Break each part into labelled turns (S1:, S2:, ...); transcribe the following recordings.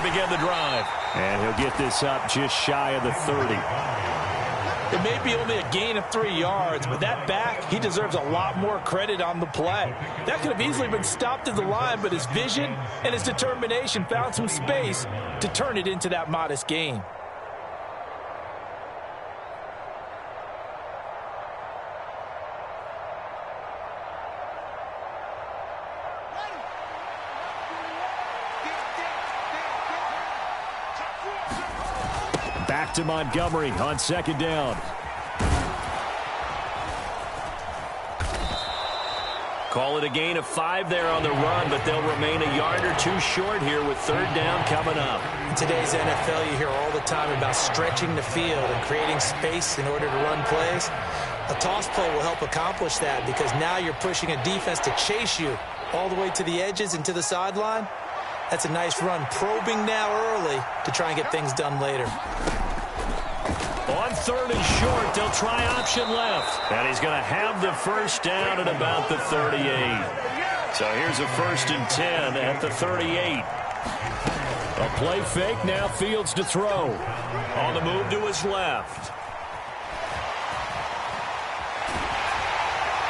S1: begin the drive. And he'll get this up just shy of the 30.
S2: It may be only a gain of 3 yards, but that back, he deserves a lot more credit on the play. That could have easily been stopped at the line, but his vision and his determination found some space to turn it into that modest gain.
S1: Back to Montgomery on second down. Call it a gain of 5 there on the run, but they'll remain a yard or 2 short here with third down coming up.
S2: In today's NFL, you hear all the time about stretching the field and creating space in order to run plays. A toss play will help accomplish that because now you're pushing a defense to chase you all the way to the edges and to the sideline. That's a nice run, probing now early to try and get things done later.
S1: On third and short, they'll try option left. And he's going to have the first down at about the 38. So here's a 1st and 10 at the 38. A play fake, now Fields to throw. On the move to his left.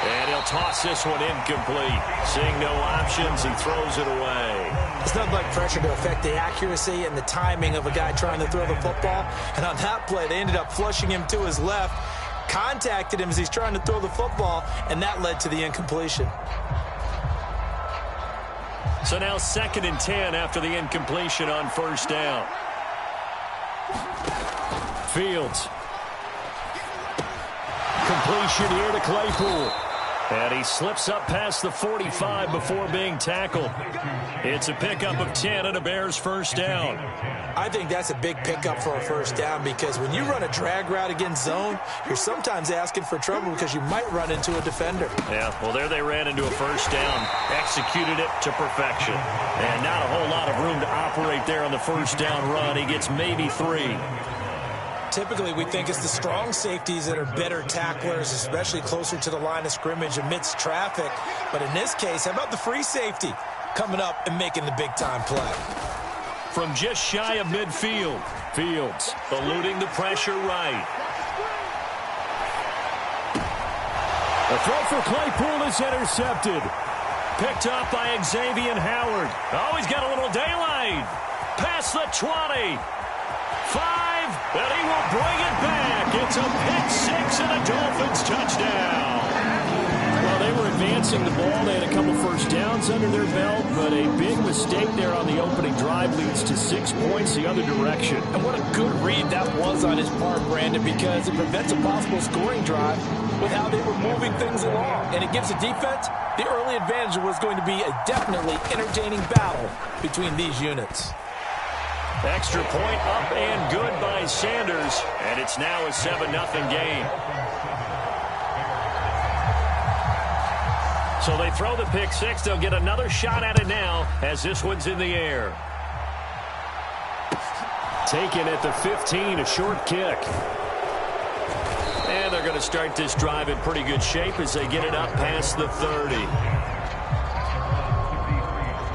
S1: And he'll toss this one incomplete. Seeing no options and throws it away.
S2: It's not like pressure to affect the accuracy and the timing of a guy trying to throw the football. And on that play, they ended up flushing him to his left, contacted him as he's trying to throw the football, and that led to the incompletion.
S1: So now 2nd and 10 after the incompletion on first down. Fields. Completion here to Claypool. And he slips up past the 45 before being tackled. It's a pickup of 10 and a Bears first down.
S2: I think that's a big pickup for a first down because when you run a drag route against zone, you're sometimes asking for trouble because you might run into a defender.
S1: Yeah, well, there they ran into a first down, executed it to perfection. And not a whole lot of room to operate there on the first down run. He gets maybe 3.
S2: Typically, we think it's the strong safeties that are better tacklers, especially closer to the line of scrimmage amidst traffic. But in this case, how about the free safety coming up and making the big-time play?
S1: From just shy of midfield, Fields eluding the pressure right. The throw for Claypool is intercepted. Picked up by Xavier Howard. Oh, he's got a little daylight. Past the 20. 5, and he will bring it back. It's a pick 6 and a Dolphins touchdown. Well, they were advancing the ball. They had a couple first downs under their belt, but a big mistake there on the opening drive leads to 6 points the other direction.
S2: And what a good read that was on his part, Brandon, because it prevents a possible scoring drive with how they were moving things along. And it gives the defense the early advantage. Was going to be a definitely entertaining battle between these units.
S1: Extra point up and good by Sanders, and it's now a 7-0 game. So they throw the pick 6. They'll get another shot at it now as this one's in the air. Taken at the 15, a short kick. And they're going to start this drive in pretty good shape as they get it up past the 30.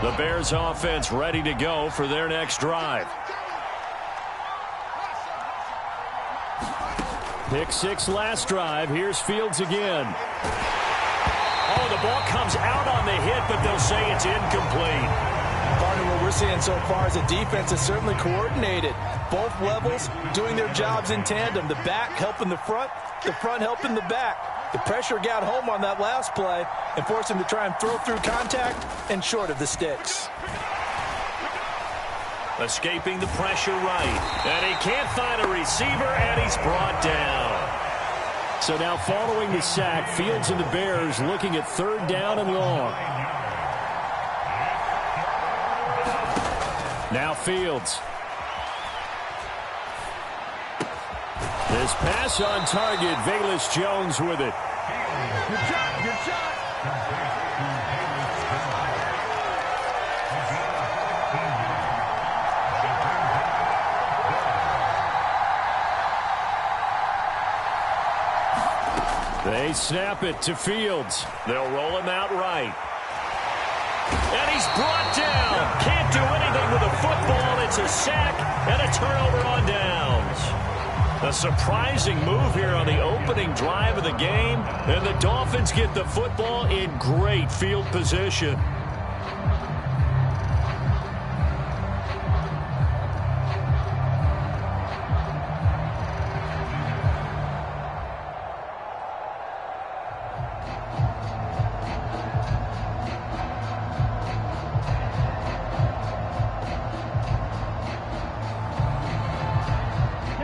S1: The Bears offense ready to go for their next drive. Pick 6 last drive. Here's Fields again. Oh, the ball comes out on the hit, but they'll say it's incomplete.
S2: Partner, what we're seeing so far is a defense that's certainly coordinated. Both levels doing their jobs in tandem. The back helping the front helping the back. The pressure got home on that last play and forced him to try and throw through contact and short of the sticks.
S1: Escaping the pressure right. And he can't find a receiver, and he's brought down. So now following the sack, Fields and the Bears looking at third down and long. Now Fields. This pass on target. Velus Jones with it.
S3: Good shot, good shot.
S1: They snap it to Fields. They'll roll him out right. And he's brought down. Can't do anything with the football. It's a sack and a turnover on downs. A surprising move here on the opening drive of the game, and the Dolphins get the football in great field position.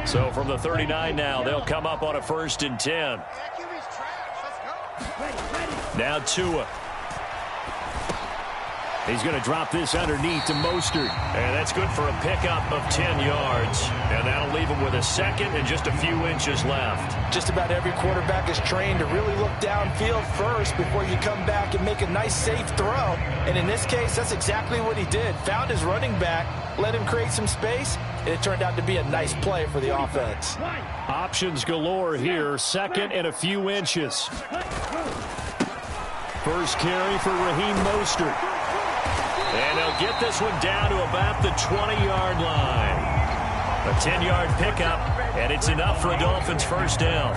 S1: So from the 39 now, they'll come up on a 1st and 10. Now Tua. He's going to drop this underneath to Mostert. And that's good for a pickup of 10 yards. And that'll leave him with a second and just a few inches left.
S2: Just about every quarterback is trained to really look downfield first before you come back and make a nice, safe throw. And in this case, that's exactly what he did. Found his running back, let him create some space, and it turned out to be a nice play for the offense.
S1: Options galore here, second and a few inches. First carry for Raheem Mostert. And they'll get this one down to about the 20-yard line. A 10-yard pickup, and it's enough for a Dolphins first down.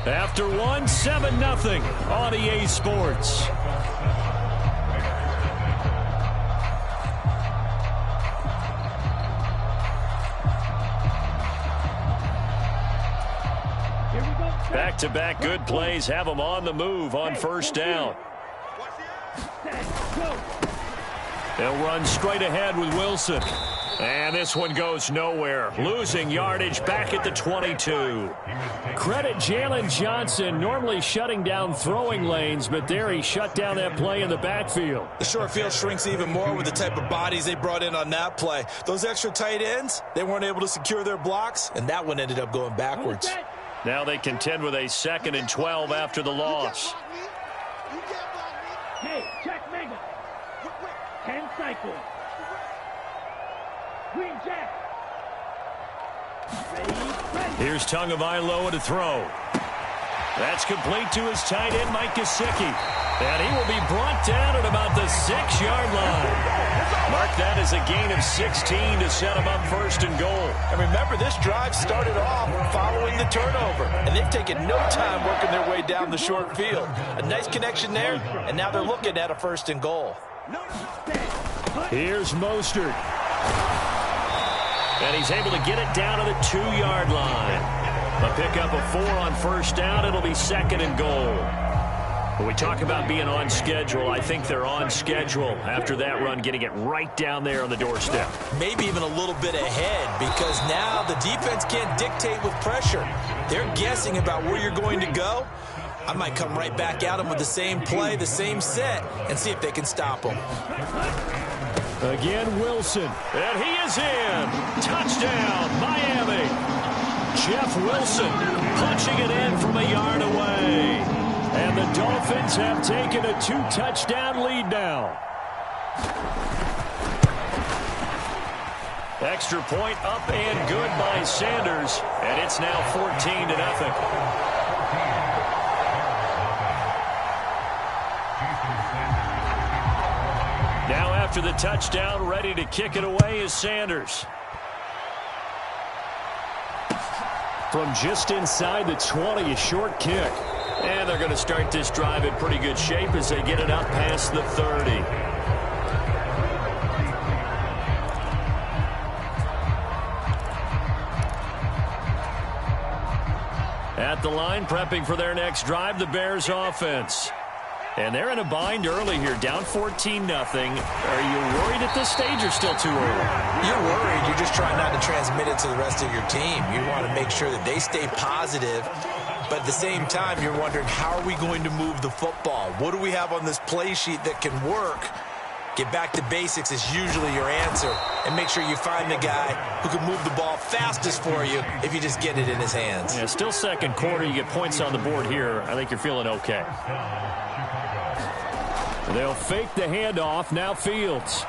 S1: After one, 7-0 on EA Sports. Back-to-back good plays have them on the move on first down. They'll run straight ahead with Wilson. And this one goes nowhere. Losing yardage back at the 22. Credit Jalen Johnson, normally shutting down throwing lanes, but there he shut down that play in the backfield.
S4: The short field shrinks even more with the type of bodies they brought in on that play. Those extra tight ends, they weren't able to secure their blocks, and that one ended up going backwards.
S1: Now they contend with a 2nd and 12 after the loss.
S3: Hey, check Mega. 10 cycles. Green Jack. Ready.
S1: Here's Tagovailoa to throw. That's complete to his tight end, Mike Gesicki. And he will be brought down at about the 6-yard line. Mark that as a gain of 16 to set him up 1st and goal.
S2: And remember, this drive started off following the turnover, and they've taken no time working their way down the short field. A nice connection there, and now they're looking at a 1st and goal.
S1: Here's Mostert. And he's able to get it down to the 2-yard line. A pickup of 4 on first down. It'll be 2nd and goal. When we talk about being on schedule, I think they're on schedule after that run, getting it right down there on the doorstep.
S2: Maybe even a little bit ahead, because now the defense can't dictate with pressure. They're guessing about where you're going to go. I might come right back at them with the same play, the same set, and see if they can stop them.
S1: Again, Wilson. And he is in. Touchdown, Miami. Jeff Wilson punching it in from a yard away. And the Dolphins have taken a 2-touchdown lead now. Extra point up and good by Sanders. And it's now 14-0. Now after the touchdown, ready to kick it away is Sanders. From just inside the 20, a short kick. And they're going to start this drive in pretty good shape as they get it up past the 30. At the line, prepping for their next drive, the Bears offense. And they're in a bind early here, down 14-0. Are you worried at this stage or still too early?
S2: You're worried. You're just trying not to transmit it to the rest of your team. You want to make sure that they stay positive. But at the same time, you're wondering, how are we going to move the football? What do we have on this play sheet that can work? Get back to basics is usually your answer. And make sure you find the guy who can move the ball fastest for you if you just get it in his hands.
S1: Yeah, still second quarter. You get points on the board here. I think you're feeling okay. They'll fake the handoff. Now Fields.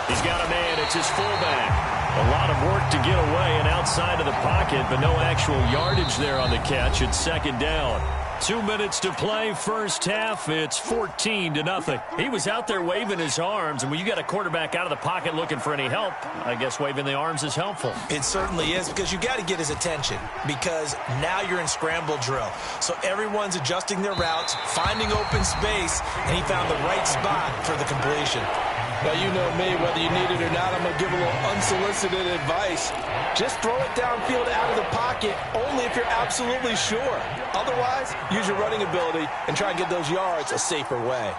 S1: He's got a man. It's his fullback. A lot of work to get away and outside of the pocket, but no actual yardage there on the catch. It's second down. 2 minutes to play, first half. It's 14-0. He was out there waving his arms, and when you got a quarterback out of the pocket looking for any help, I guess waving the arms is helpful.
S2: It certainly is, because you got to get his attention, because now you're in scramble drill. So everyone's adjusting their routes, finding open space, and he found the right spot for the completion.
S4: Now, you know me, whether you need it or not, I'm going to give a little unsolicited advice. Just throw it downfield out of the pocket only if you're absolutely sure. Otherwise, use your running ability and try and get those yards a safer way.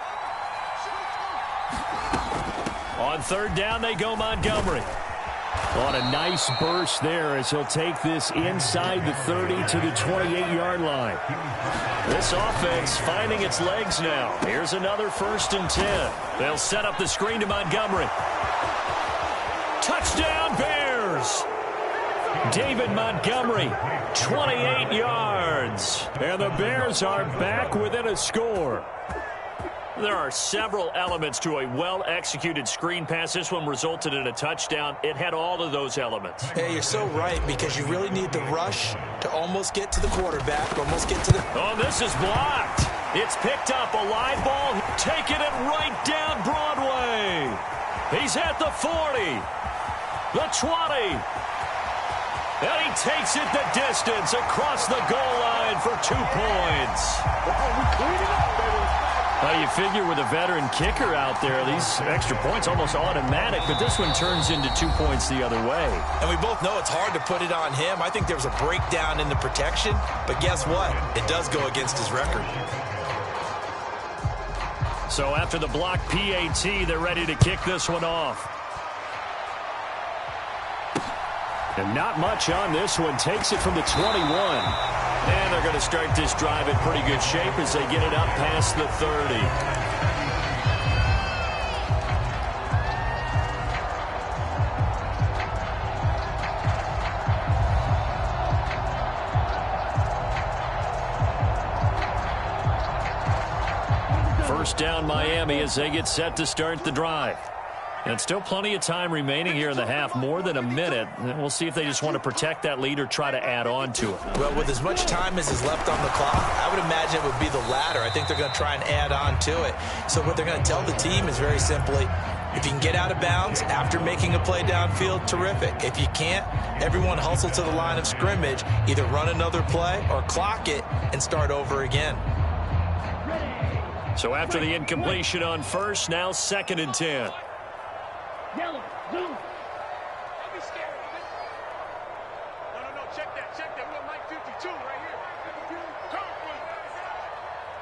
S1: On third down, they go Montgomery. On a nice burst there as he'll take this inside the 30 to the 28-yard line. This offense finding its legs now. Here's another 1st and 10. They'll set up the screen to Montgomery. Touchdown, Bears! David Montgomery, 28 yards. And the Bears are back within a score. There are several elements to a well-executed screen pass. This one resulted in a touchdown. It had all of those elements.
S2: Hey, you're so right, because you really need the rush to almost get to the quarterback, almost get to the...
S1: Oh, this is blocked. It's picked up, a live ball, taking it right down Broadway. He's at the 40, the 20, and he takes it the distance across the goal line for 2 points. Well, you figure with a veteran kicker out there, these extra points almost automatic, but this one turns into 2 points the other way.
S2: And we both know it's hard to put it on him. I think there was a breakdown in the protection, but guess what? It does go against his record.
S1: So after the block PAT, they're ready to kick this one off. And not much on this one. Takes it from the 21. And they're going to start this drive in pretty good shape as they get it up past the 30. First down Miami as they get set to start the drive. And still plenty of time remaining here in the half, more than a minute. And we'll see if they just want to protect that lead or try to add on to it.
S2: Well, with as much time as is left on the clock, I would imagine it would be the latter. I think they're going to try and add on to it. So what they're going to tell the team is very simply, if you can get out of bounds after making a play downfield, terrific. If you can't, everyone hustle to the line of scrimmage, either run another play or clock it and start over again.
S1: So after the incompletion on first, now 2nd and 10.
S3: Yellow, zoom.
S5: Don't be scared of it. No, check that. We have Mike 52 right here.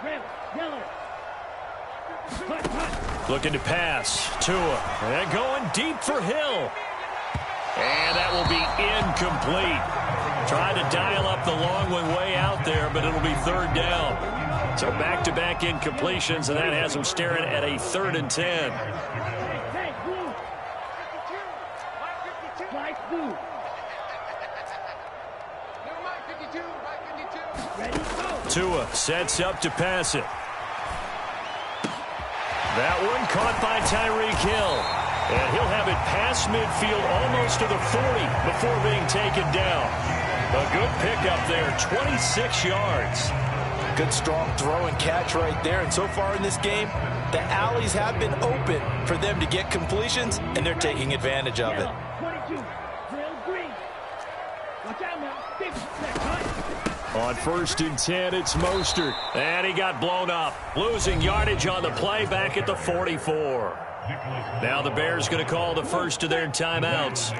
S3: Red, yellow.
S1: Looking to pass. Tua. And going deep for Hill. And that will be incomplete. Tried to dial up the long one way out there, but it'll be 3rd down. So back-to-back incompletions, and that has them staring at a 3rd and 10. Tua sets up to pass it. That one caught by Tyreek Hill. And he'll have it past midfield almost to the 40 before being taken down. A good pickup there, 26 yards.
S4: Good strong throw and catch right there. And so far in this game, the alleys have been open for them to get completions, and they're taking advantage of it.
S3: 22, drill green. Watch out now. 50, cut.
S1: On 1st and 10, it's Mostert. And he got blown up. Losing yardage on the play back at the 44. Now the Bears going to call the first of their timeouts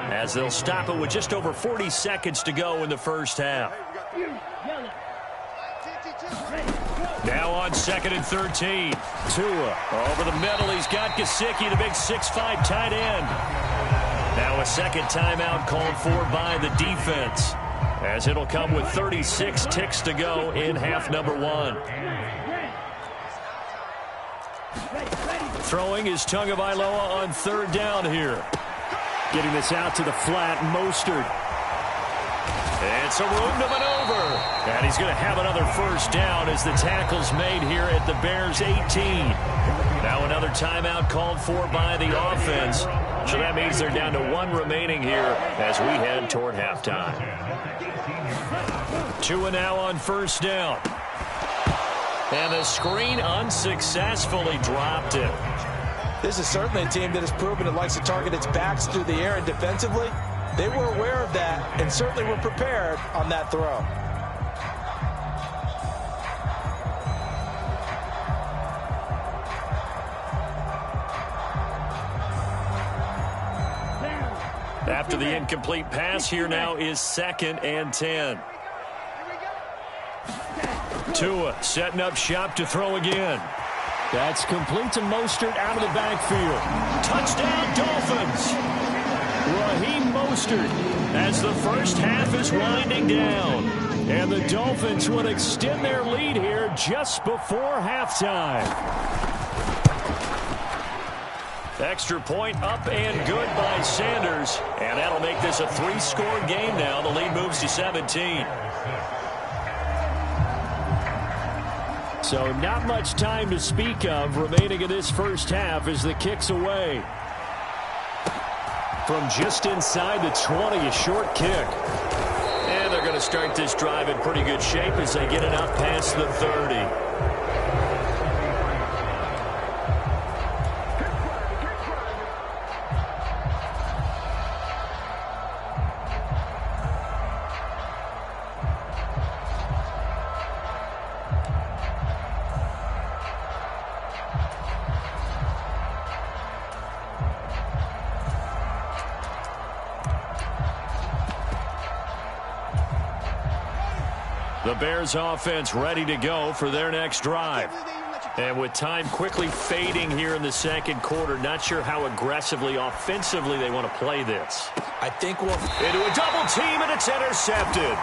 S1: as they'll stop it with just over 40 seconds to go in the first half. Now on 2nd and 13. Tua over the middle. He's got Gesicki, the big 6'5" tight end. Now a second timeout called for by the defense, as it'll come with 36 ticks to go in half number 1. Throwing is Tagovailoa on 3rd down here. Getting this out to the flat, Mostert. And some room to maneuver. And he's going to have another first down as the tackle's made here at the Bears' 18. Now another timeout called for by the offense. So that means they're down to 1 remaining here as we head toward halftime. 2 now on first down. And the screen unsuccessfully dropped it.
S4: This is certainly a team that has proven it likes to target its backs through the air, and defensively, they were aware of that and certainly were prepared on that throw.
S1: After the incomplete pass, here now is 2nd and 10. Tua setting up shop to throw again. That's complete to Mostert out of the backfield. Touchdown, Dolphins. Raheem Mostert as the first half is winding down. And the Dolphins would extend their lead here just before halftime. Extra point up and good by Sanders. And that'll make this a 3-score game now. The lead moves to 17. So not much time to speak of remaining in this first half as the kick's away. From just inside the 20, a short kick. And they're going to start this drive in pretty good shape as they get it up past the 30. The Bears offense ready to go for their next drive. And with time quickly fading here in the second quarter, not sure how aggressively, offensively they want to play this.
S2: I think we'll...
S1: Into a double team, and it's intercepted.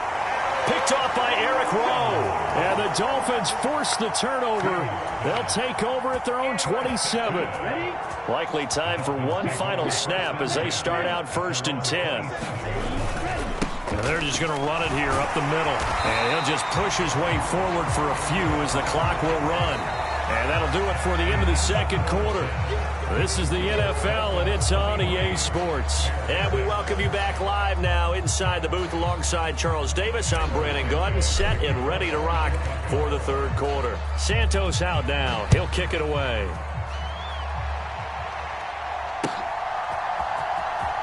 S1: Picked off by Eric Rowe. And the Dolphins force the turnover. They'll take over at their own 27. Likely time for one final snap as they start out 1st and 10. And they're just going to run it here up the middle. And he'll just push his way forward for a few as the clock will run. And that'll do it for the end of the second quarter. This is the NFL, and it's on EA Sports. And we welcome you back live now inside the booth alongside Charles Davis. I'm Brandon Gaudin, set and ready to rock for the third quarter. Santos out now. He'll kick it away.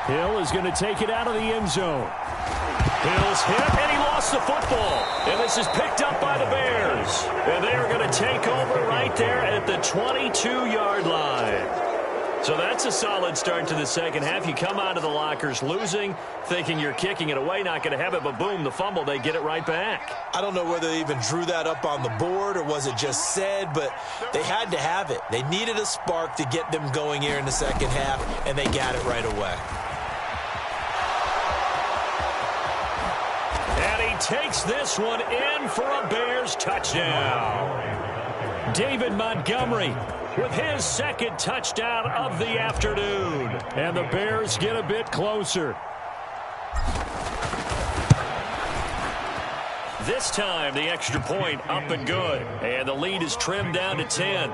S1: Hill is going to take it out of the end zone. Hill's hit, and he lost the football. And this is picked up by the Bears. And they are going to take over right there at the 22-yard line. So that's a solid start to the second half. You come out of the lockers losing, thinking you're kicking it away, not going to have it, but boom, the fumble, they get it right back.
S4: I don't know whether they even drew that up on the board or was it just said, but they had to have it. They needed a spark to get them going here in the second half, and they got it right away.
S1: Takes this one in for a Bears touchdown. David Montgomery with his second touchdown of the afternoon. And the Bears get a bit closer. This time the extra point up and good. And the lead is trimmed down to 10.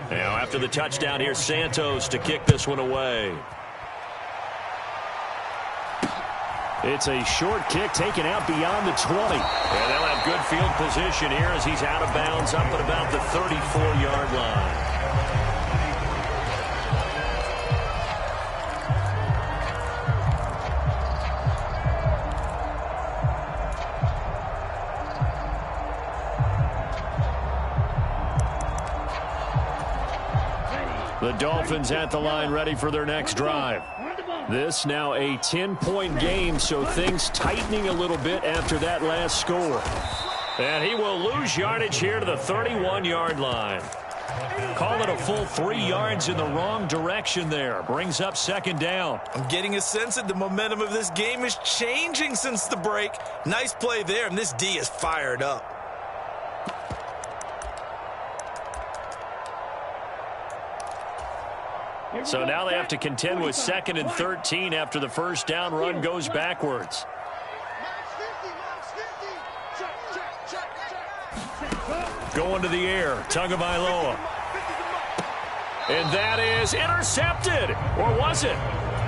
S1: Now after the touchdown, here's Santos to kick this one away. It's a short kick taken out beyond the 20. And they'll have good field position here as he's out of bounds up at about the 34-yard line. The Dolphins at the line ready for their next drive. This now a 10-point game, so things tightening a little bit after that last score. And he will lose yardage here to the 31-yard line. Call it a full 3 yards in the wrong direction there. Brings up second down.
S4: I'm getting a sense that the momentum of this game is changing since the break. Nice play there, and this D is fired up.
S1: So now they have to contend with 2nd and 13 after the first down run goes backwards. Going to the air, Tagovailoa. And that is intercepted. Or was it?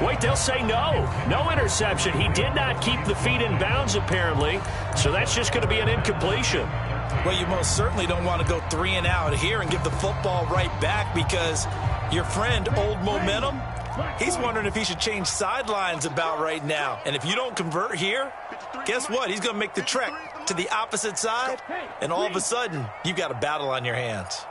S1: Wait, they'll say no. No interception. He did not keep the feet in bounds, apparently. So that's just going to be an incompletion.
S2: Well, you most certainly don't want to go 3 and out here and give the football right back, because your friend, Old Momentum, he's wondering if he should change sidelines about right now. And if you don't convert here, guess what? He's going to make the trek to the opposite side, and all of a sudden, you've got a battle on your hands.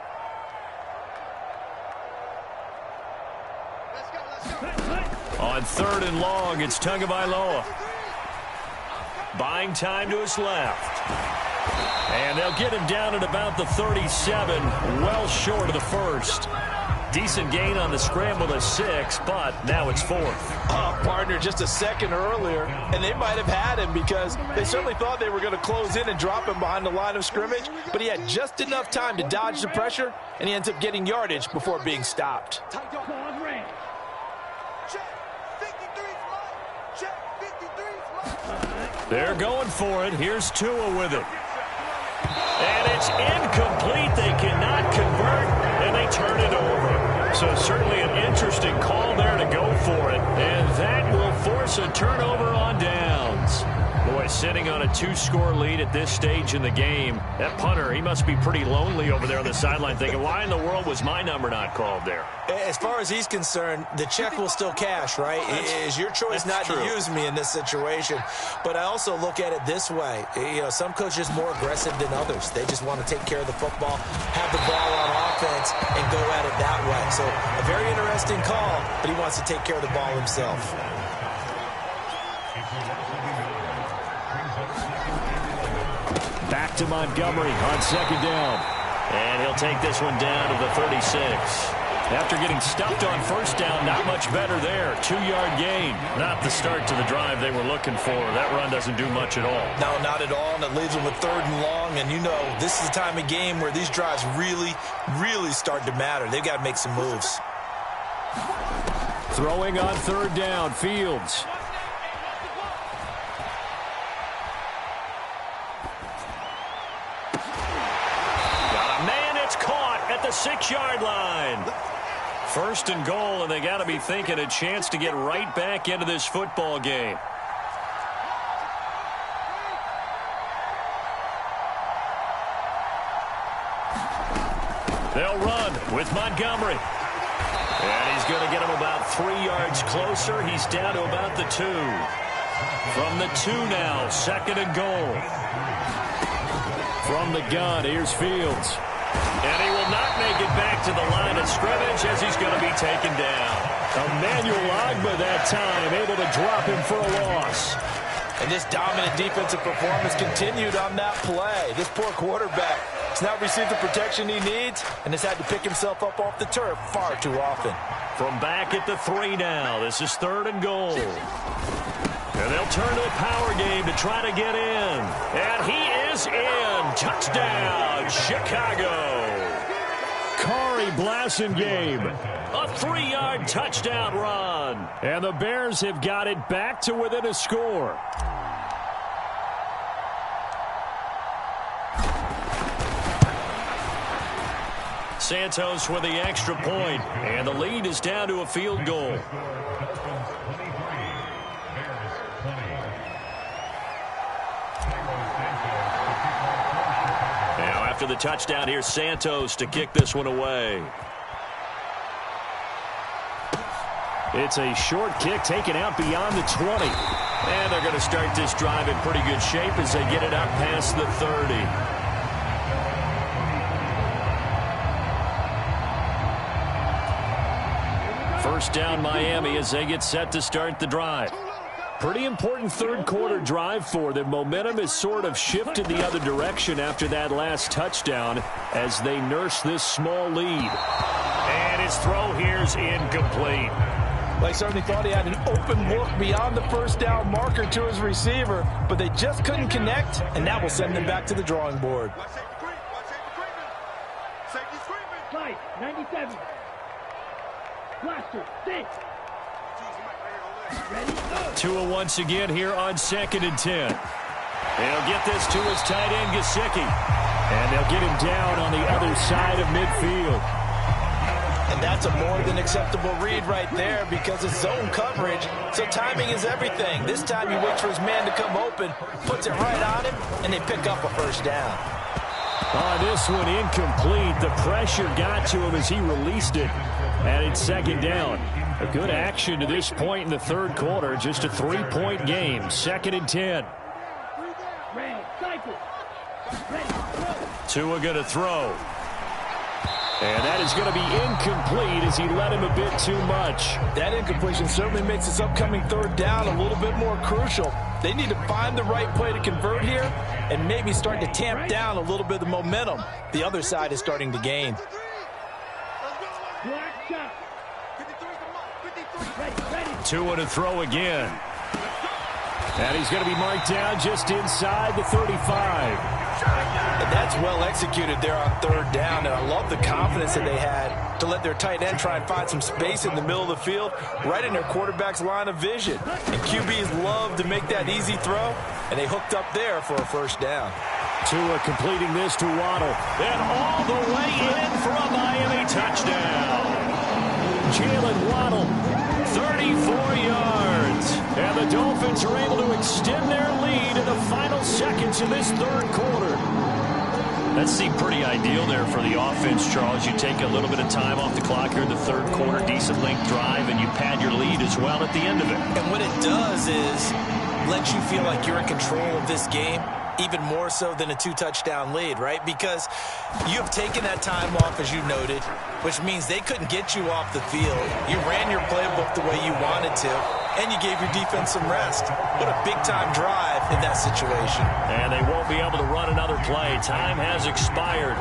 S1: On 3rd and long, it's Tagovailoa. Buying time to his left. And they'll get him down at about the 37, well short of the first. Decent gain on the scramble to 6, but now it's 4th.
S4: Partner, just a second earlier, and they might have had him because they certainly thought they were going to close in and drop him behind the line of scrimmage, but he had just enough time to dodge the pressure, and he ends up getting yardage before being stopped.
S1: They're going for it. Here's Tua with it. And it's incomplete. They cannot convert, and they turn it over. So certainly an interesting call there to go for it. And that will force a turnover on downs. Boy, sitting on a 2-score lead at this stage in the game, that punter, he must be pretty lonely over there on the sideline thinking, why in the world was my number not called there?
S2: As far as he's concerned, the check will still cash, right? It is your choice not to use me in this situation. But I also look at it this way. You know, some coaches are more aggressive than others. They just want to take care of the football, have the ball on offense, and go at it that way. So a very interesting call, but he wants to take care of the ball himself.
S1: Back to Montgomery on 2nd down. And he'll take this one down to the 36. After getting stuffed on 1st down, not much better there. 2-yard gain. Not the start to the drive they were looking for. That run doesn't do much at all.
S2: No, not at all, and it leaves them with 3rd and long. And you know, this is the time of game where these drives really, really start to matter. They've got to make some moves.
S1: Throwing on 3rd down, Fields. At the 6-yard line. 1st and goal, and they got to be thinking a chance to get right back into this football game. They'll run with Montgomery. And he's going to get him about 3 yards closer. He's down to about the 2. From the 2 now, 2nd and goal. From the gun, here's Fields. And he will not make it back to the line of scrimmage as he's going to be taken down. Emmanuel Ogbah that time, able to drop him for a loss.
S4: And this dominant defensive performance continued on that play. This poor quarterback has not received the protection he needs and has had to pick himself up off the turf far too often.
S1: From back at the 3 now, this is 3rd and goal. And they'll turn to the power game to try to get in. And he is in. Touchdown, Chicago. Kari Blasingame. A 3-yard touchdown run. And the Bears have got it back to within a score. Santos with the extra point. And the lead is down to a field goal. After the touchdown, here's Santos to kick this one away. It's a short kick taken out beyond the 20. And they're going to start this drive in pretty good shape as they get it up past the 30. First down, Miami, as they get set to start the drive. Pretty important 3rd quarter drive for them. Momentum has sort of shifted the other direction after that last touchdown as they nurse this small lead. And his throw here's incomplete.
S4: They certainly thought he had an open look beyond the 1st down marker to his receiver, but they just couldn't connect, and that will send them back to the drawing board.
S3: Slide, 97. Blaster, 6.
S1: Tua once again here on 2nd and 10. He'll get this to his tight end, Gesicki. And they'll get him down on the other side of midfield.
S4: And that's a more than acceptable read right there because it's zone coverage, so timing is everything. This time he waits for his man to come open, puts it right on him, and they pick up a first down.
S1: On this one, incomplete. The pressure got to him as he released it. And it's second down. A good action to this point in the third quarter. Just a 3-point game. 2nd and 10. Tua going to throw. And that is going to be incomplete as he led him a bit too much.
S4: That incompletion certainly makes this upcoming third down a little bit more crucial. They need to find the right play to convert here and maybe start to tamp down a little bit of the momentum the other side is starting to gain.
S1: Tua to throw again. And he's going to be marked down just inside the 35.
S4: And that's well executed there on third down, and I love the confidence that they had to let their tight end try and find some space in the middle of the field, right in their quarterback's line of vision. And QBs love to make that easy throw, and they hooked up there for a first down.
S1: Tua completing this to Waddle. And all the way in for a Miami touchdown. Jalen Waddle, 34 yards. And the Dolphins are able to extend their lead in the final seconds of this third quarter. That seemed pretty ideal there for the offense, Charles. You take a little bit of time off the clock here in the third quarter, decent length drive, and you pad your lead as well at the end of it.
S2: And what it does is let you feel like you're in control of this game, even more so than a 2-touchdown lead, right? Because you have taken that time off, as you noted, which means they couldn't get you off the field. You ran your playbook the way you wanted to, and you gave your defense some rest. What a big-time drive in that situation.
S1: And they won't be able to run another play. Time has expired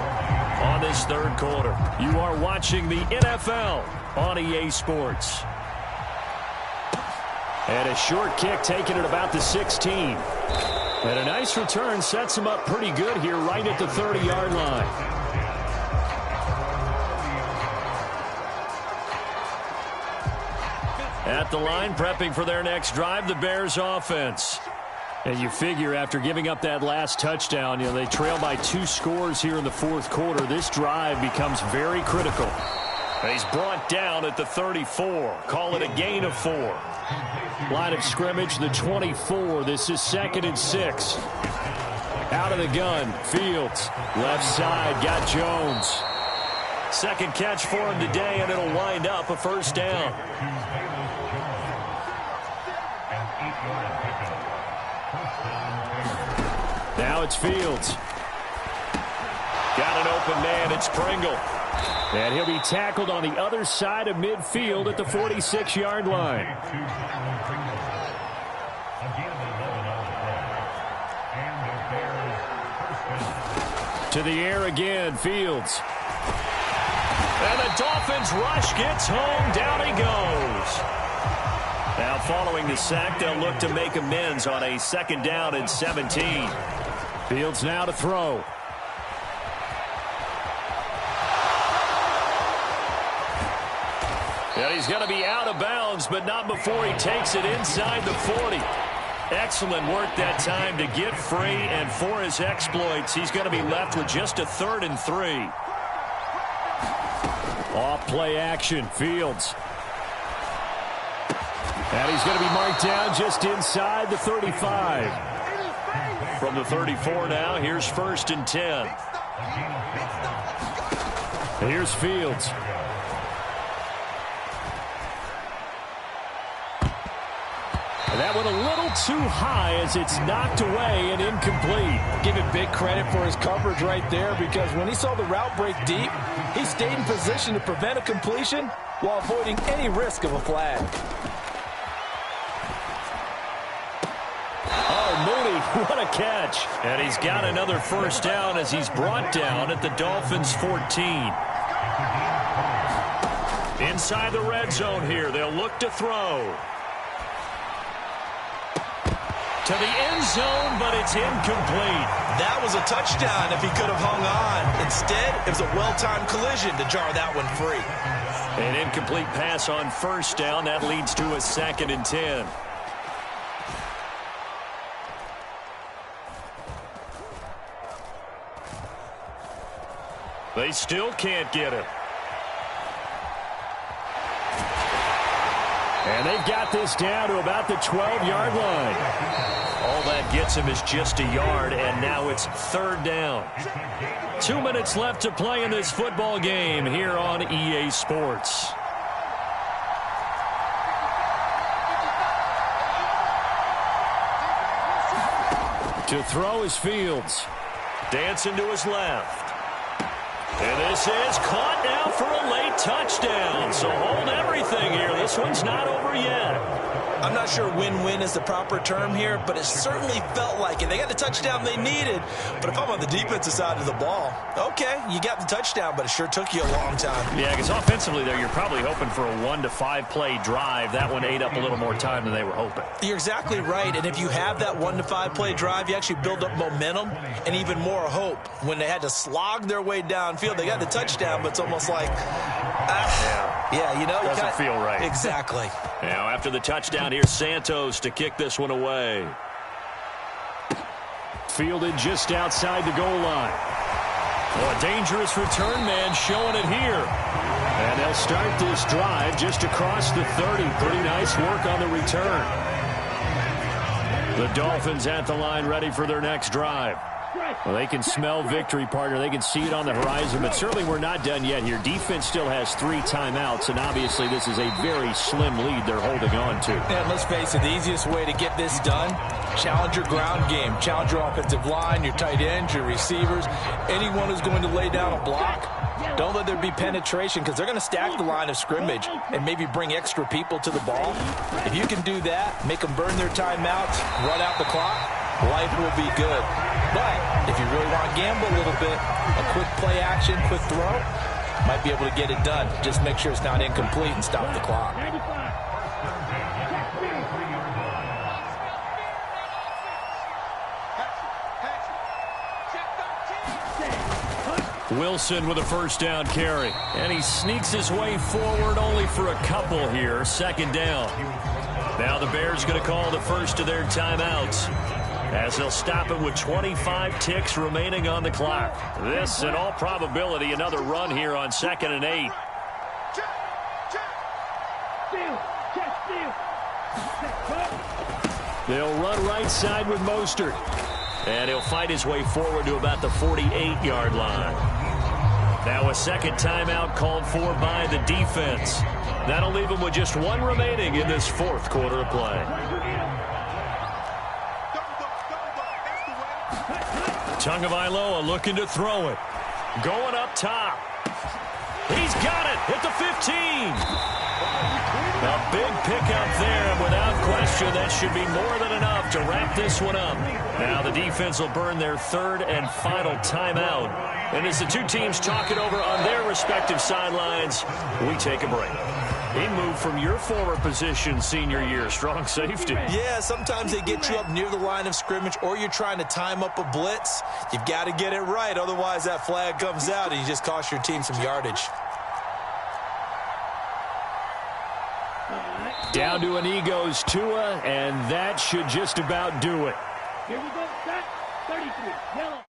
S1: on this third quarter. You are watching the NFL on EA Sports. And a short kick taken at about the 16. And a nice return sets him up pretty good here right at the 30-yard line. At the line, prepping for their next drive, the Bears offense. And you figure after giving up that last touchdown, they trail by 2 scores here in the fourth quarter. This drive becomes very critical. And he's brought down at the 34. Call it a gain of 4. Line of scrimmage, the 24. This is 2nd and 6. Out of the gun, Fields. Left side, got Jones. Second catch for him today, and it'll wind up a first down. Now it's Fields. Got an open man. It's Pringle. And he'll be tackled on the other side of midfield at the 46-yard line. To the air again, Fields. And the Dolphins rush gets home. Down he goes. Now following the sack, they'll look to make amends on a 2nd down and 17. Fields now to throw. And he's going to be out of bounds, but not before he takes it inside the 40. Excellent work that time to get free, and for his exploits, he's going to be left with just a 3rd and 3. Off play action, Fields. And he's going to be marked down just inside the 35. From the 34 now, here's 1st and 10. Here's Fields. And that one a little too high as it's knocked away and incomplete.
S4: Give him big credit for his coverage right there because when he saw the route break deep, he stayed in position to prevent a completion while avoiding any risk of a flag.
S1: What a catch. And he's got another first down as he's brought down at the Dolphins' 14. Inside the red zone here. They'll look to throw. To the end zone, but it's incomplete.
S2: That was a touchdown if he could have hung on. Instead, it was a well-timed collision to jar that one free.
S1: An incomplete pass on first down. That leads to a 2nd and 10. They still can't get him. And they've got this down to about the 12-yard line. All that gets him is just a yard, and now it's third down. 2 minutes left to play in this football game here on EA Sports. To throw is Fields. Dancing to his left. And this is caught now for a late touchdown. So hold everything here. This one's not over yet.
S4: I'm not sure win-win is the proper term here, but it certainly felt like it. They got the touchdown they needed, but if I'm on the defensive side of the ball, okay, you got the touchdown, but it sure took you a long time.
S1: Yeah, because offensively there, you're probably hoping for a 1 to 5 play drive. That one ate up a little more time than they were hoping.
S4: You're exactly right, and if you have that 1 to 5 play drive, you actually build up momentum and even more hope. When they had to slog their way downfield, they got the touchdown, but it's almost like, yeah, you know.
S1: Doesn't feel right.
S4: Exactly.
S1: Now after the touchdown, here's Santos to kick this one away. Fielded just outside the goal line. Oh, a dangerous return man showing it here. And they'll start this drive just across the 30. Pretty nice work on the return. The Dolphins at the line ready for their next drive. Well, they can smell victory, partner. They can see it on the horizon, but certainly we're not done yet here. Defense still has 3 timeouts, and obviously this is a very slim lead they're holding on to.
S4: And let's face it, the easiest way to get this done, challenge your ground game. Challenge your offensive line, your tight ends, your receivers, anyone who's going to lay down a block. Don't let there be penetration because they're going to stack the line of scrimmage and maybe bring extra people to the ball. If you can do that, make them burn their timeouts, run out the clock, life will be good. But if you really want to gamble a little bit, a quick play action, quick throw, might be able to get it done. Just make sure it's not incomplete and stop the clock.
S1: Wilson with a first down carry. And he sneaks his way forward only for a couple here. Second down. Now the Bears going to call the first of their timeouts, as they'll stop it with 25 ticks remaining on the clock. This, in all probability, another run here on 2nd and 8. They'll run right side with Mostert. And he'll fight his way forward to about the 48-yard line. Now a second timeout called for by the defense. That'll leave him with just 1 remaining in this 4th quarter of play. Tagovailoa looking to throw it. Going up top. He's got it at the 15. A big pickup there, and without question, that should be more than enough to wrap this one up. Now the defense will burn their 3rd and final timeout. And as the two teams talk it over on their respective sidelines, we take a break. He moved from your former position senior year, strong safety.
S4: Yeah, sometimes they get you up near the line of scrimmage, or you're trying to time up a blitz. You've got to get it right, otherwise that flag comes out and you just cost your team some yardage.
S1: Down to a knee goes Tua, and that should just about do it.
S3: Here we go, set, 33, yellow.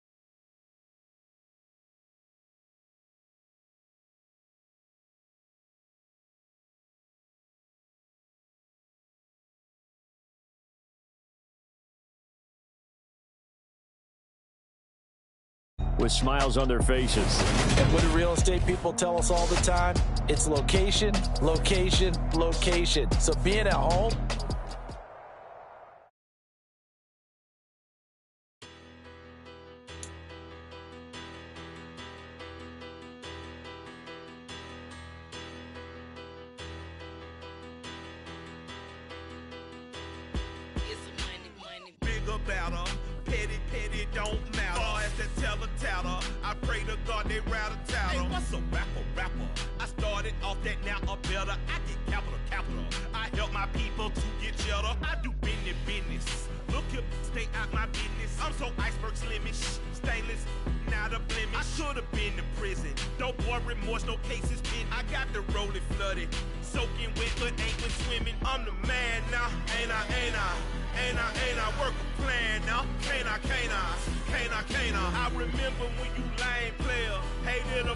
S1: With smiles on their faces.
S4: And what do real estate people tell us all the time? It's location, location, location. So being at home,
S5: Big about them, petty, don't matter. Far as that teller, I pray to God they rattle tattle. Hey, what's a rapper? I started off that, now a better. I get capital. I help my people to get cheddar. I do business. Look here, stay out my business. I'm so iceberg slimish, stainless, not a blemish. I should've been to prison. No boy remorse, no cases pinned. I got the rolling flooded, soaking wet, but ain't been swimming. I'm the man now, ain't I? Work a plan now, can't I? I remember when you lame player hated a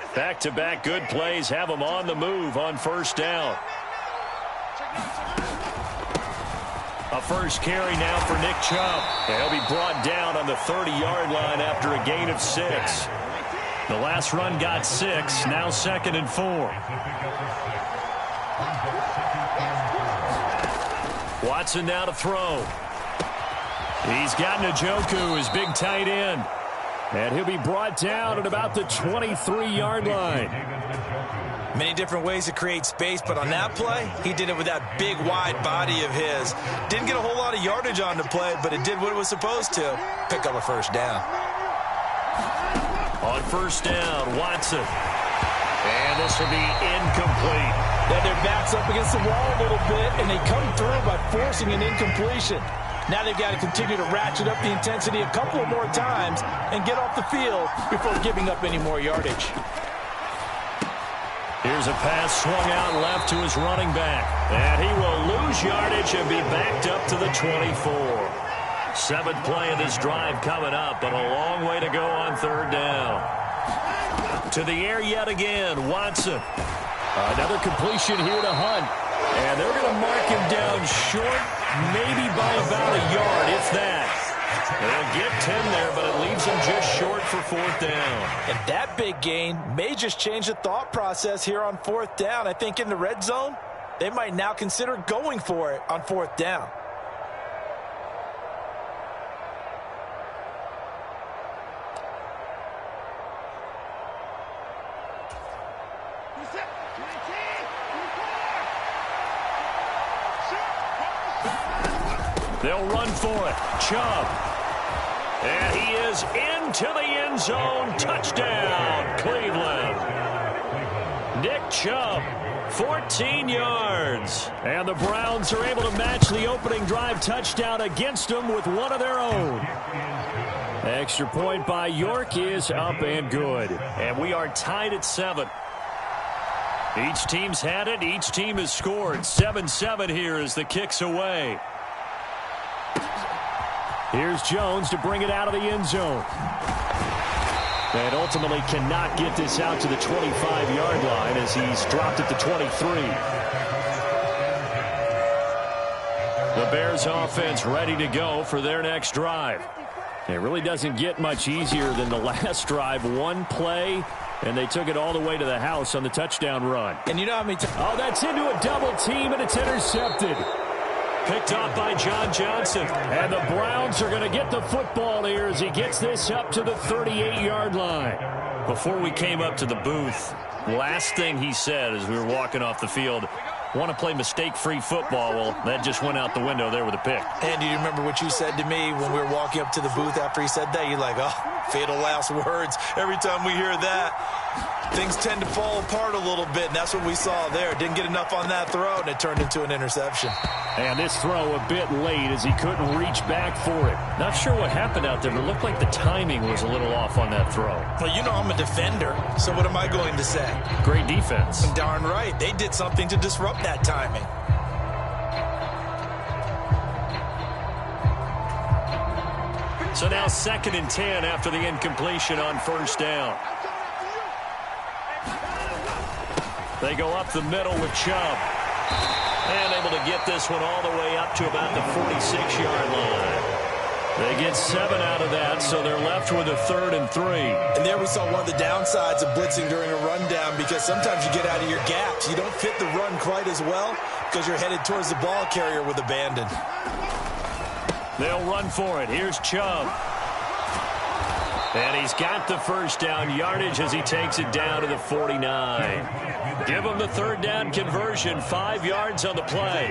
S1: Back-to-back good plays have them on the move on first down. A first carry now for Nick Chubb. He'll be brought down on the 30-yard line after a gain of 6. The last run got 6, now 2nd and 4. Watson now to throw. He's got Njoku, his big tight end. And he'll be brought down at about the 23-yard line.
S2: Many different ways to create space, but on that play, he did it with that big, wide body of his. Didn't get a whole lot of yardage on the play, but it did what it was supposed to. Pick up a first down.
S1: On first down, Watson. And this will be incomplete.
S4: Yeah, their back's up against the wall a little bit, and they come through by forcing an incompletion. Now they've got to continue to ratchet up the intensity a couple of more times and get off the field before giving up any more yardage.
S1: Here's a pass swung out left to his running back. And he will lose yardage and be backed up to the 24. 7th play of this drive coming up, but a long way to go on third down. To the air yet again, Watson. Another completion here to Hunt. And they're going to mark him down short, maybe by about a yard, if that. They'll get 10 there, but it leaves them just short for 4th down.
S2: And that big gain may just change the thought process here on 4th down. I think in the red zone, they might now consider going for it on 4th down.
S1: They'll run for it. Chubb. And he is into the end zone. Touchdown, Cleveland. Nick Chubb, 14 yards. And the Browns are able to match the opening drive touchdown against them with one of their own. Extra point by York is up and good. And we are tied at 7. Each team's had it. Each team has scored. 7-7 here as the kick's away. Here's Jones to bring it out of the end zone. And ultimately cannot get this out to the 25-yard line as he's dropped at the 23. The Bears offense ready to go for their next drive. It really doesn't get much easier than the last drive. One play, and they took it all the way to the house on the touchdown run.
S2: And you know how many times...
S1: Oh, that's into a double team, and it's intercepted. Picked off by John Johnson. And the Browns are going to get the football here as he gets this up to the 38-yard line. Before we came up to the booth, last thing he said as we were walking off the field, want to play mistake-free football. Well, that just went out the window there with a pick.
S2: And do you remember what you said to me when we were walking up to the booth after he said that? You're like, oh, fatal last words. Every time we hear that, things tend to fall apart a little bit, and that's what we saw there. Didn't get enough on that throw, and it turned into an interception.
S1: And this throw a bit late as he couldn't reach back for it. Not sure what happened out there, but it looked like the timing was a little off on that throw.
S2: Well, you know I'm a defender, so what am I going to say?
S1: Great defense.
S2: Darn right. They did something to disrupt that timing.
S1: So now 2nd and 10 after the incompletion on first down. They go up the middle with Chubb. And able to get this one all the way up to about the 46-yard line. They get 7 out of that, so they're left with a 3rd and 3.
S2: And there we saw one of the downsides of blitzing during a rundown, because sometimes you get out of your gaps. You don't fit the run quite as well because you're headed towards the ball carrier with abandon.
S1: They'll run for it. Here's Chubb. And he's got the first down yardage as he takes it down to the 49. Give him the 3rd down conversion. 5 yards on the play.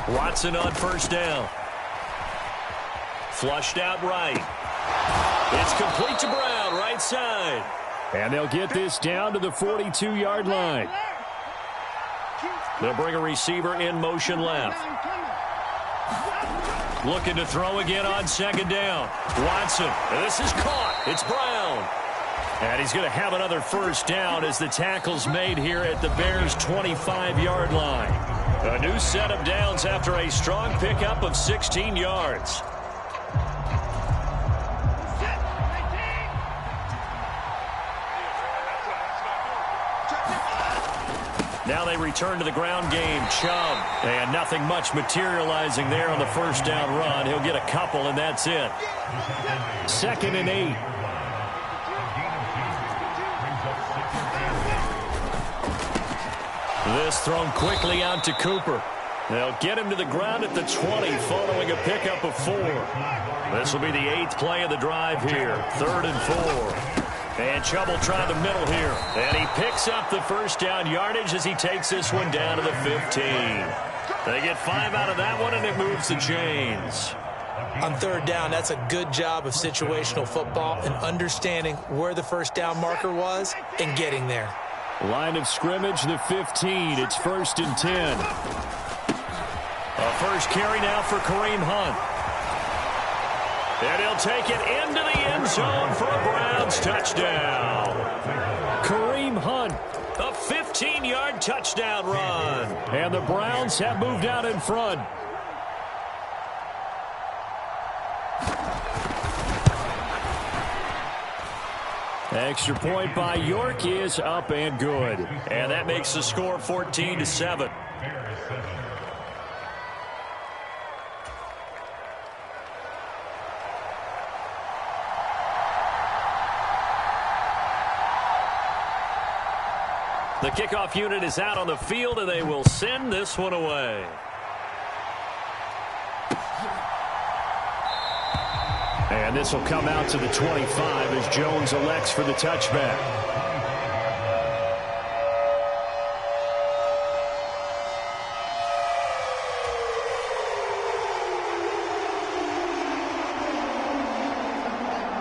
S1: Watson on first down. Flushed out right. It's complete to Brown, right side. And they'll get this down to the 42-yard line. They'll bring a receiver in motion left. Looking to throw again on 2nd down. Watson. This is caught. It's Brown. And he's going to have another first down as the tackle's made here at the Bears' 25-yard line. A new set of downs after a strong pickup of 16 yards. Now they return to the ground game. Chubb. And nothing much materializing there on the first down run. He'll get a couple, and that's it. 2nd and 8. This thrown quickly out to Cooper. They'll get him to the ground at the 20 following a pickup of 4. This will be the 8th play of the drive here. 3rd and 4. And Chubb will try the middle here. And he picks up the first down yardage as he takes this one down to the 15. They get 5 out of that one, and it moves the chains.
S2: On 3rd down, that's a good job of situational football and understanding where the first down marker was and getting there.
S1: Line of scrimmage, the 15. It's 1st and 10. A first carry now for Kareem Hunt. And he'll take it into the end zone for a Browns touchdown. Kareem Hunt, a 15-yard touchdown run. And the Browns have moved out in front. Extra point by York is up and good. And that makes the score 14-7. The kickoff unit is out on the field, and they will send this one away. And this will come out to the 25 as Jones elects for the touchback.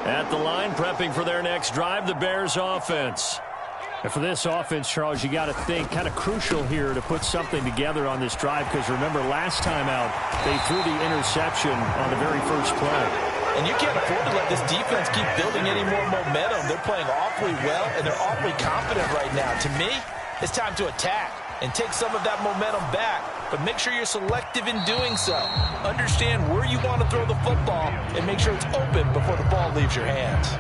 S1: At the line, prepping for their next drive, the Bears offense. And for this offense, Charles, you got to think kind of crucial here to put something together on this drive, because remember last time out they threw the interception on the very first play.
S4: And you can't afford to let this defense keep building any more momentum. They're playing awfully well, and they're awfully confident right now. To me, it's time to attack and take some of that momentum back, but make sure you're selective in doing so. Understand where you want to throw the football and make sure it's open before the ball leaves your hands.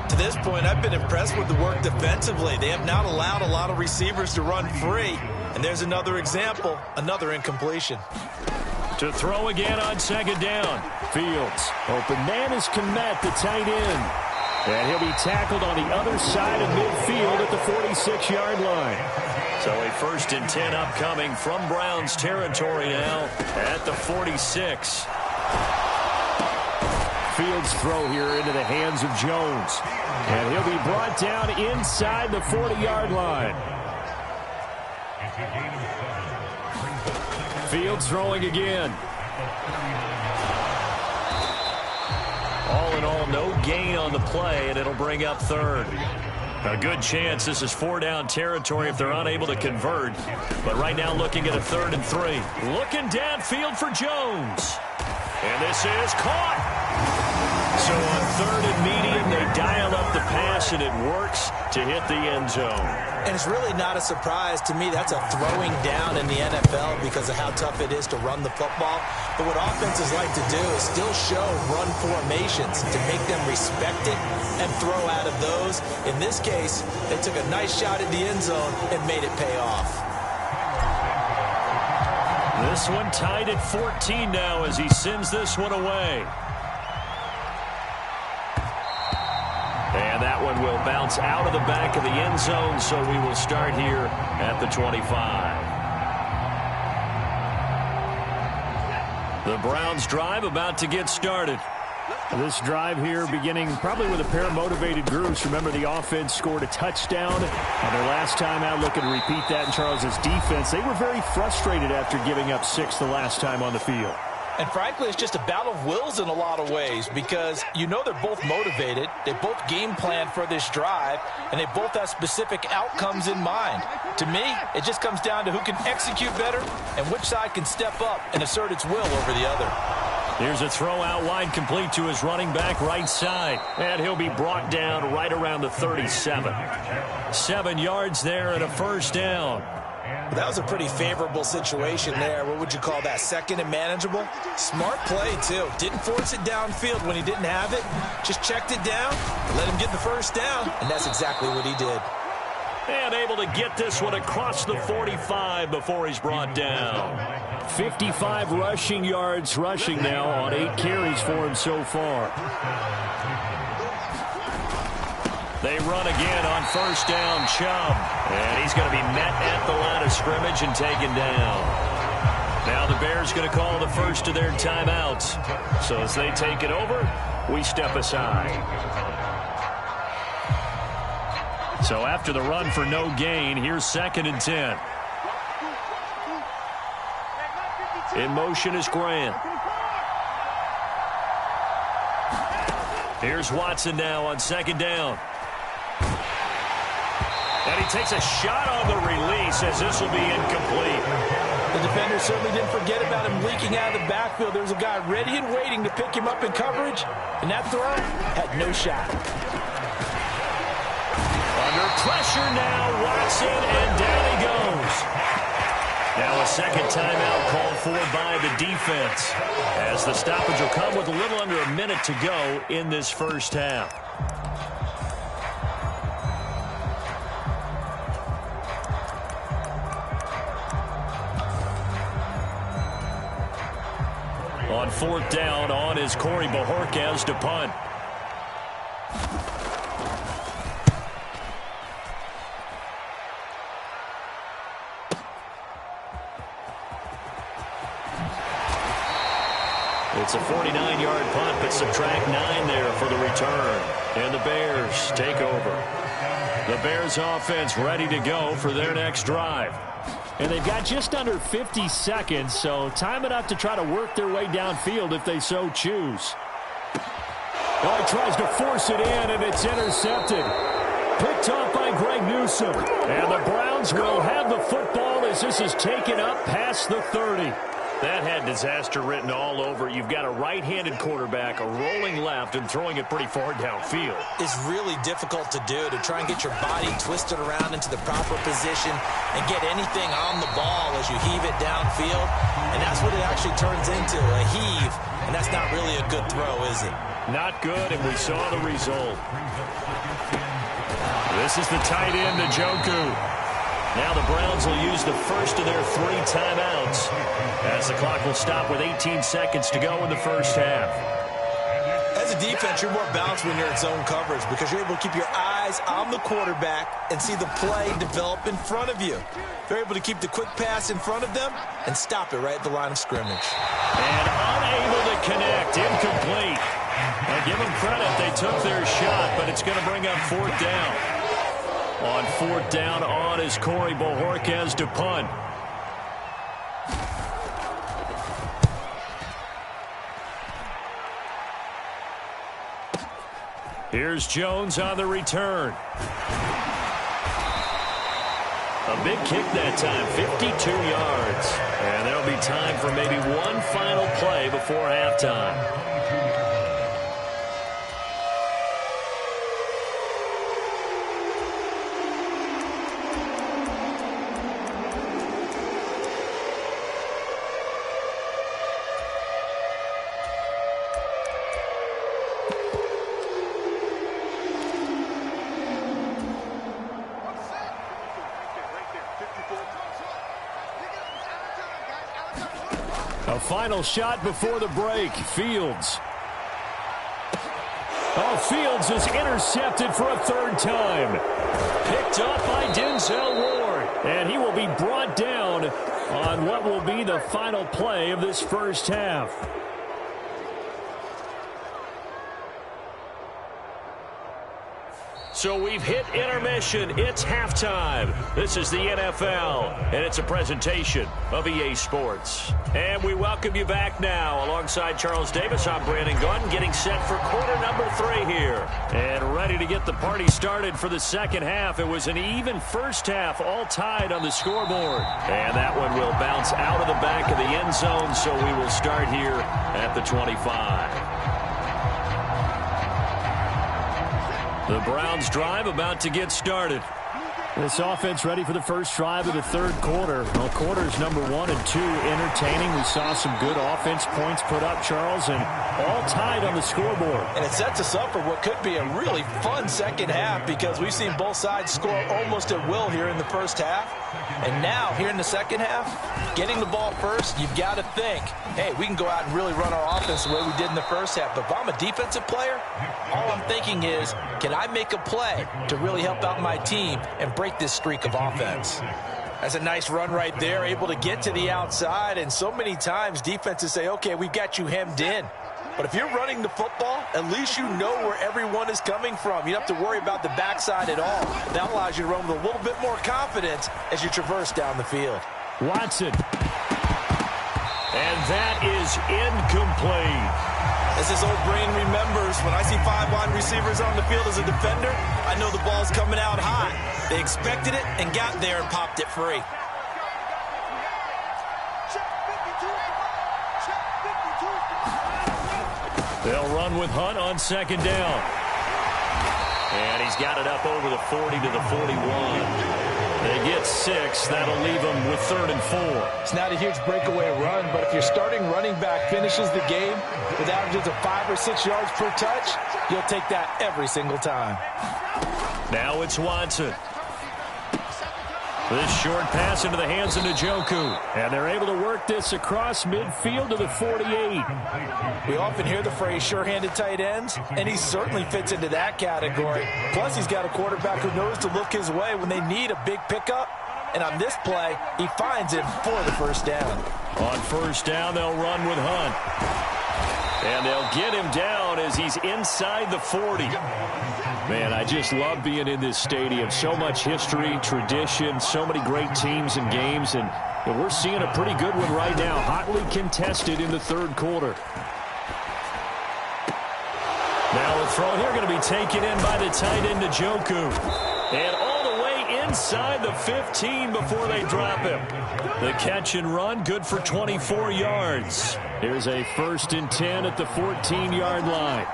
S4: To this point, I've been impressed with the work defensively. They have not allowed a lot of receivers to run free. And there's another example, another incompletion.
S1: To throw again on 2nd down. Fields. Open man is Kmet, the tight end. And he'll be tackled on the other side of midfield at the 46-yard line. So a 1st and 10 upcoming from Browns territory now at the 46. Fields throw here into the hands of Jones. And he'll be brought down inside the 40-yard line. Fields throwing again. All in all, no gain on the play, and it'll bring up 3rd. A good chance this is 4-down territory if they're unable to convert. But right now looking at a 3rd and 3. Looking downfield for Jones. And this is caught. So on 3rd and medium, they dial up the pass, and it works to hit the end zone.
S2: And it's really not a surprise to me. That's a throwing down in the NFL because of how tough it is to run the football. But what offenses like to do is still show run formations to make them respect it and throw out of those. In this case, they took a nice shot at the end zone and made it pay off.
S1: This one tied at 14 now as he sends this one away. And that one will bounce out of the back of the end zone, so we will start here at the 25. The Browns drive about to get started. This drive here beginning probably with a pair of motivated groups. Remember, the offense scored a touchdown on their last time out. Looking to repeat that in Charles's defense. They were very frustrated after giving up 6 the last time on the field.
S4: And frankly, it's just a battle of wills in a lot of ways because you know they're both motivated. They both game plan for this drive, and they both have specific outcomes in mind. To me, it just comes down to who can execute better and which side can step up and assert its will over the other.
S1: Here's a throw out wide, complete to his running back right side. And he'll be brought down right around the 37. 7 yards there and a first down.
S2: That was a pretty favorable situation there. What would you call that? Second and manageable? Smart play, too. Didn't force it downfield when he didn't have it. Just checked it down, let him get the first down, and that's exactly what he did.
S1: And able to get this one across the 45 before he's brought down. 55 rushing yards rushing now on 8 carries for him so far. They run again on first down, Chubb. And he's going to be met at the line of scrimmage and taken down. Now the Bears going to call the first of their timeouts. So as they take it over, we step aside. So after the run for no gain, here's 2nd and 10. In motion is Grant. Here's Watson now on 2nd down. And he takes a shot on the release as this will be incomplete.
S4: The defender certainly didn't forget about him leaking out of the backfield. There's a guy ready and waiting to pick him up in coverage, and that throw had no shot.
S1: Under pressure now, Watson, and down he goes. Now a second timeout called for by the defense, as the stoppage will come with a little under a minute to go in this first half. On 4th down, on is Corey Bojorquez to punt. It's a 49-yard punt, but subtract 9 there for the return. And the Bears take over. The Bears offense ready to go for their next drive. And they've got just under 50 seconds, so time enough to try to work their way downfield if they so choose. Oh, he tries to force it in, and it's intercepted. Picked off by Greg Newsome. And the Browns will have the football as this is taken up past the 30. That had disaster written all over. You've got a right-handed quarterback, a rolling left, and throwing it pretty far downfield.
S2: It's really difficult to do, to try and get your body twisted around into the proper position and get anything on the ball as you heave it downfield. And that's what it actually turns into, a heave. And that's not really a good throw, is it?
S1: Not good, and we saw the result. This is the tight end, Njoku. Now the Browns will use the first of their 3 timeouts as the clock will stop with 18 seconds to go in the first half.
S2: As a defense, you're more balanced when you're in zone coverage because you're able to keep your eyes on the quarterback and see the play develop in front of you. They're able to keep the quick pass in front of them and stop it right at the line of scrimmage.
S1: And unable to connect, incomplete. And give them credit, they took their shot, but it's going to bring up 4th down. On 4th down, on is Corey Bojorquez to punt. Here's Jones on the return. A big kick that time, 52 yards. And there'll be time for maybe one final play before halftime. A final shot before the break. Fields. Oh, Fields is intercepted for a 3rd time. Picked up by Denzel Ward. And he will be brought down on what will be the final play of this first half. So we've hit intermission. It's halftime. This is the NFL, and it's a presentation of EA Sports. And we welcome you back now. Alongside Charles Davis, I'm Brandon Gunn, getting set for quarter number 3 here. And ready to get the party started for the second half. It was an even first half, all tied on the scoreboard. And that one will bounce out of the back of the end zone, so we will start here at the 25. The Browns drive about to get started.
S6: This offense ready for the first drive of the third quarter. Well, quarters number 1 and 2 entertaining. We saw some good offense points put up, Charles, and all tied on the scoreboard.
S4: And it sets us up for what could be a really fun second half because we've seen both sides score almost at will here in the first half. And now, here in the second half, getting the ball first, you've got to think, hey, we can go out and really run our offense the way we did in the first half. But if I'm a defensive player, all I'm thinking is, can I make a play to really help out my team and break this streak of offense? That's a nice run right there, able to get to the outside. And so many times defenses say, okay, we've got you hemmed in. But if you're running the football, at least you know where everyone is coming from. You don't have to worry about the backside at all. That allows you to run with a little bit more confidence as you traverse down the field.
S6: Watson.
S1: And that is incomplete.
S4: As his old brain remembers, when I see 5 wide receivers on the field as a defender, I know the ball's coming out hot. They expected it and got there and popped it free.
S1: They'll run with Hunt on second down. And he's got it up over the 40 to the 41. They get 6. That'll leave them with 3rd and 4.
S4: It's not a huge breakaway run, but if your starting running back finishes the game with averages of 5 or 6 yards per touch, you'll take that every single time.
S1: Now it's Watson. This short pass into the hands of Njoku.
S6: And they're able to work this across midfield to the 48.
S4: We often hear the phrase sure-handed tight ends, and he certainly fits into that category. Plus, he's got a quarterback who knows to look his way when they need a big pickup. And on this play, he finds him for the first down.
S1: On first down, they'll run with Hunt. And they'll get him down as he's inside the 40.
S6: Man, I just love being in this stadium. So much history, tradition, so many great teams and games. And we're seeing a pretty good one right now, hotly contested in the third quarter.
S1: Now a throw here going to be taken in by the tight end Njoku. And all the way inside the 15 before they drop him. The catch and run, good for 24 yards.
S6: Here's a 1st and 10 at the 14-yard line.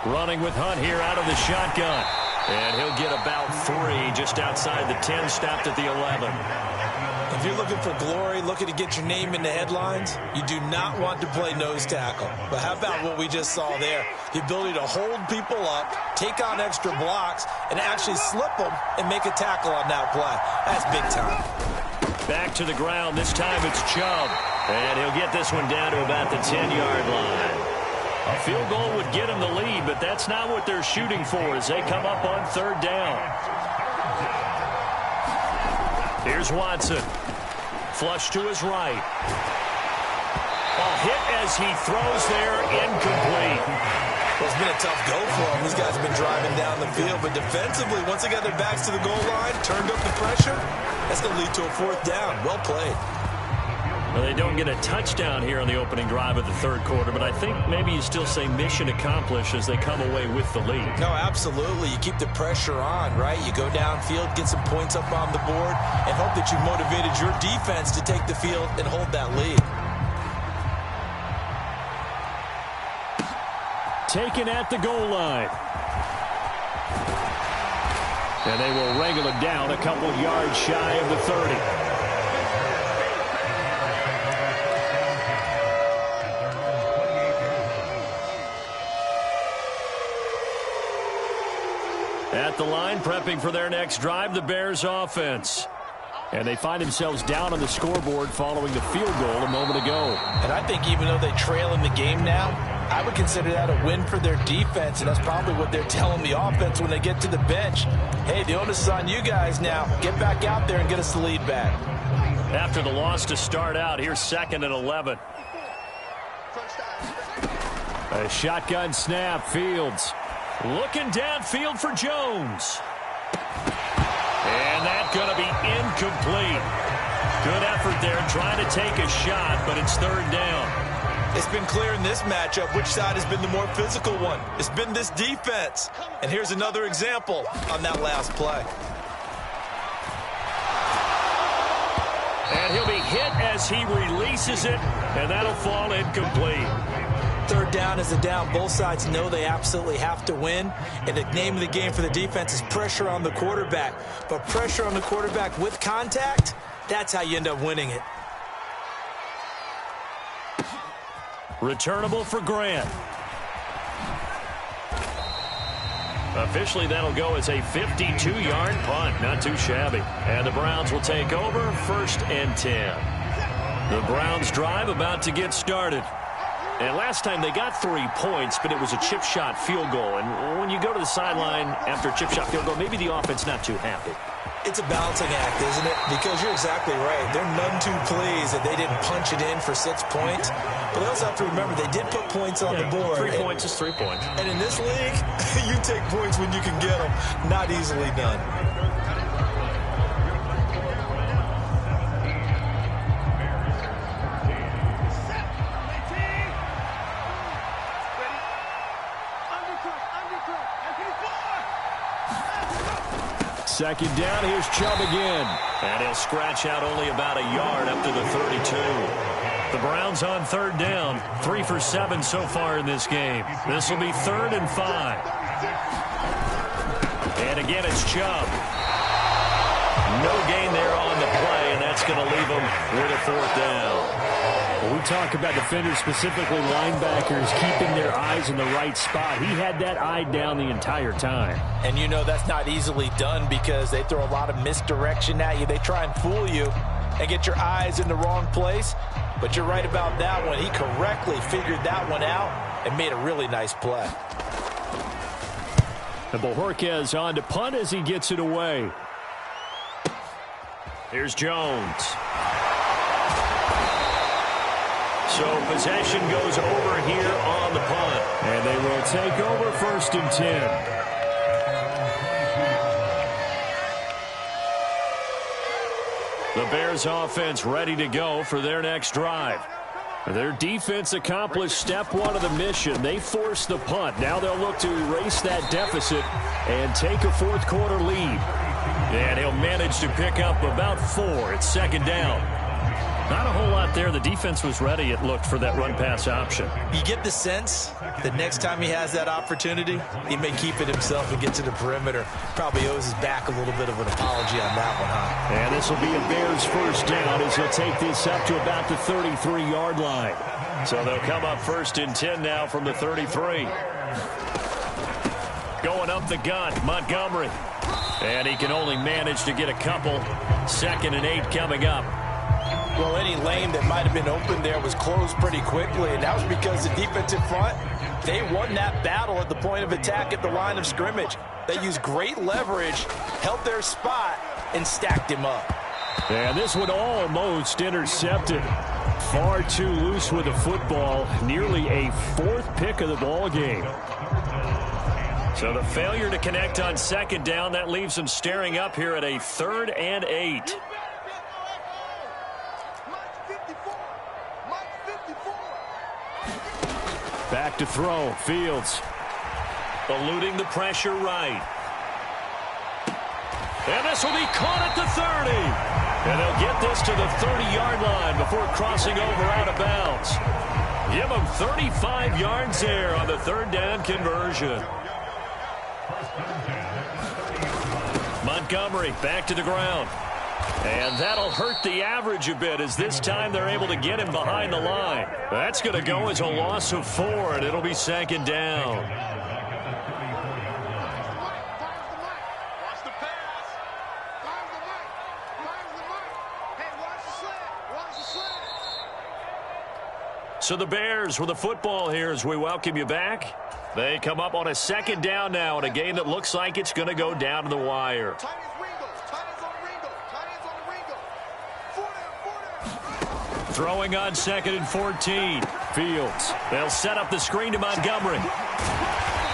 S1: Running with Hunt here out of the shotgun. And he'll get about 3 just outside the 10, stopped at the 11.
S2: If you're looking for glory, looking to get your name in the headlines, you do not want to play nose tackle. But how about what we just saw there? The ability to hold people up, take on extra blocks, and actually slip them and make a tackle on that play. That's big time.
S1: Back to the ground. This time it's Chubb. And he'll get this one down to about the 10-yard line. A field goal would get him the lead, but that's not what they're shooting for as they come up on 3rd down. Here's Watson. Flush to his right. A hit as he throws there, incomplete.
S2: Well, it's been a tough go for him. These guys have been driving down the field, but defensively, once they got their backs to the goal line, turned up the pressure, that's going to lead to a 4th down. Well played.
S1: Well, they don't get a touchdown here on the opening drive of the third quarter, but I think maybe you still say mission accomplished as they come away with the lead.
S2: No, absolutely. You keep the pressure on, right? You go downfield, get some points up on the board, and hope that you've motivated your defense to take the field and hold that lead.
S6: Taken at the goal line. And they will wrangle him down a couple yards shy of the 30.
S1: At the line, prepping for their next drive, the Bears offense.
S6: And they find themselves down on the scoreboard following the field goal a moment ago.
S4: And I think even though they trail in the game now, I would consider that a win for their defense, and that's probably what they're telling the offense when they get to the bench. Hey, the onus is on you guys now. Get back out there and get us the lead back.
S1: After the loss to start out, here's 2nd and 11.
S6: A shotgun snap, Fields.
S1: Looking downfield for Jones. And that's going to be incomplete. Good effort there trying to take a shot, but it's third down.
S4: It's been clear in this matchup which side has been the more physical one. It's been this defense. And here's another example on that last play.
S1: And he'll be hit as he releases it, and that'll fall incomplete.
S2: Third down is a down. Both sides know they absolutely have to win. And the name of the game for the defense is pressure on the quarterback. But pressure on the quarterback with contact, that's how you end up winning it.
S1: Returnable for Grant. Officially, that'll go as a 52-yard punt. Not too shabby. And the Browns will take over 1st and 10. The Browns drive about to get started. And last time they got 3 points, but it was a chip shot field goal. And when you go to the sideline after a chip shot field goal, maybe the offense not too happy.
S2: It's a balancing act, isn't it? Because you're exactly right. They're none too pleased that they didn't punch it in for 6 points. But they also have to remember they did put points on the board.
S1: 3 points is 3 points.
S2: And in this league, you take points when you can get them. Not easily done.
S1: Second down, here's Chubb again. And he'll scratch out only about a yard up to the 32. The Browns on third down, 3 for 7 so far in this game. This will be 3rd and 5. And again, it's Chubb. No gain there on the play, and that's going to leave him with a 4th down.
S6: When we talk about defenders, specifically linebackers, keeping their eyes in the right spot, he had that eye down the entire time.
S2: And you know that's not easily done because they throw a lot of misdirection at you. They try and fool you and get your eyes in the wrong place. But you're right about that one. He correctly figured that one out and made a really nice play.
S6: And Bojorquez on to punt as he gets it away.
S1: Here's Jones. So possession goes over here on the punt.
S6: And they will take over 1st and 10.
S1: The Bears offense ready to go for their next drive.
S6: Their defense accomplished step 1 of the mission. They forced the punt. Now they'll look to erase that deficit and take a 4th quarter lead.
S1: And he'll manage to pick up about 4. It's 2nd down. Not a whole lot there. The defense was ready, it looked, for that run-pass option.
S2: You get the sense that next time he has that opportunity, he may keep it himself and get to the perimeter. Probably owes his back a little bit of an apology on that one, huh?
S6: And this will be a Bears 1st down as he'll take this up to about the 33-yard line.
S1: So they'll come up 1st and 10 now from the 33. Going up the gut, Montgomery. And he can only manage to get a couple. 2nd and 8 coming up.
S2: Well, any lane that might have been open there was closed pretty quickly, and that was because the defensive front, they won that battle at the point of attack at the line of scrimmage. They used great leverage, held their spot, and stacked him up.
S6: And this one almost intercepted. Far too loose with the football. Nearly a 4th pick of the ball game.
S1: So the failure to connect on 2nd down, that leaves them staring up here at a 3rd and 8.
S6: Back to throw. Fields.
S1: Eluding the pressure right. And this will be caught at the 30. And they'll get this to the 30-yard line before crossing over out of bounds. Give them 35 yards there on the 3rd down conversion. Montgomery back to the ground. And that'll hurt the average a bit as this time they're able to get him behind the line. That's going to go as a loss of 4, and it'll be 2nd down. So the Bears with the football here as we welcome you back. They come up on a 2nd down now in a game that looks like it's going to go down to the wire. Throwing on 2nd and 14.
S6: Fields.
S1: They'll set up the screen to Montgomery.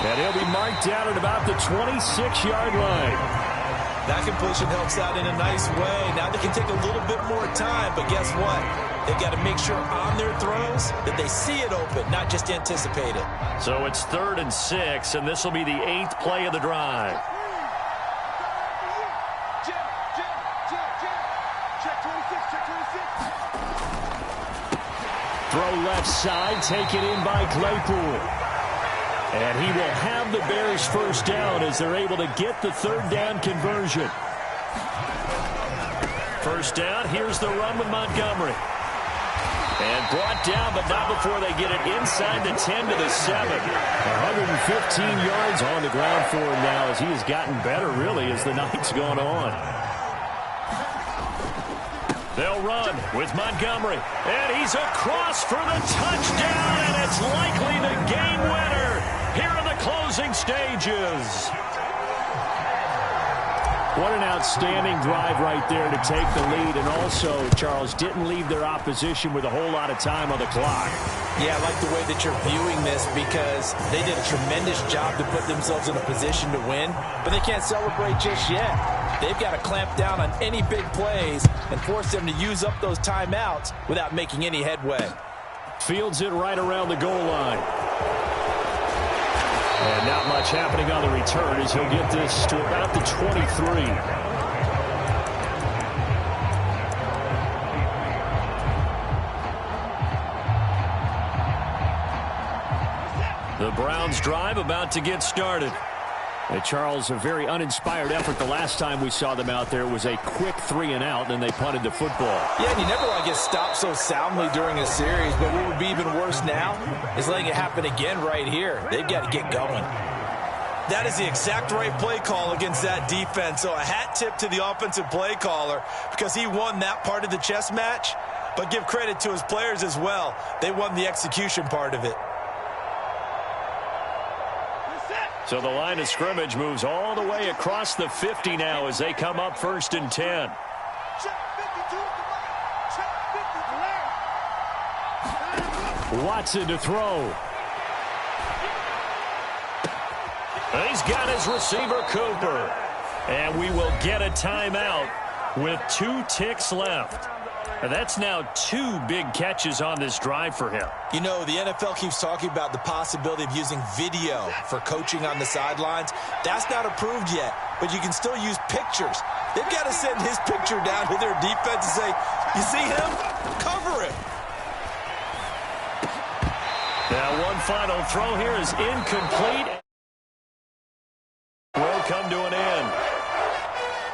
S6: And he'll be marked down at about the 26-yard line.
S4: That completion helps out in a nice way. Now they can take a little bit more time, but guess what? They've got to make sure on their throws that they see it open, not just anticipate it.
S6: So it's 3rd and 6, and this will be the 8th play of the drive. Throw left side, taken in by Claypool. And he will have the Bears first down as they're able to get the 3rd down conversion. First down, here's the run with Montgomery. And brought down, but not before they get it inside the 10 to the 7. 115 yards on the ground for him now as he has gotten better, really, as the night's gone on. They'll run with Montgomery. And he's across for the touchdown, and it's likely the game winner here in the closing stages. What an outstanding drive right there to take the lead. And also, Charles, didn't leave their opposition with a whole lot of time on the clock.
S4: Yeah, I like the way that you're viewing this because they did a tremendous job to put themselves in a position to win, but they can't celebrate just yet. They've got to clamp down on any big plays and force them to use up those timeouts without making any headway.
S6: Fields it right around the goal line. And not much happening on the return as he'll get this to about the 23. The Browns drive about to get started. And Charles, a very uninspired effort the last time we saw them out there. It was a quick 3-and-out, and they punted the football.
S4: Yeah, and you never want to get stopped so soundly during a series, but what would be even worse now is letting it happen again right here. They've got to get going. That is the exact right play call against that defense. So a hat tip to the offensive play caller because he won that part of the chess match, but give credit to his players as well. They won the execution part of it.
S6: So the line of scrimmage moves all the way across the 50 now as they come up 1st and 10. Watson to throw. He's got his receiver, Cooper. And we will get a timeout with 2 ticks left. And that's now 2 big catches on this drive for him.
S4: You know, the NFL keeps talking about the possibility of using video for coaching on the sidelines. That's not approved yet, but you can still use pictures. They've got to send his picture down to their defense and say, you see him? Cover it.
S6: Now one final throw here is incomplete. Will come to an end.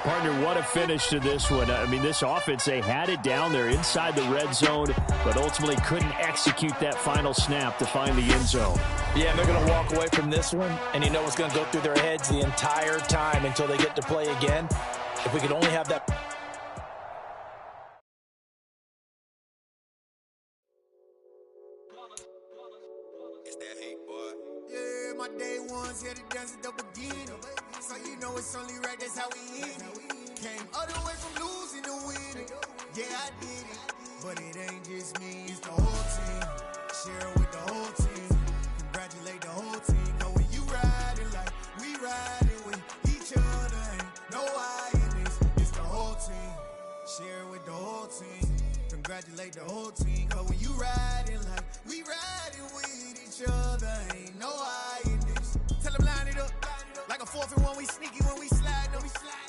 S6: Partner, what a finish to this one. I mean, this offense, they had it down there inside the red zone, but ultimately couldn't execute that final snap to find the end zone.
S4: Yeah, they're going to walk away from this one, and you know what's going to go through their heads the entire time until they get to play again. If we could only have that.
S5: It's that hate, boy. Yeah, my day ones here to dance at the beginning. So you know it's only right, that's how we eat it. Came all the way from losing to winning. Yeah, I did it. But it ain't just me, it's the whole team. Share it with the whole team. Congratulate the whole team. Cause when you riding like we riding with each other, ain't no I in this. It's the whole team. Share it with the whole team. Congratulate the whole team. Cause when you riding like we riding with each other, ain't no I in this. Tell them line it up. Like a 4th and 1, we sneaky when we slide them.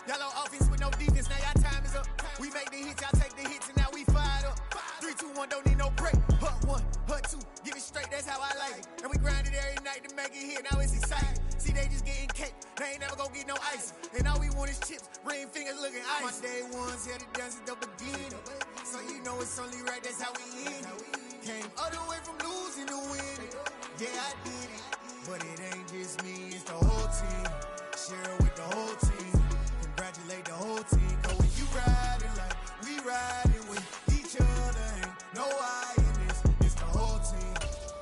S5: Y'all on offense with no defense, now y'all time is up. We make the hits, y'all take the hits, and now we fired up. 3, 2, 1, don't need no break. Hut 1, hut 2, give it straight, that's how I like it. And we grind it every night to make it hit, now it's exciting. See, they just getting cake, they ain't never gonna get no ice. And all we want is chips, ring fingers looking ice. My day ones here to dance at the beginning. So you know it's only right, that's how we end it. Came all the way from losing to winning. Yeah, I did it. But it ain't just me, it's the whole team. Share it with the whole team. Congratulate the whole team. Cause when you riding like we riding with each other, ain't no I in this. It's the whole team.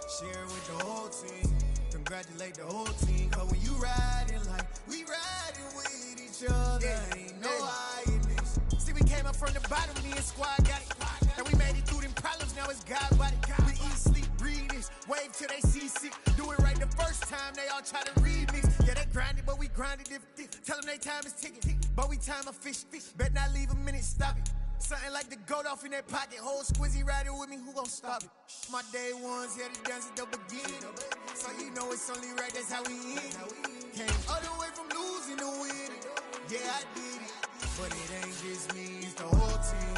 S5: Share it with the whole team. Congratulate the whole team. Cause when you riding like we riding with each other, ain't no I in this. See, we came up from the bottom, me and squad got it. And we made it through them problems, now it's God body. We eat, sleep, breathe this. Wave till they see sick. Do it right the first
S7: time, they all try to remix. Yeah, they grinded, but we grinded different. Tell them they time is ticking, but we time a fish. Bet not leave a minute, stop it. Something like the goat off in that pocket. Whole squizzy riding with me, who gon' stop it? My day ones here to dance at the beginning. So you know it's only right, that's how we end. Came all the way from losing to winning. Yeah, I did it. But it ain't just me, it's the whole team.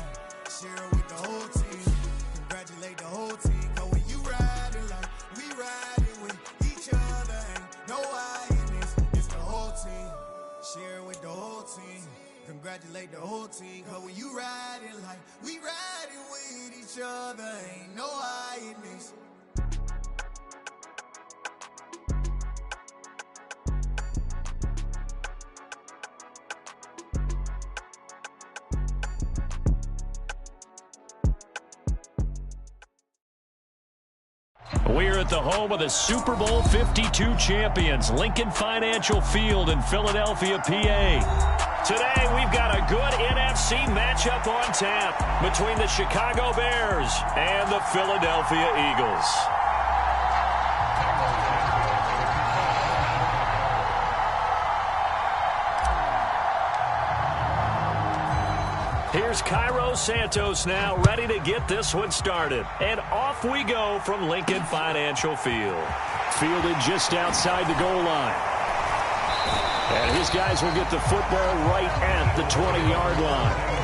S7: Share it with the whole team. Congratulate the whole team. Cause when you riding like we riding with each other, ain't no I in this. It's the whole team. Share it with the whole team. Congratulate the whole team, cause when you riding like we riding with each other, ain't no I in this.
S6: We're at the home of the Super Bowl 52 champions, Lincoln Financial Field in Philadelphia, PA. Today, we've got a good NFC matchup on tap between the Chicago Bears and the Philadelphia Eagles. Here's Cairo Santos now, ready to get this one started. And off we go from Lincoln Financial Field. Fielded just outside the goal line. And his guys will get the football right at the 20-yard line.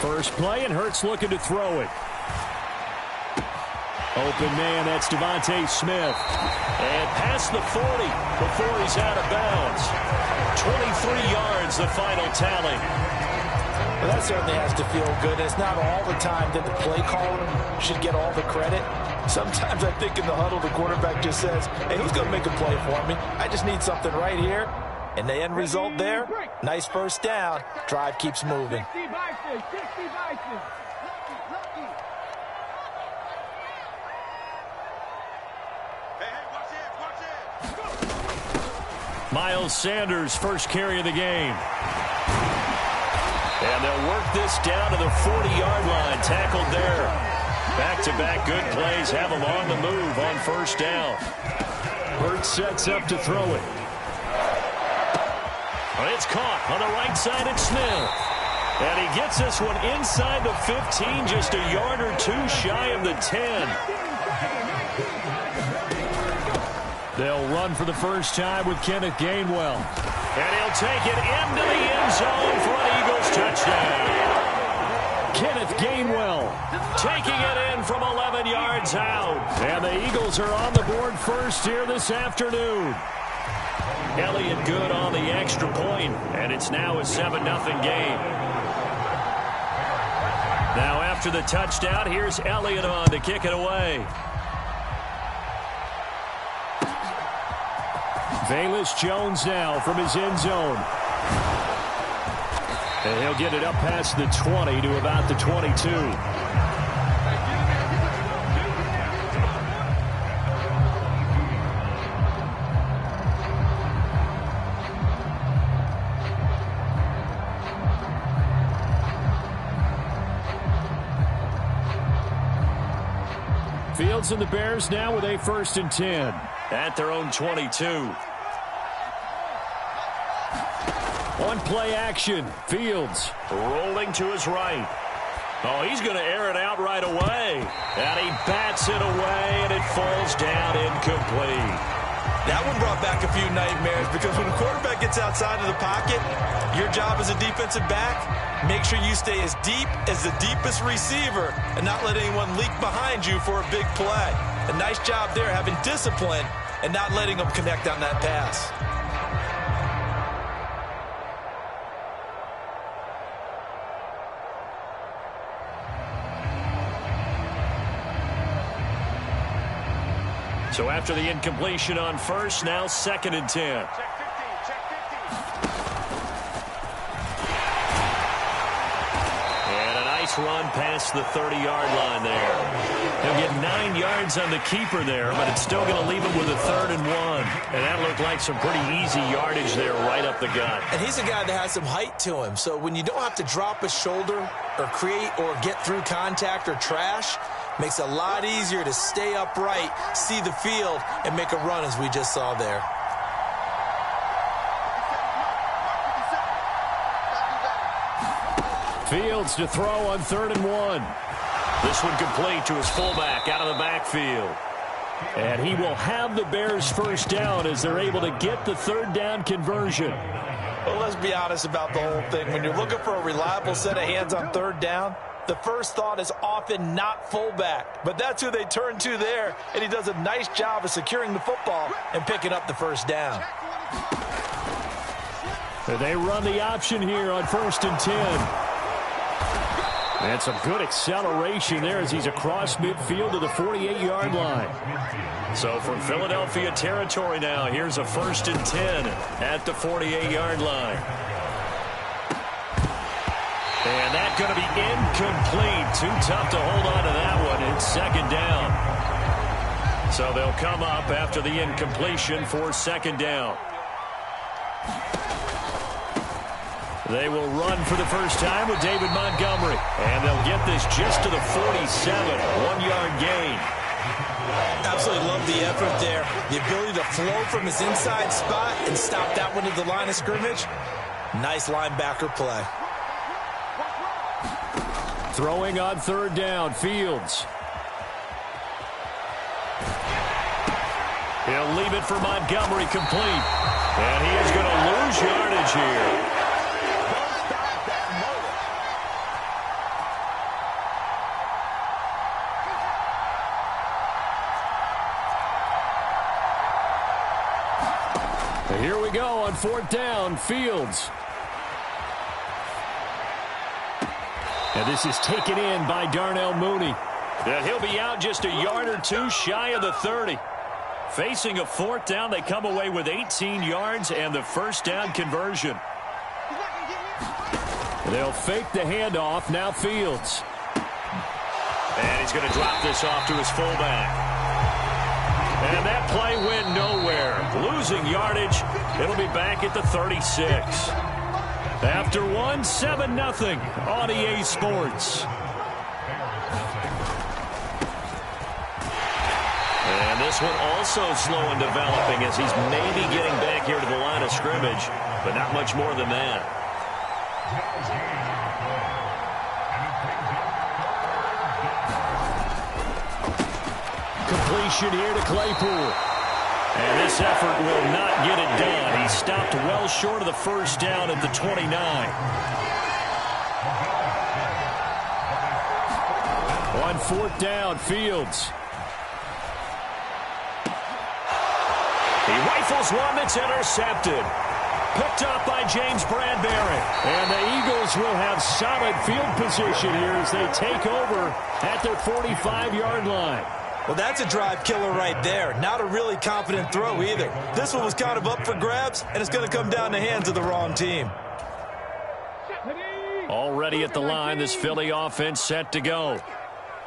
S6: First play, and Hurts looking to throw it. Open man, that's Devontae Smith. And past the 40 before he's out of bounds. 23 yards, the final tally.
S2: Well, that certainly has to feel good. It's not all the time that the play caller should get all the credit. Sometimes I think in the huddle, the quarterback just says, hey, who's going to make a play for me? I just need something right here. And the end result there, nice first down. Drive keeps moving.
S6: Miles Sanders, first carry of the game. And they'll work this down to the 40-yard line, tackled there. Back-to-back good plays have them on the move on first down. Hurts sets up to throw it. It's caught on the right side at Smith. And he gets this one inside the 15, just a yard or two shy of the 10. They'll run for the first time with Kenneth Gainwell. And he'll take it into the end zone for an Eagles touchdown. Kenneth Gainwell taking it in from 11 yards out. And the Eagles are on the board first here this afternoon. Elliott good on the extra point, and it's now a 7-0 game. Now after the touchdown, here's Elliott on to kick it away. Velus Jones now from his end zone. And he'll get it up past the 20 to about the 22. Fields and the Bears now with a 1st and 10.
S1: At their own 22.
S6: On play action, Fields.
S1: Rolling to his right. Oh, he's going to air it out right away. And he bats it away, and it falls down incomplete.
S4: That one brought back a few nightmares because when a quarterback gets outside of the pocket, your job as a defensive back, make sure you stay as deep as the deepest receiver and not let anyone leak behind you for a big play. A nice job there having discipline and not letting them connect on that pass.
S1: So after the incompletion on first, now 2nd and 10. And a nice run past the 30-yard line there. He'll get 9 yards on the keeper there, but it's still going to leave him with a 3rd and 1. And that looked like some pretty easy yardage there right up the gut.
S2: And he's a guy that has some height to him. So when you don't have to drop a shoulder or create or get through contact or trash, makes it a lot easier to stay upright, see the field, and make a run as we just saw there.
S6: Fields to throw on 3rd and 1.
S1: This one complete to his fullback out of the backfield.
S6: And he will have the Bears 1st down as they're able to get the 3rd down conversion.
S4: Well, let's be honest about the whole thing. When you're looking for a reliable set of hands on 3rd down, the first thought is often not fullback. But that's who they turn to there, and he does a nice job of securing the football and picking up the 1st down.
S6: They run the option here on 1st and 10. And some good acceleration there as he's across midfield to the 48-yard line.
S1: So from Philadelphia territory now, here's a 1st and 10 at the 48-yard line. And that's going to be incomplete. Too tough to hold on to that one. It's 2nd down. So they'll come up after the incompletion for 2nd down. They will run for the first time with David Montgomery. And they'll get this just to the 47. 1-yard gain.
S2: Absolutely love the effort there. The ability to flow from his inside spot and stop that one at the line of scrimmage. Nice linebacker play.
S6: Throwing on 3rd down, Fields.
S1: He'll leave it for Montgomery complete. And he is going to lose yardage here.
S6: Here we go on 4th down, Fields. And this is taken in by Darnell Mooney.
S1: And he'll be out just a yard or two shy of the 30. Facing a 4th down, they come away with 18 yards and the 1st down conversion.
S6: They'll fake the handoff, now Fields.
S1: And he's going to drop this off to his fullback. And that play went nowhere. Losing yardage. It'll be back at the 36. After one, 7-0 on EA Sports. And this one also slow in developing as he's maybe getting back here to the line of scrimmage, but not much more than that.
S6: Completion here to Claypool.
S1: And this effort will not get it done. He stopped well short of the 1st down at the 29.
S6: On 4th down, Fields.
S1: He rifles one that's intercepted. Picked up by James Bradbury.
S6: And the Eagles will have solid field position here as they take over at their 45-yard line.
S2: Well, that's a drive killer right there. Not a really confident throw either. This one was kind of up for grabs, and it's going to come down the hands of the wrong team.
S6: Already at the line, this Philly offense set to go.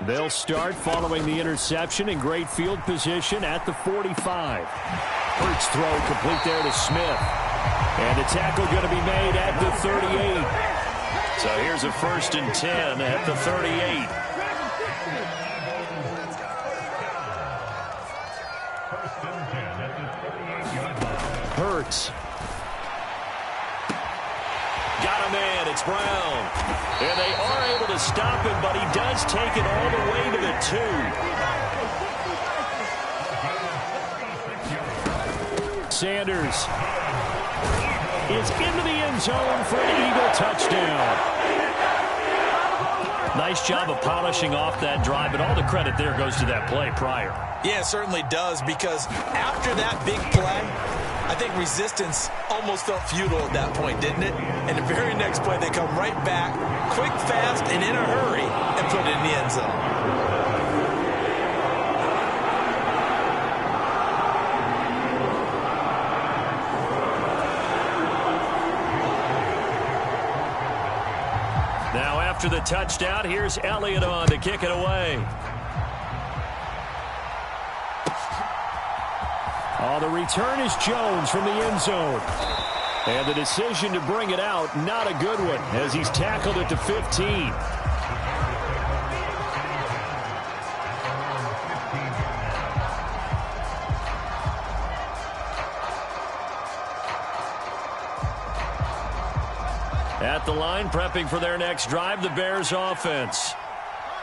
S6: They'll start following the interception in great field position at the 45. Hurts throw complete there to Smith. And the tackle going to be made at the 38.
S1: So here's a 1st and 10 at the 38.
S6: 6. Got him in. It's Brown. And they are able to stop him, but he does take it all the way to the 2. Sanders is into the end zone for an Eagle touchdown. Nice job of polishing off that drive, but all the credit there goes to that play prior.
S2: Yeah, it certainly does, because after that big play, I think resistance almost felt futile at that point, didn't it? And the very next play, they come right back, quick, fast, and in a hurry, and put it in the end zone.
S6: Now after the touchdown, here's Elliott on to kick it away. Oh, the return is Jones from the end zone. And the decision to bring it out, not a good one, as he's tackled at the 15. At the line, prepping for their next drive, the Bears offense.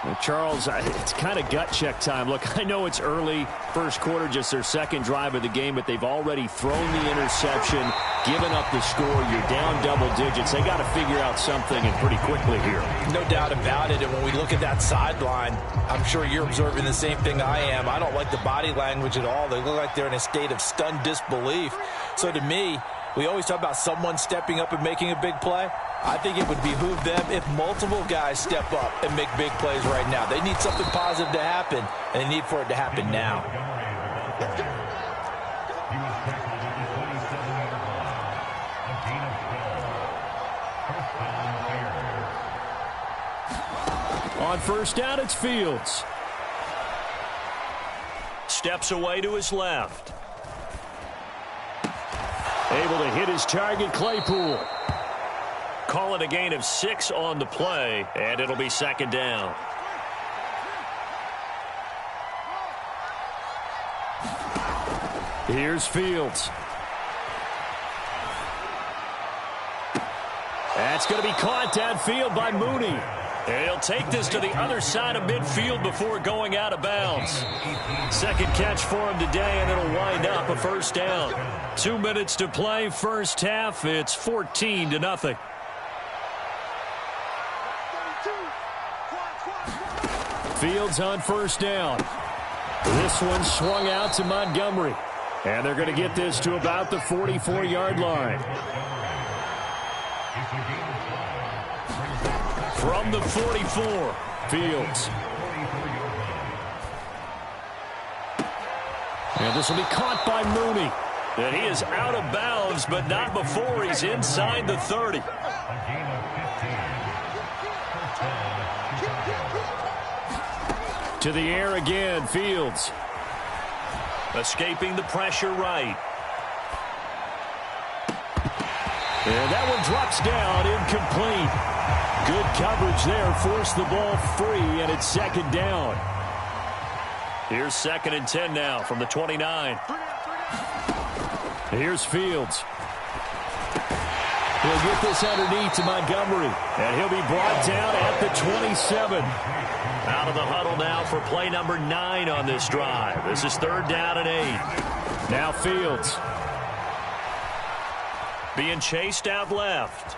S6: Well, Charles, it's kind of gut check time. Look, I know it's early, first quarter, just their second drive of the game, but they've already thrown the interception, given up the score. You're down double digits. They got to figure out something, and pretty quickly here.
S2: No doubt about it, and when we look at that sideline, I'm sure you're observing the same thing I am. I don't like the body language at all. They look like they're in a state of stunned disbelief. So to me, we always talk about someone stepping up and making a big play. I think it would behoove them if multiple guys step up and make big plays right now. They need something positive to happen, and they need for it to happen now.
S6: On first down, it's Fields. Steps away to his left. Able to hit his target, Claypool. Call it a gain of 6 on the play, and it'll be second down. Here's Fields. That's going to be caught downfield by Mooney. And he'll take this to the other side of midfield before going out of bounds. Second catch for him today, and it'll wind up a first down. 2 minutes to play, first half. It's 14-0. Fields on first down. This one swung out to Montgomery. And they're going to get this to about the 44-yard line. From the 44, Fields. And this will be caught by Mooney. And he is out of bounds, but not before he's inside the 30. To the air again, Fields. Escaping the pressure right. And that one drops down, incomplete. Good coverage there, forced the ball free, and it's second down. Here's 2nd and 10 now from the 29. Here's Fields. He'll get this underneath to Montgomery, and he'll be brought down at the 27. Out of the huddle now for play number 9 on this drive. This is 3rd down and 8. Now Fields. Being chased out left.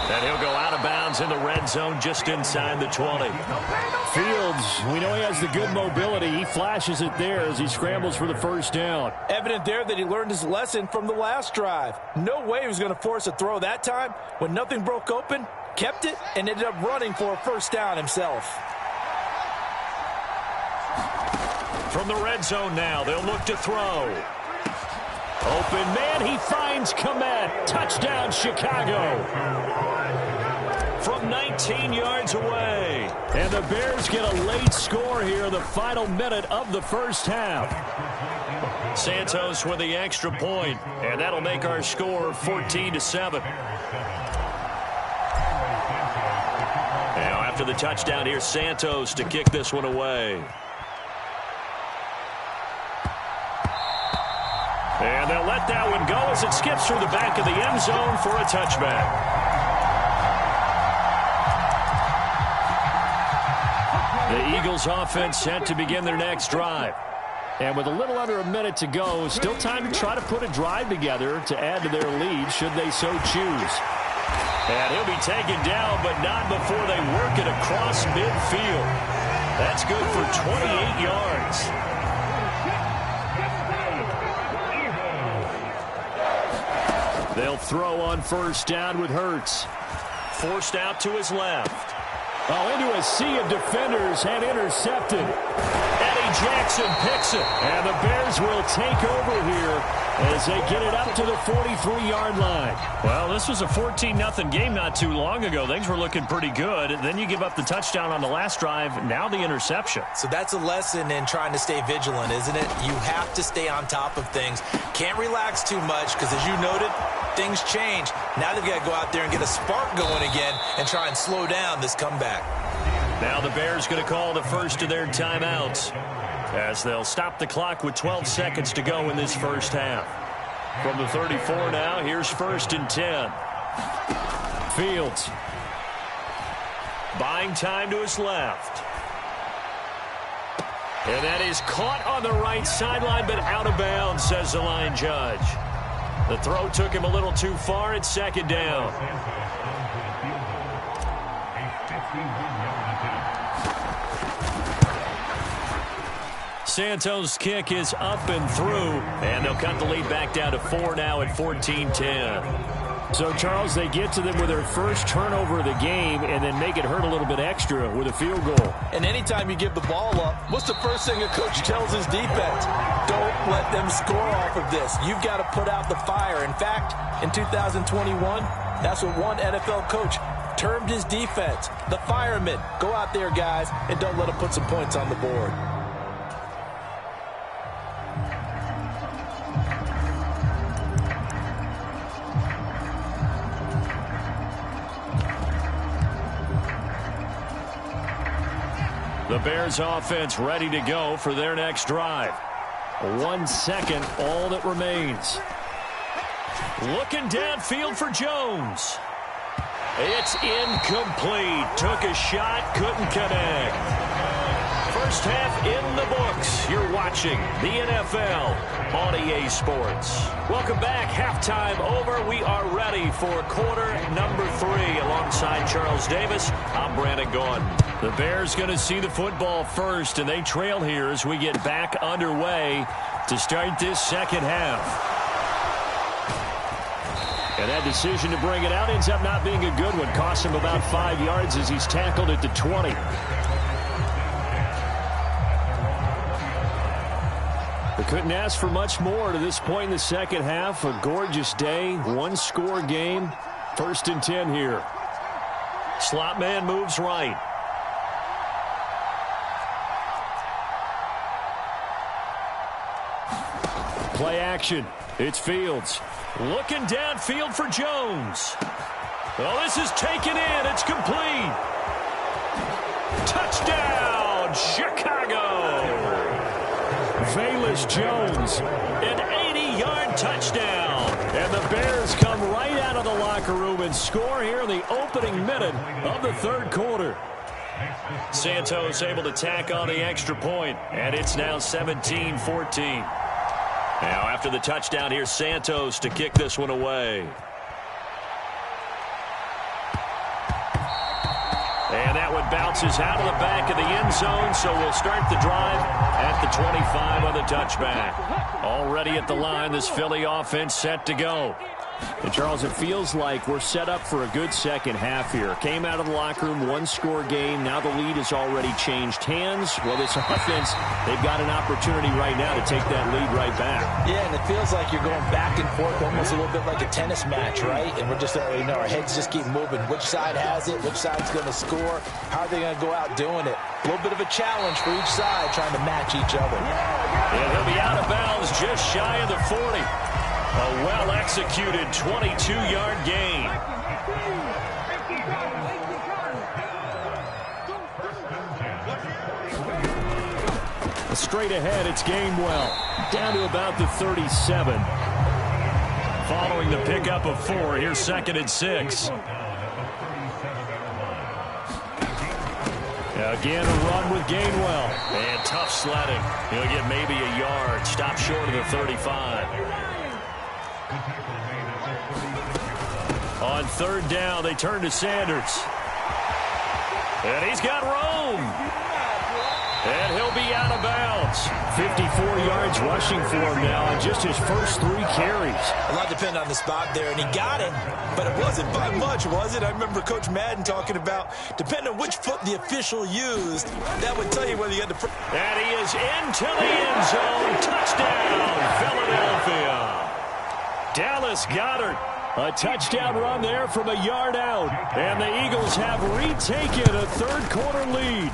S6: And he'll go out of bounds in the red zone just inside the 20. Fields, we know he has the good mobility. He flashes it there as he scrambles for the first down.
S2: Evident there that he learned his lesson from the last drive. No way he was going to force a throw that time. When nothing broke open, kept it, and ended up running for a first down himself.
S6: From the red zone now, they'll look to throw. Open man, he finds Kmet. Touchdown, Chicago. From 19 yards away. And the Bears get a late score here in the final minute of the first half. Santos with the extra point, and that'll make our score 14-7. Now after the touchdown, here's Santos to kick this one away.
S1: And they'll let that one go as it skips through the back of the end zone for a touchback. The Eagles offense set to begin their next drive. And with a little under a minute to go, still time to try to put a drive together to add to their lead should they so choose. And he'll be taken down, but not before they work it across midfield. That's good for 28 yards. They'll throw on first down with Hurts. Forced out to his left. Oh, into a sea of defenders and intercepted. Eddie Jackson picks it. And the Bears will take over here as they get it up to the 43-yard line. Well, this was a 14-0 game not too long ago. Things were looking pretty good. Then you give up the touchdown on the last drive. Now the interception.
S2: So that's a lesson in trying to stay vigilant, isn't it? You have to stay on top of things. Can't relax too much because, as you noted, things change. Now they've got to go out there and get a spark going again and try and slow down this comeback.
S1: Now the Bears going to call the first of their timeouts as they'll stop the clock with 12 seconds to go in this first half. From the 34 now, here's 1st and 10. Fields. Buying time to his left. And that is caught on the right sideline, but out of bounds, says the line judge. The throw took him a little too far. It's 2nd down. Santos' kick is up and through, and they'll cut the lead back down to 4 now at 14-10.
S6: So, Charles, they get to them with their first turnover of the game and then make it hurt a little bit extra with a field goal.
S4: And anytime you give the ball up, what's the first thing a coach tells his defense? Don't let them score off of this. You've got to put out the fire. In fact, in 2021, that's what one NFL coach termed his defense, the firemen. Go out there, guys, and don't let them put some points on the board.
S1: The Bears offense ready to go for their next drive. 1 second, all that remains. Looking downfield for Jones. It's incomplete. Took a shot, couldn't connect. First half in the books. You're watching the NFL on EA Sports. Welcome back. Halftime over. We are ready for quarter number 3. Alongside Charles Davis, I'm Brandon Gordon. The Bears going to see the football first, and they trail here as we get back underway to start this second half. And that decision to bring it out ends up not being a good one. Costs him about 5 yards as he's tackled at the 20. They couldn't ask for much more to this point in the second half. A gorgeous day, one-score game. 1st and 10 here. Slot man moves right. Play action. It's Fields. Looking downfield for Jones. Well, this is taken in. It's complete. Touchdown, Chicago. Velus Jones, an 80-yard touchdown. And the Bears come right out of the locker room and score here in the opening minute of the 3rd quarter. Santos able to tack on the extra point, and it's now 17-14. Now, after the touchdown, here's Santos to kick this one away. And that one bounces out of the back of the end zone, so we'll start the drive at the 25 on the touchback. Already at the line, this Philly offense set to go. And, Charles, it feels like we're set up for a good second half here. Came out of the locker room, one-score game. Now the lead has already changed hands. Well, this offense, they've got an opportunity right now to take that lead right back.
S2: Yeah, and it feels like you're going back and forth almost a little bit like a tennis match, right? And we're just, our heads just keep moving. Which side has it? Which side's going to score? How are they going to go out doing it? A little bit of a challenge for each side trying to match each other.
S1: And he'll be out of bounds just shy of the 40. A well-executed 22-yard gain.
S6: Straight ahead, it's Gainwell. Down to about the 37. Following the pickup of 4, here's 2nd and 6. Again, a run with Gainwell. And tough sledding. He'll get maybe a yard. Stop short of the 35. On 3rd down, they turn to Sanders. And he's got room. And he'll be out of bounds. 54 yards rushing for him now on just his first 3 carries.
S4: A lot depended on the spot there, and he got it, but it wasn't by much, was it? I remember Coach Madden talking about, depending on which foot the official used, that would tell you whether you had to...
S6: And he is into the end zone. Touchdown, Philadelphia. Dallas Goedert. A touchdown run there from a yard out. And the Eagles have retaken a 3rd quarter lead.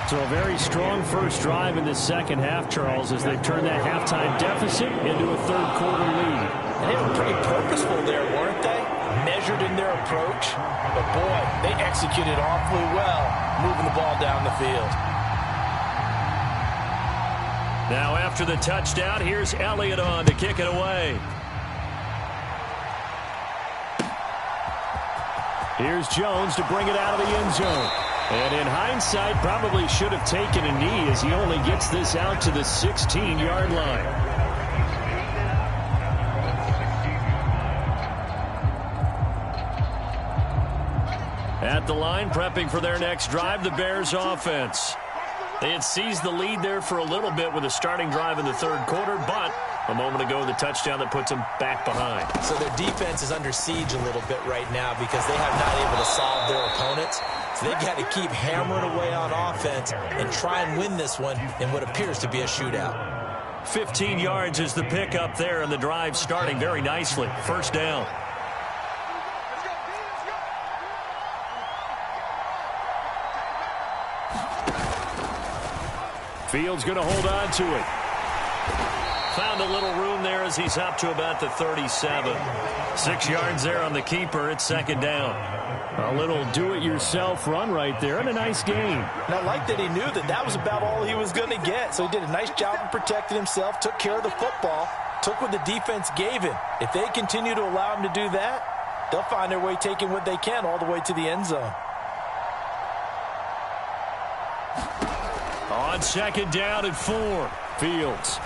S6: So a very strong first drive in the second half, Charles, as they've turned that halftime deficit into a 3rd quarter lead.
S4: And they were pretty purposeful there, weren't they? Measured in their approach. But boy, they executed awfully well, moving the ball down the field.
S6: Now after the touchdown, here's Elliott on to kick it away. Here's Jones to bring it out of the end zone. And in hindsight, probably should have taken a knee as he only gets this out to the 16-yard line. At the line, prepping for their next drive, the Bears offense. They had seized the lead there for a little bit with a starting drive in the 3rd quarter, but a moment ago, the touchdown that puts them back behind.
S2: So their defense is under siege a little bit right now because they have not able to solve their opponents. So they've got to keep hammering away on offense and try and win this one in what appears to be a shootout.
S6: 15 yards is the pickup there, and the drive starting very nicely. 1st down. Fields going to hold on to it. Found a little room there as he's up to about the 37. 6 yards there on the keeper. It's 2nd down. A little do-it-yourself run right there and a nice gain.
S4: And I like that he knew that that was about all he was going to get. So he did a nice job of protecting himself, took care of the football, took what the defense gave him. If they continue to allow him to do that, they'll find their way taking what they can all the way to the end zone.
S6: On 2nd down and 4, Fields.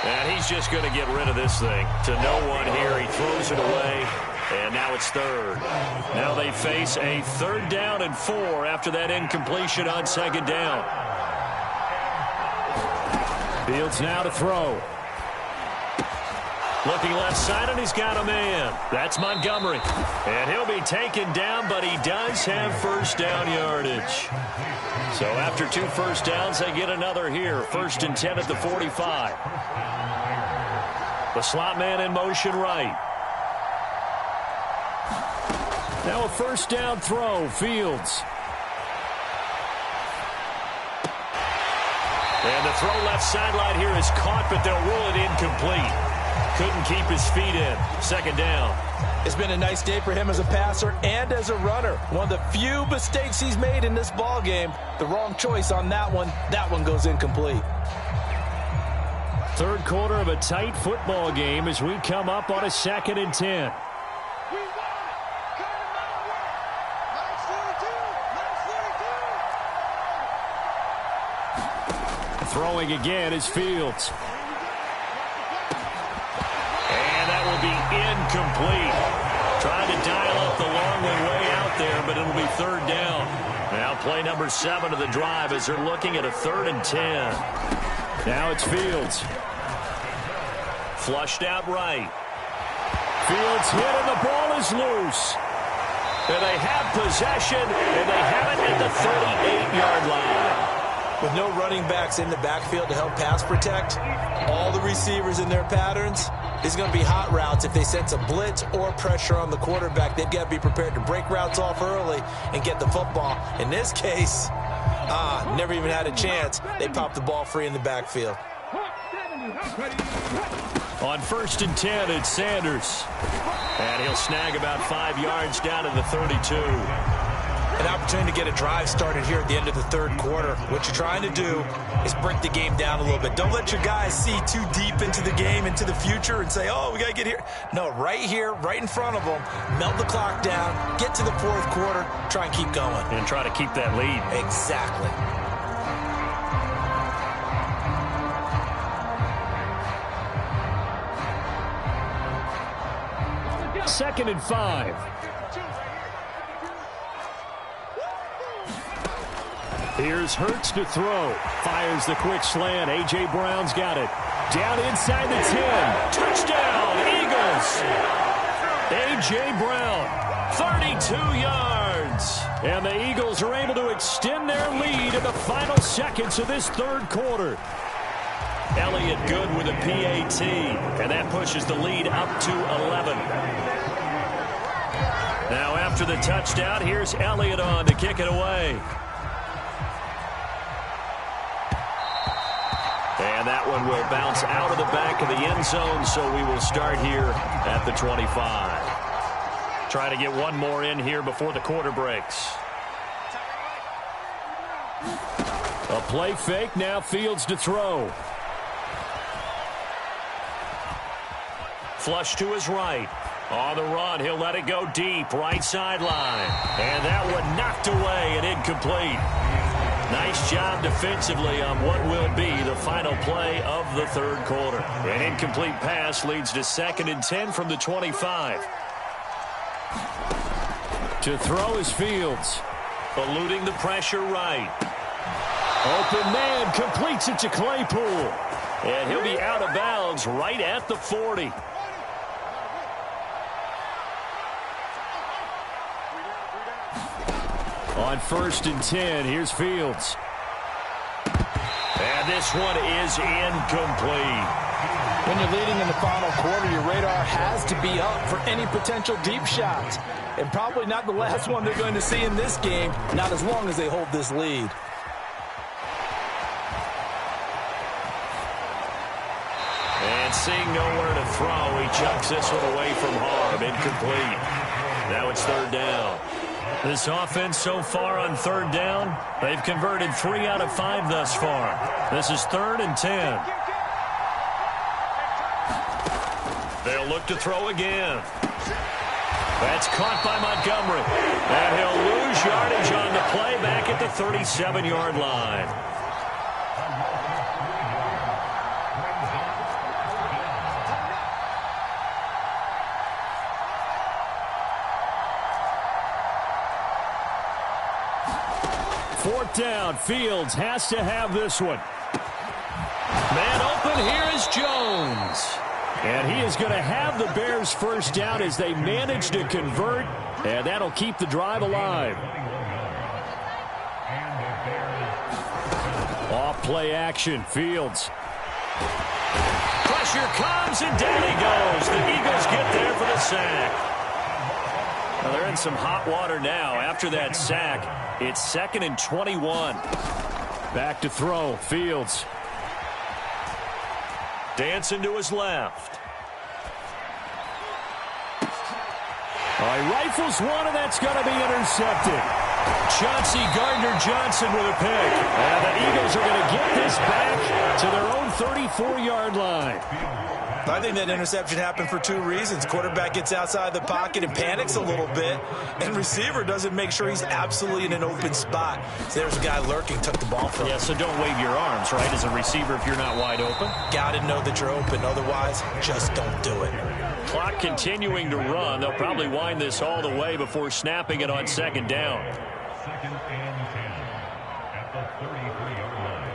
S6: And he's just going to get rid of this thing to no one here. He throws it away, and now it's 3rd. Now they face a 3rd down and 4 after that incompletion on 2nd down. Fields now to throw. Looking left side, and he's got a man. That's Montgomery. And he'll be taken down, but he does have 1st down yardage. So after 2 first downs, they get another here. 1st and 10 at the 45. The slot man in motion right. Now a 1st down throw, Fields. And the throw left sideline here is caught, but they'll rule it incomplete. Couldn't keep his feet in. 2nd down.
S4: It's been a nice day for him as a passer and as a runner. One of the few mistakes he's made in this ball game. The wrong choice on that one. That one goes incomplete.
S6: 3rd quarter of a tight football game as we come up on a 2nd and 10. Throwing again is Fields. And that will be incomplete. Trying to dial up the long one way out there, but it'll be 3rd down. Now play number 7 of the drive as they're looking at a 3rd and 10. Now it's Fields. Flushed out right. Fields hit and the ball is loose. And they have possession, and they have it at the 38-yard line.
S2: With no running backs in the backfield to help pass protect, all the receivers in their patterns, it's going to be hot routes. If they sense a blitz or pressure on the quarterback, they've got to be prepared to break routes off early and get the football. In this case, never even had a chance. They popped the ball free in the backfield.
S6: On 1st and 10, it's Sanders. And he'll snag about 5 yards down to the 32.
S2: An opportunity to get a drive started here at the end of the third quarter. What you're trying to do is break the game down a little bit. Don't let your guys see too deep into the game, into the future, and say, oh, we got to get here. No, right here, right in front of them, melt the clock down, get to the fourth quarter, try and keep going.
S6: And try to keep that lead.
S2: Exactly.
S6: Second and 5. Here's Hurts to throw. Fires the quick slant. A.J. Brown's got it. Down inside the 10. Touchdown, Eagles. A.J. Brown, 32 yards. And the Eagles are able to extend their lead in the final seconds of this third quarter. Elliott good with a PAT, and that pushes the lead up to 11. Now after the touchdown, here's Elliott on to kick it away. And that one will bounce out of the back of the end zone, so we will start here at the 25. Try to get one more in here before the quarter breaks. A play fake, now Fields to throw. Flush to his right. On the run, he'll let it go deep, right sideline. And that one knocked away and incomplete. Nice job defensively on what will be the final play of the third quarter. An incomplete pass leads to 2nd and 10 from the 25. To throw is Fields. Eluding the pressure right. Open man completes it to Claypool. And he'll be out of bounds right at the 40. On 1st and 10, here's Fields. And this one is incomplete.
S4: When you're leading in the final quarter, your radar has to be up for any potential deep shots. And probably not the last one they're going to see in this game, not as long as they hold this lead.
S6: And seeing nowhere to throw, he chucks this one away from harm. Incomplete. Now it's 3rd down. This offense so far on 3rd down, they've converted 3 out of 5 thus far. This is 3rd and 10. They'll look to throw again. That's caught by Montgomery. And he'll lose yardage on the play back at the 37-yard line. Fourth down, Fields has to have this one. Man open, here is Jones. And he is going to have the Bears first down as they manage to convert, and that'll keep the drive alive. Off play action, Fields. Pressure comes, and down he goes. The Eagles get there for the sack. Well, they're in some hot water now after that sack. It's 2nd and 21. Back to throw, Fields. Dancing to his left. He rifles one, and that's going to be intercepted. Chauncey Gardner-Johnson with a pick. And the Eagles are going to get this back to their own 34-yard line.
S2: I think that interception happened for 2 reasons. Quarterback gets outside the pocket and panics a little bit, and receiver doesn't make sure he's absolutely in an open spot. So there's a guy lurking, took the ball from him.
S6: Yeah, so don't wave your arms, right, as a receiver if you're not wide open.
S2: Got to know that you're open. Otherwise, just don't do it.
S6: Clock continuing to run. They'll probably wind this all the way before snapping it on 2nd down.
S8: 2nd and 10 at the 33-yard line.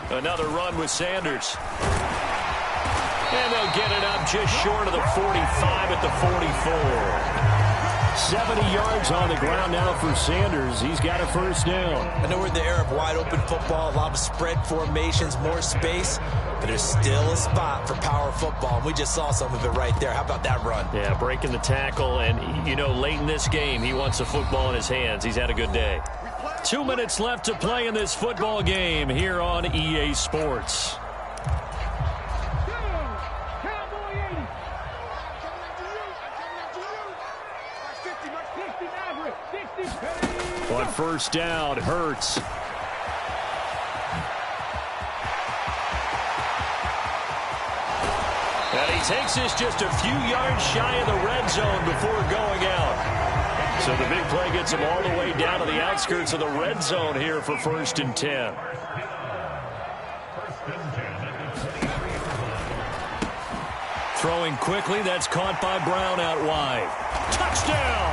S6: Another run with Sanders. And they'll get it up just short of the 45 at the 44. 70 yards on the ground now for Sanders. He's got a first down.
S2: I know we're in the era of wide-open football, a lot of spread formations, more space, but there's still a spot for power football. We just saw some of it right there. How about that run?
S6: Yeah, breaking the tackle, and, you know, late in this game, he wants the football in his hands. He's had a good day. 2 minutes left to play in this football game here on EA Sports. On first down, Hurts. And he takes this just a few yards shy of the red zone before going out. So the big play gets him all the way down to the outskirts of the red zone here for 1st and 10. Throwing quickly, that's caught by Brown out wide. Touchdown!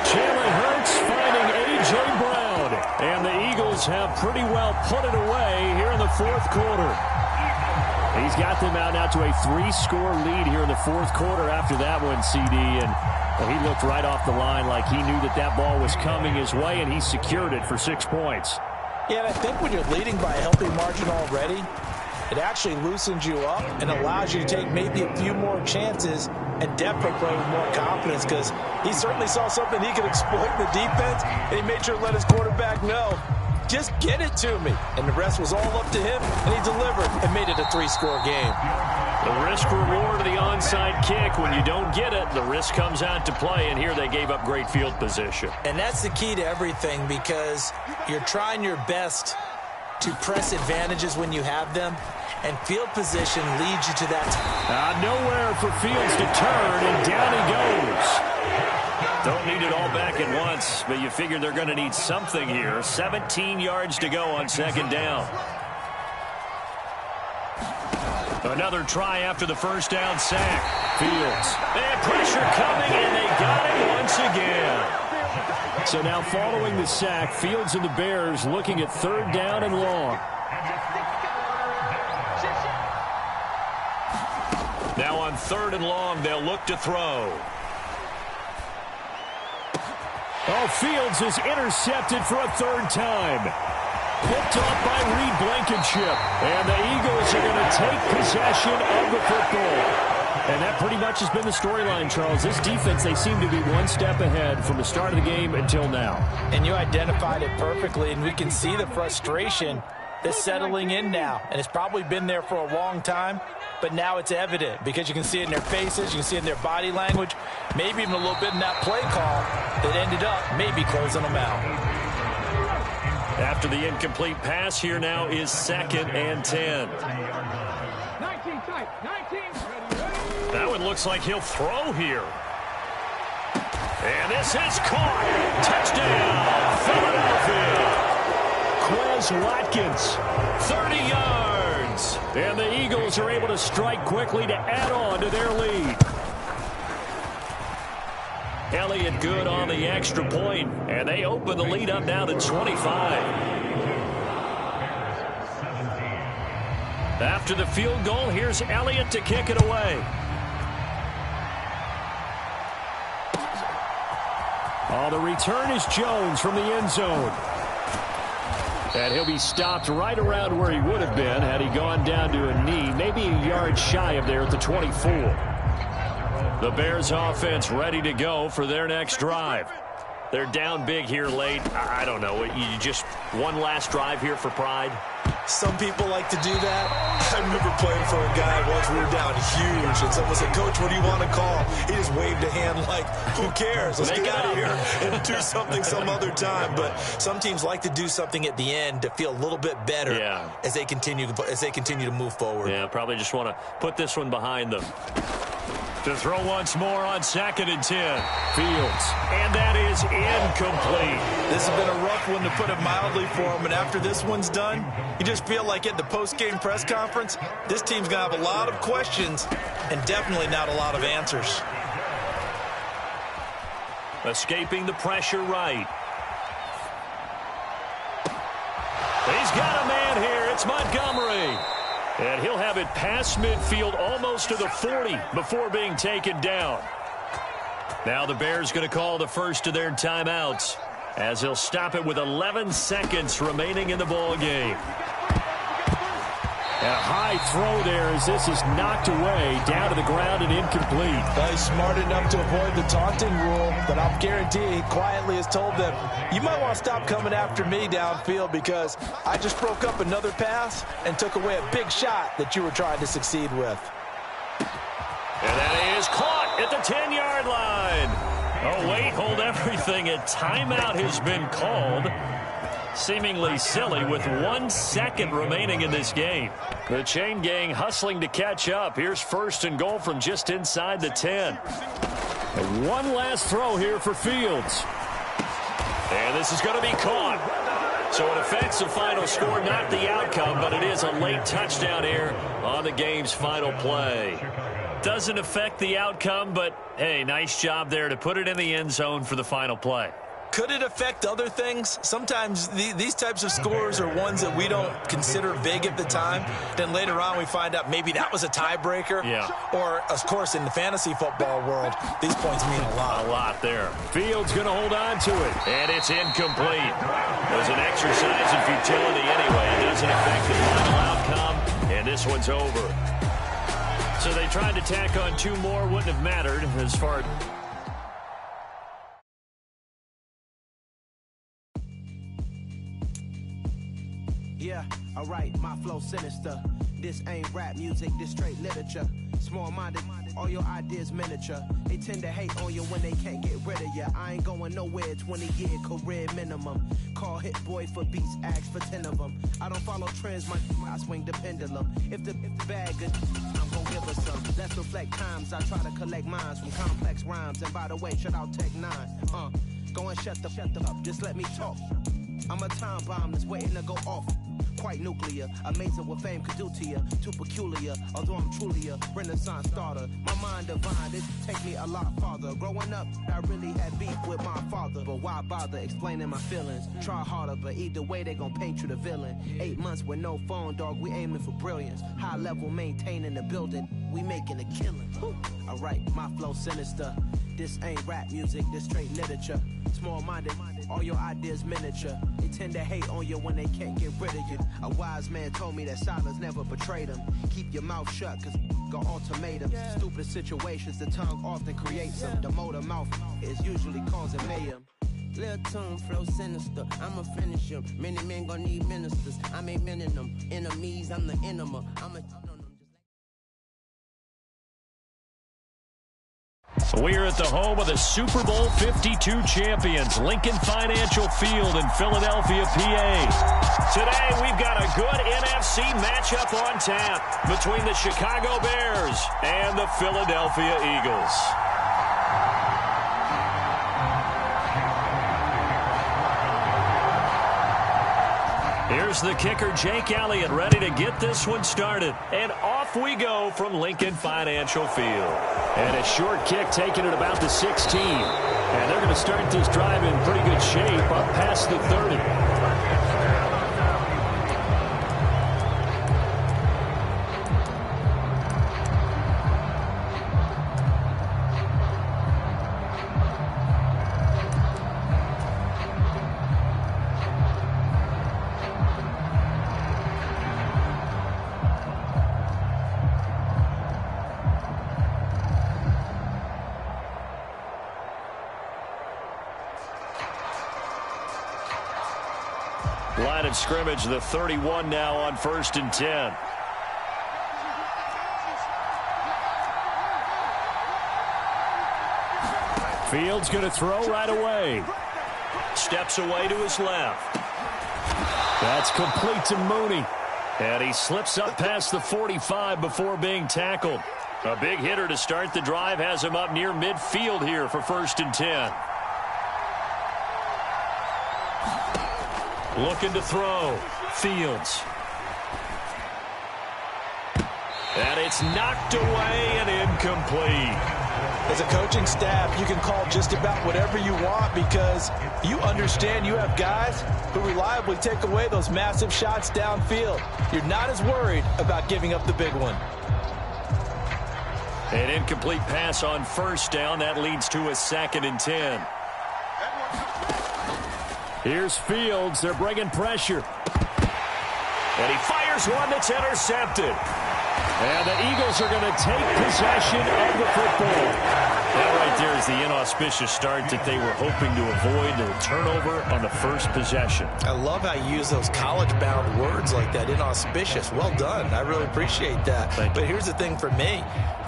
S6: Jalen Hurts finding A.J. Brown. And the Eagles have pretty well put it away here in the 4th quarter. He's got them out now to a 3-score lead here in the 4th quarter after that one, CD. And well, he looked right off the line like he knew that that ball was coming his way, and he secured it for 6 points.
S2: Yeah, and I think when you're leading by a healthy margin already, it actually loosens you up and allows you to take maybe a few more chances and definitely play with more confidence, because he certainly saw something he could exploit in the defense, and he made sure to let his quarterback know, just get it to me. And the rest was all up to him, and he delivered and made it a 3-score game.
S6: The risk-reward of the onside kick. When you don't get it, the risk comes out to play, and here they gave up great field position.
S2: And that's the key to everything, because you're trying your best to press advantages when you have them, and field position leads you to that.
S6: Nowhere for Fields to turn, and down he goes. Don't need it all back at once, but you figure they're going to need something here. 17 yards to go on 2nd down. Another try after the first down sack. Fields. And pressure coming, and they got it once again. So now following the sack, Fields and the Bears looking at 3rd down and long. Now on 3rd and long, they'll look to throw. Oh, Fields is intercepted for a 3rd time. Picked off by Reed Blankenship. And the Eagles are going to take possession of the football. And that pretty much has been the storyline, Charles. This defense, they seem to be one step ahead from the start of the game until now.
S2: And you identified it perfectly, and we can see the frustration that's settling in now. And it's probably been there for a long time, but now it's evident because you can see it in their faces, you can see it in their body language, maybe even a little bit in that play call that ended up maybe closing them out.
S6: After the incomplete pass, here now is 2nd and 10.
S3: 19 tight, 19.
S6: That one looks like he'll throw here. And this is caught. Touchdown, Philadelphia. Quez Watkins, 30 yards. And the Eagles are able to strike quickly to add on to their lead. Elliott good on the extra point, and they open the lead up now to 25. After the field goal, here's Elliott to kick it away. Oh, the return is Jones from the end zone. And he'll be stopped right around where he would have been had he gone down to a knee, maybe a yard shy of there at the 24. The Bears offense ready to go for their next drive. They're down big here late. I don't know. You just one last drive here for pride?
S2: Some people like to do that. I remember playing for a guy once. We were down huge, and someone said, "Coach, what do you want to call?" He just waved a hand like, "Who cares? Let's get out of here and do something some other time." But some teams like to do something at the end to feel a little bit better as they continue to move forward.
S6: Yeah, probably just want to put this one behind them. To throw once more on 2nd and 10. Fields. And that is incomplete.
S2: This has been a rough one, to put it mildly, for him. And after this one's done, you just feel like at the post-game press conference, this team's going to have a lot of questions and definitely not a lot of answers.
S6: Escaping the pressure right. He's got a man here. It's Montgomery. And he'll have it past midfield almost to the 40 before being taken down.
S1: Now the Bears going to call the first of their timeouts as they'll stop it with 11 seconds remaining in the ball game.
S6: And a high throw there as this is knocked away, down to the ground and incomplete.
S4: Well, he's smart enough to avoid the taunting rule, but I'll guarantee he quietly has told them, you might want to stop coming after me downfield because I just broke up another pass and took away a big shot that you were trying to succeed with.
S1: And that is caught at the 10-yard line. Oh, wait, hold everything. A timeout has been called. Seemingly silly with 1 second remaining in this game. The chain gang hustling to catch up. Here's first and goal from just inside the 10.
S6: And one last throw here for Fields.
S1: And this is going to be caught. So it affects the final score, not the outcome, but it is a late touchdown here on the game's final play. Doesn't affect the outcome, but, hey, nice job there to put it in the end zone for the final play.
S4: Could it affect other things? Sometimes these types of scores are ones that we don't consider big at the time. Then later on we find out maybe that was a tiebreaker.
S1: Yeah.
S4: Or, of course, in the fantasy football world, these points mean a lot.
S1: A lot there. Fields going to hold on to it. And it's incomplete. It was an exercise in futility anyway. It doesn't affect the final outcome. And this one's over. So they tried to tack on 2 more. Wouldn't have mattered as far as...
S9: Yeah, alright, my flow sinister. This ain't rap music, this straight literature. Small-minded, all your ideas miniature. They tend to hate on you when they can't get rid of you. I ain't going nowhere, 20-year career minimum. Call Hit Boy for beats, ask for 10 of them. I don't follow trends, I swing the pendulum. If the bag good, I'm gon' give her some. Let's reflect times, I try to collect minds from complex rhymes. And by the way, shout out Tech 9. Go and shut the up, just let me talk. I'm a time bomb that's waiting to go off. Quite nuclear, amazing what fame could do to you. Too peculiar, although I'm truly a renaissance starter. My mind divine, it take me a lot farther. Growing up, I really had beef with my father. But why bother explaining my feelings? Try harder, but either way they gon' paint you the villain. 8 months with no phone, dog, we aiming for brilliance. High level maintaining the building, we making a killing. Alright, my flow sinister. This ain't rap music, this straight literature. Small-minded, all your ideas miniature. They tend to hate on you when they can't get rid of you. A wise man told me that silence never betrayed him. Keep your mouth shut, cause got ultimatums. Stupid situations, the tongue often creates them. The motor mouth is usually causing mayhem. Lil' tune, flow sinister, I'ma finish him. Many men gon' need ministers, I ain't many them. Enemies, I'm the enema.
S1: We're at the home of the Super Bowl 52 champions, Lincoln Financial Field in Philadelphia, PA. Today, we've got a good NFC matchup on tap between the Chicago Bears and the Philadelphia Eagles. Here's the kicker, Jake Elliott, ready to get this one started. And off we go from Lincoln Financial Field.
S6: And a short kick taken at about the 16. And they're going to start this drive in pretty good shape up past the 30.
S1: Line of scrimmage, the 31 now on 1st and 10.
S6: Fields going to throw right away.
S1: Steps away to his left.
S6: That's complete to Mooney.
S1: And he slips up past the 45 before being tackled. A big hitter to start the drive has him up near midfield here for 1st and 10. Looking to throw. Fields. And it's knocked away and incomplete.
S4: As a coaching staff, you can call just about whatever you want because you understand you have guys who reliably take away those massive shots downfield. You're not as worried about giving up the big one.
S6: An incomplete pass on first down. That leads to a 2nd and 10. Here's Fields. They're bringing pressure. And he fires one that's intercepted. And the Eagles are going to take possession of the football. That right there is the inauspicious start that they were hoping to avoid. A turnover on the first possession.
S2: I love how you use those college-bound words like that, inauspicious. Well done. I really appreciate that. But here's the thing for me.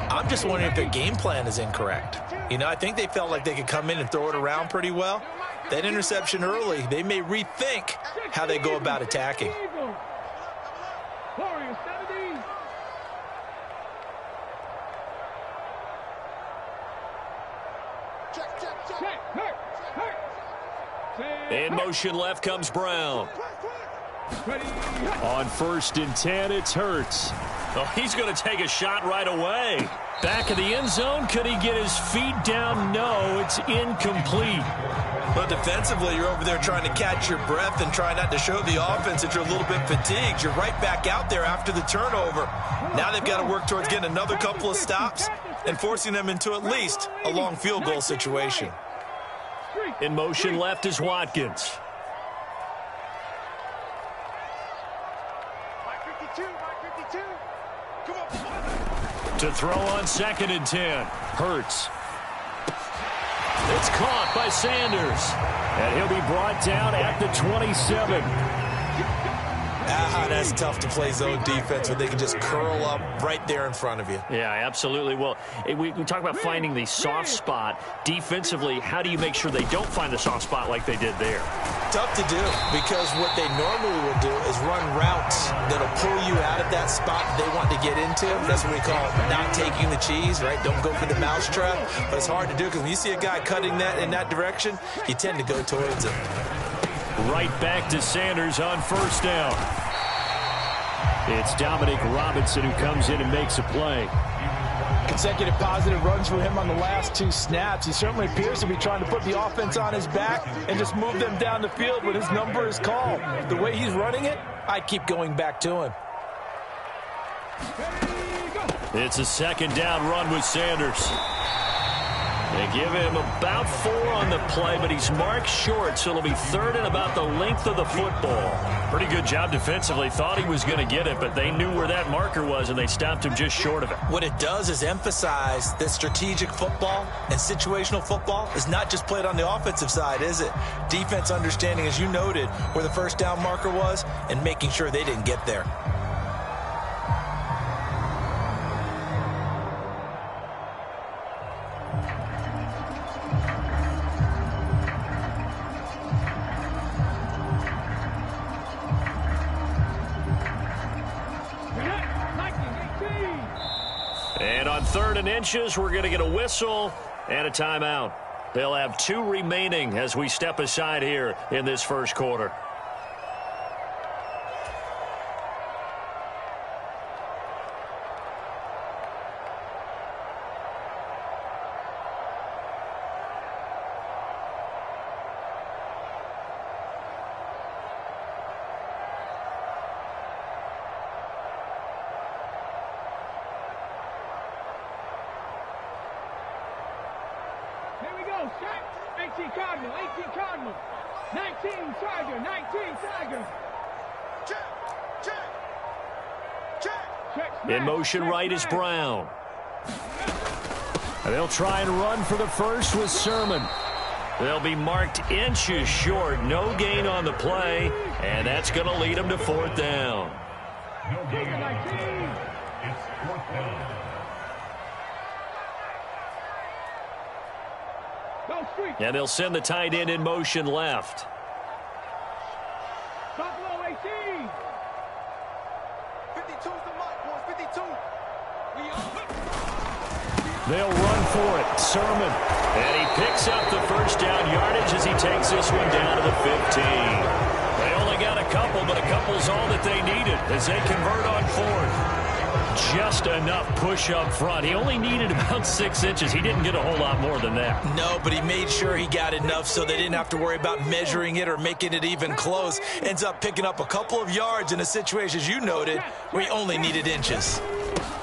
S2: I'm just wondering if their game plan is incorrect. You know, I think they felt like they could come in and throw it around pretty well. That interception early, they may rethink how they go about attacking.
S6: In motion left comes Brown. On 1st and 10, it's Hurts. Oh, he's going to take a shot right away. Back of the end zone. Could he get his feet down? No, it's incomplete.
S2: But defensively, you're over there trying to catch your breath and try not to show the offense that you're a little bit fatigued. You're right back out there after the turnover. Now they've got to work towards getting another couple of stops and forcing them into at least a long field goal situation.
S6: In motion left is Watkins. To throw on 2nd and 10. Hurts. It's caught by Sanders. And he'll be brought down at the 27.
S2: That's tough to play zone defense when they can just curl up right there in front of you.
S6: Yeah, absolutely. Well, we talk about finding the soft spot. Defensively, how do you make sure they don't find the soft spot like they did there?
S2: Tough to do, because what they normally will do is run routes that'll pull you out of that spot they want to get into. That's what we call not taking the cheese, right? Don't go for the mousetrap. But it's hard to do, because when you see a guy cutting that in that direction, you tend to go towards it.
S6: Right back to Sanders on 1st down. It's Dominic Robinson who comes in and makes a play.
S4: Consecutive positive runs for him on the last 2 snaps. He certainly appears to be trying to put the offense on his back and just move them down the field when his number is called. The way he's running it, I'd keep going back to him.
S6: It's a 2nd down run with Sanders. They give him about 4 on the play, but he's marked short, so it'll be 3rd and about the length of the football. Pretty good job defensively. Thought he was going to get it, but they knew where that marker was, and they stopped him just short of it.
S2: What it does is emphasize that strategic football and situational football is not just played on the offensive side, is it? Defense understanding, as you noted, where the 1st down marker was and making sure they didn't get there.
S6: And on 3rd and inches, we're going to get a whistle and a timeout. They'll have 2 remaining as we step aside here in this 1st quarter.
S3: Shot, 18 Cardinal, 18 Cardinal, 19 Tiger, 19 Tiger. Check.
S6: In motion right is Brown. And they'll try and run for the first with Sermon. They'll be marked inches short. No gain on the play, and that's going to lead them to 4th down.
S8: No gain on the play. It's 4th down.
S6: And they'll send the tight end in motion left.
S3: Buffalo 18.
S7: 52's the mark, boys. 52.
S6: They'll run for it. Sermon. And he picks up the 1st down yardage as he takes this one down to the 15. They only got a couple, but a couple's all that they needed as they convert on 4th. Just enough push up front. He only needed about 6 inches. He didn't get a whole lot more than that.
S2: No, but he made sure he got enough so they didn't have to worry about measuring it or making it even close. Ends up picking up a couple of yards in a situation, as you noted, where he only needed inches.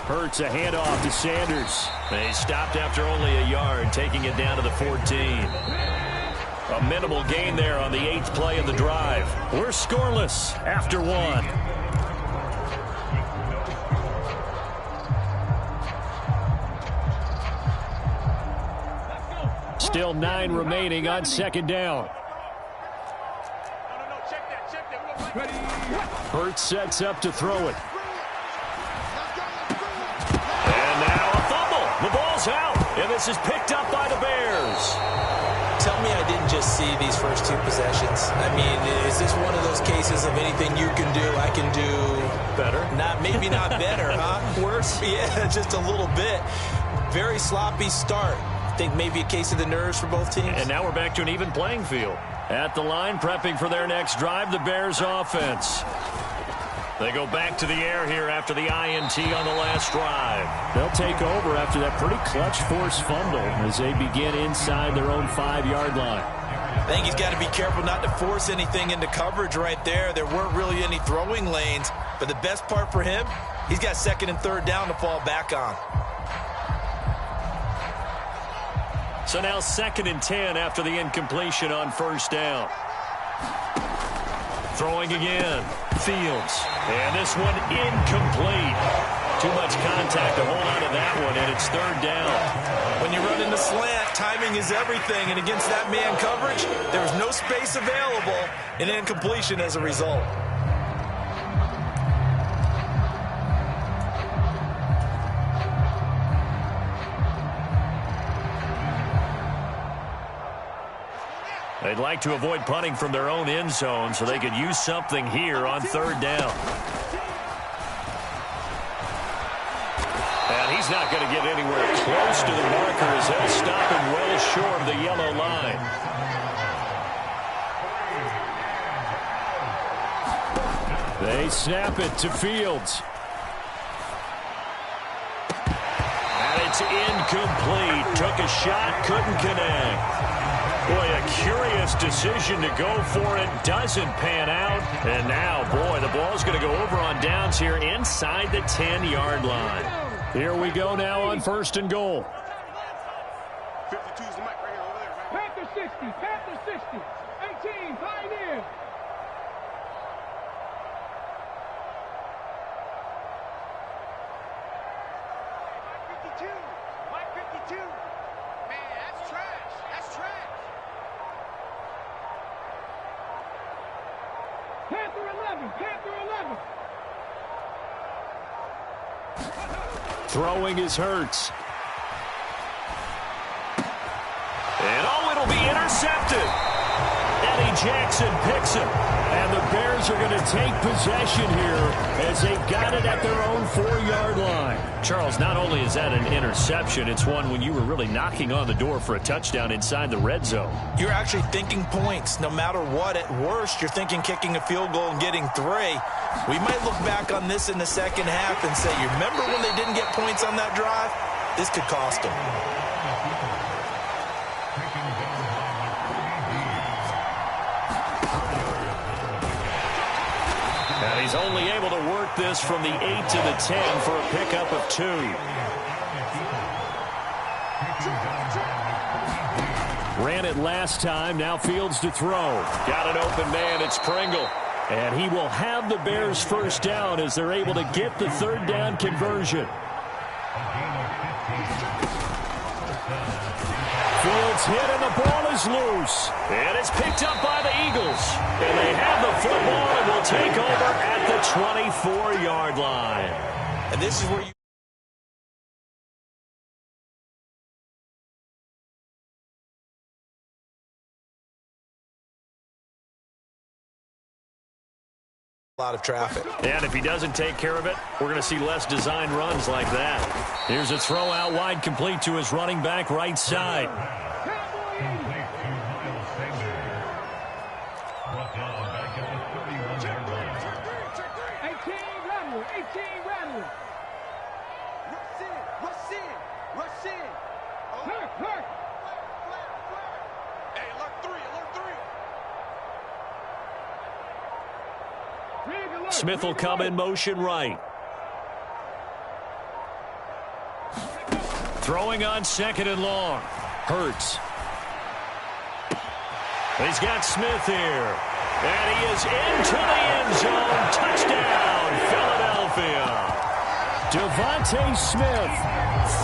S6: Hurts a handoff to Sanders.
S1: They stopped after only a yard, taking it down to the 14. A minimal gain there on the 8th play of the drive. We're scoreless after 1.
S6: Still 9 remaining on second down. Hurts sets up to throw it.
S1: And now a fumble. The ball's out, and this is picked up by the Bears.
S2: Tell me I didn't just see these first 2 possessions. I mean, is this one of those cases of anything you can do, I can do
S1: better?
S2: Maybe not better, huh? Worse? Yeah, just a little bit. Very sloppy start. I think maybe a case of the nerves for both teams.
S1: And now we're back to an even playing field.
S6: At the line, prepping for their next drive, the Bears offense.
S1: They go back to the air here after the INT on the last drive.
S6: They'll take over after that pretty clutch forced fumble as they begin inside their own 5-yard line.
S2: I think he's got to be careful not to force anything into coverage right there. There weren't really any throwing lanes, but the best part for him, he's got 2nd and 3rd down to fall back on.
S1: So now 2nd and 10 after the incompletion on 1st down. Throwing again. Fields. And this one incomplete. Too much contact to hold on to that one, and it's 3rd down.
S2: When you run in the slant, timing is everything, and against that man coverage, there was no space available, and incompletion as a result.
S1: They'd like to avoid punting from their own end zone so they could use something here on 3rd down. And he's not going to get anywhere close to the marker as they'll stop him well short of the yellow line.
S6: They snap it to Fields.
S1: And it's incomplete. Took a shot, couldn't connect. Boy, a curious decision to go for it. Doesn't pan out. And now, boy, the ball's going to go over on downs here inside the 10-yard line.
S6: Here we go now on 1st and goal.
S3: 52's the mic right here over there. Panther 60, Panther 60, 18, Pioneer. Mike 52. Man, that's trash. That's trash. Panther 11, Panther 11.
S6: Throwing is Hurts.
S1: And it'll be intercepted. Eddie Jackson picks him. And the Bears are going to take possession here as they've got it at their own 4-yard line.
S6: Charles, not only is that an interception, it's one when you were really knocking on the door for a touchdown inside the red zone.
S2: You're actually thinking points. No matter what, at worst, you're thinking kicking a field goal and getting 3. We might look back on this in the second half and say, you remember when they didn't get points on that drive? This could cost them.
S1: And he's only able to work this from the 8 to the 10 for a pickup of 2.
S6: Ran it last time. Now Fields to throw.
S1: Got an open man. It's Pringle.
S6: And he will have the Bears 1st down as they're able to get the 3rd down conversion. Fields hit and the ball is loose.
S1: And it's picked up by the Eagles. And they have the football and will take over at the 24-yard line.
S2: And this is where you... a lot of traffic.
S1: And if he doesn't take care of it, we're going to see less design runs like that.
S6: Here's a throw out wide, complete to his running back right side. Smith will come in motion right.
S1: Throwing on 2nd and long. Hurts. He's got Smith here. And he is into the end zone. Touchdown, Philadelphia. Devontae Smith,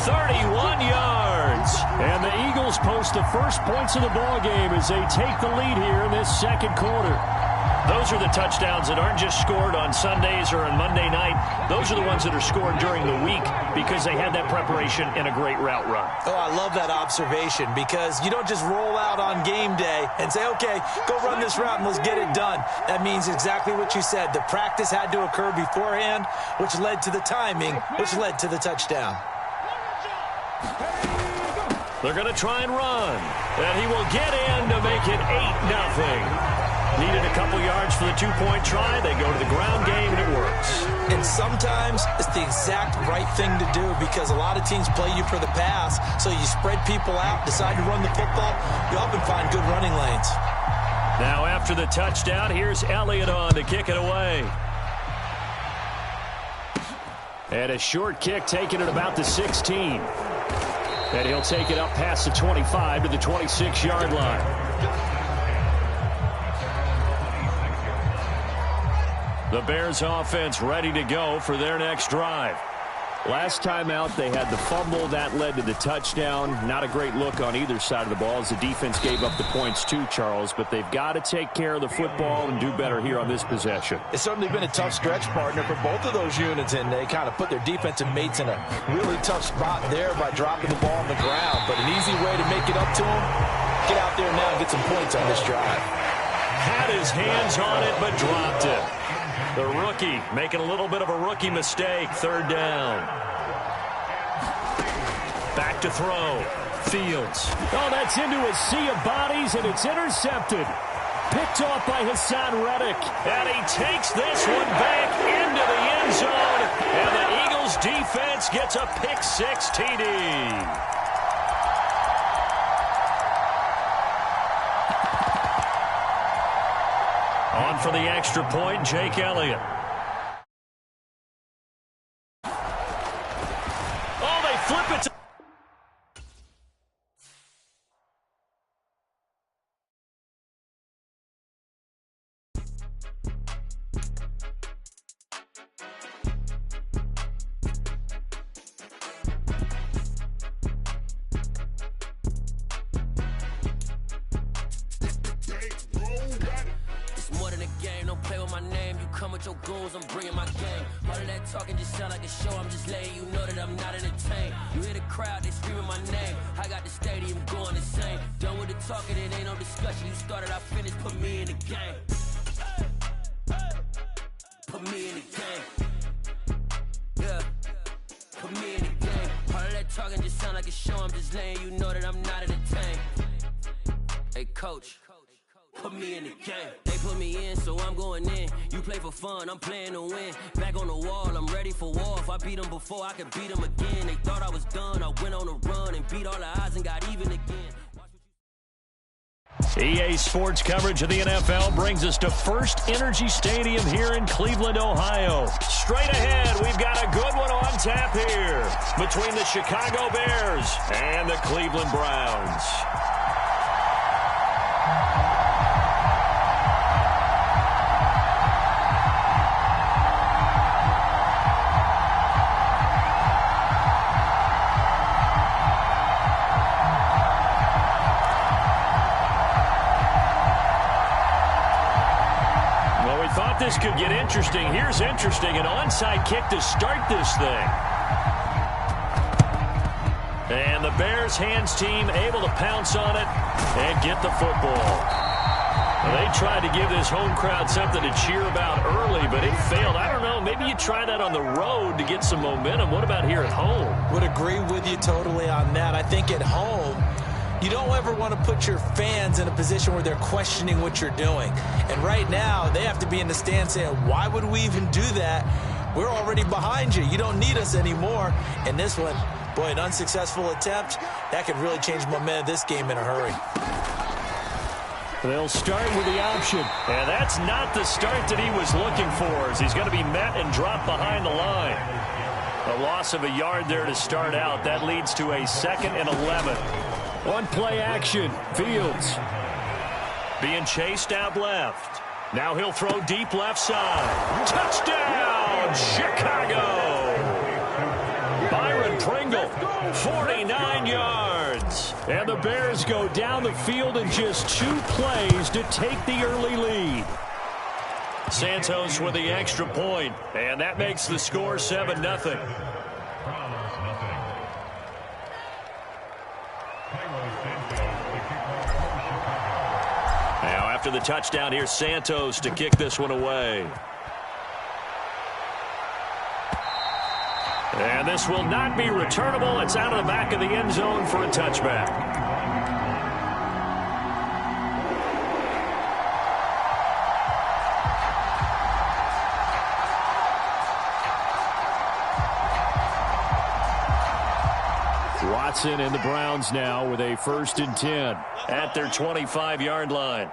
S1: 31 yards. And the Eagles post the first points of the ballgame as they take the lead here in this second quarter. Those are the touchdowns that aren't just scored on Sundays or on Monday night. Those are the ones that are scored during the week because they had that preparation and a great route run.
S2: Oh, I love that observation because you don't just roll out on game day and say, okay, go run this route and let's get it done. That means exactly what you said. The practice had to occur beforehand, which led to the timing, which led to the touchdown.
S1: They're going to try and run. And he will get in to make it 8-0. Needed a couple yards for the 2-point try. They go to the ground game, and it works.
S2: And sometimes it's the exact right thing to do because a lot of teams play you for the pass. So you spread people out, decide to run the football. You often find good running lanes.
S1: Now after the touchdown, here's Elliott on to kick it away. And a short kick taken at about the 16. And he'll take it up past the 25 to the 26-yard line. The Bears offense ready to go for their next drive. Last time out, they had the fumble. That led to the touchdown. Not a great look on either side of the ball as the defense gave up the points too, Charles. But they've got to take care of the football and do better here on this possession.
S4: It's certainly been a tough stretch, partner, for both of those units, and they kind of put their defensive mates in a really tough spot there by dropping the ball on the ground. But an easy way to make it up to them, get out there now and get some points on this drive.
S1: Had his hands on it, but dropped it. The rookie making a little bit of a rookie mistake. 3rd down. Back to throw. Fields. Oh, that's into a sea of bodies, and it's intercepted. Picked off by Hassan Reddick. And he takes this one back into the end zone. And the Eagles defense gets a pick-6 TD. On for the extra point, Jake Elliott. Oh, they flip it to...
S10: Your goals, I'm bringing my game. All of that talking just sound like a show. I'm just letting you know that I'm not entertained. You hear the crowd, they screaming my name. I got the stadium going insane. Done with the talking, it ain't no discussion. You started, I finished, put me in the game. Put me in the game. Yeah. Put me in the game. All of that talking just sound like a show. I'm just letting you know that I'm not entertained. Hey, coach. Put me in the game. They put me in, so I'm going in. You play for fun, I'm playing to win. Back on the wall, I'm ready for war. If I beat them before, I can beat them again. They thought I was done, I went on a run and beat all the odds and got even again.
S1: EA Sports coverage of the NFL brings us to First Energy Stadium here in Cleveland, Ohio. Straight ahead, we've got a good one on tap here between the Chicago Bears and the Cleveland Browns. This could get interesting. Here's interesting. An onside kick to start this thing. And the Bears hands team able to pounce on it and get the football. They tried to give this home crowd something to cheer about early, but it failed. I don't know. Maybe you try that on the road to get some momentum. What about here at home?
S2: Would agree with you totally on that. I think at home, you don't ever want to put your fans in a position where they're questioning what you're doing. And right now, they have to be in the stand saying, why would we even do that? We're already behind you. You don't need us anymore. And this one, boy, an unsuccessful attempt, that could really change momentum of this game in a hurry.
S1: They'll start with the option. And that's not the start that he was looking for, as he's going to be met and dropped behind the line.
S6: A loss of a yard there to start out. That leads to a 2nd and 11. One play action. Fields being chased out left. Now he'll throw deep left side. Touchdown, Chicago! Byron Pringle, 49 yards. And the Bears go down the field in just 2 plays to take the early lead. Santos with the extra point, and that makes the score 7-0. Now after the touchdown, here's Santos to kick this one away. And this will not be returnable. It's out of the back of the end zone for a touchback. Watson and the Browns now with a 1st and 10 at their 25-yard line.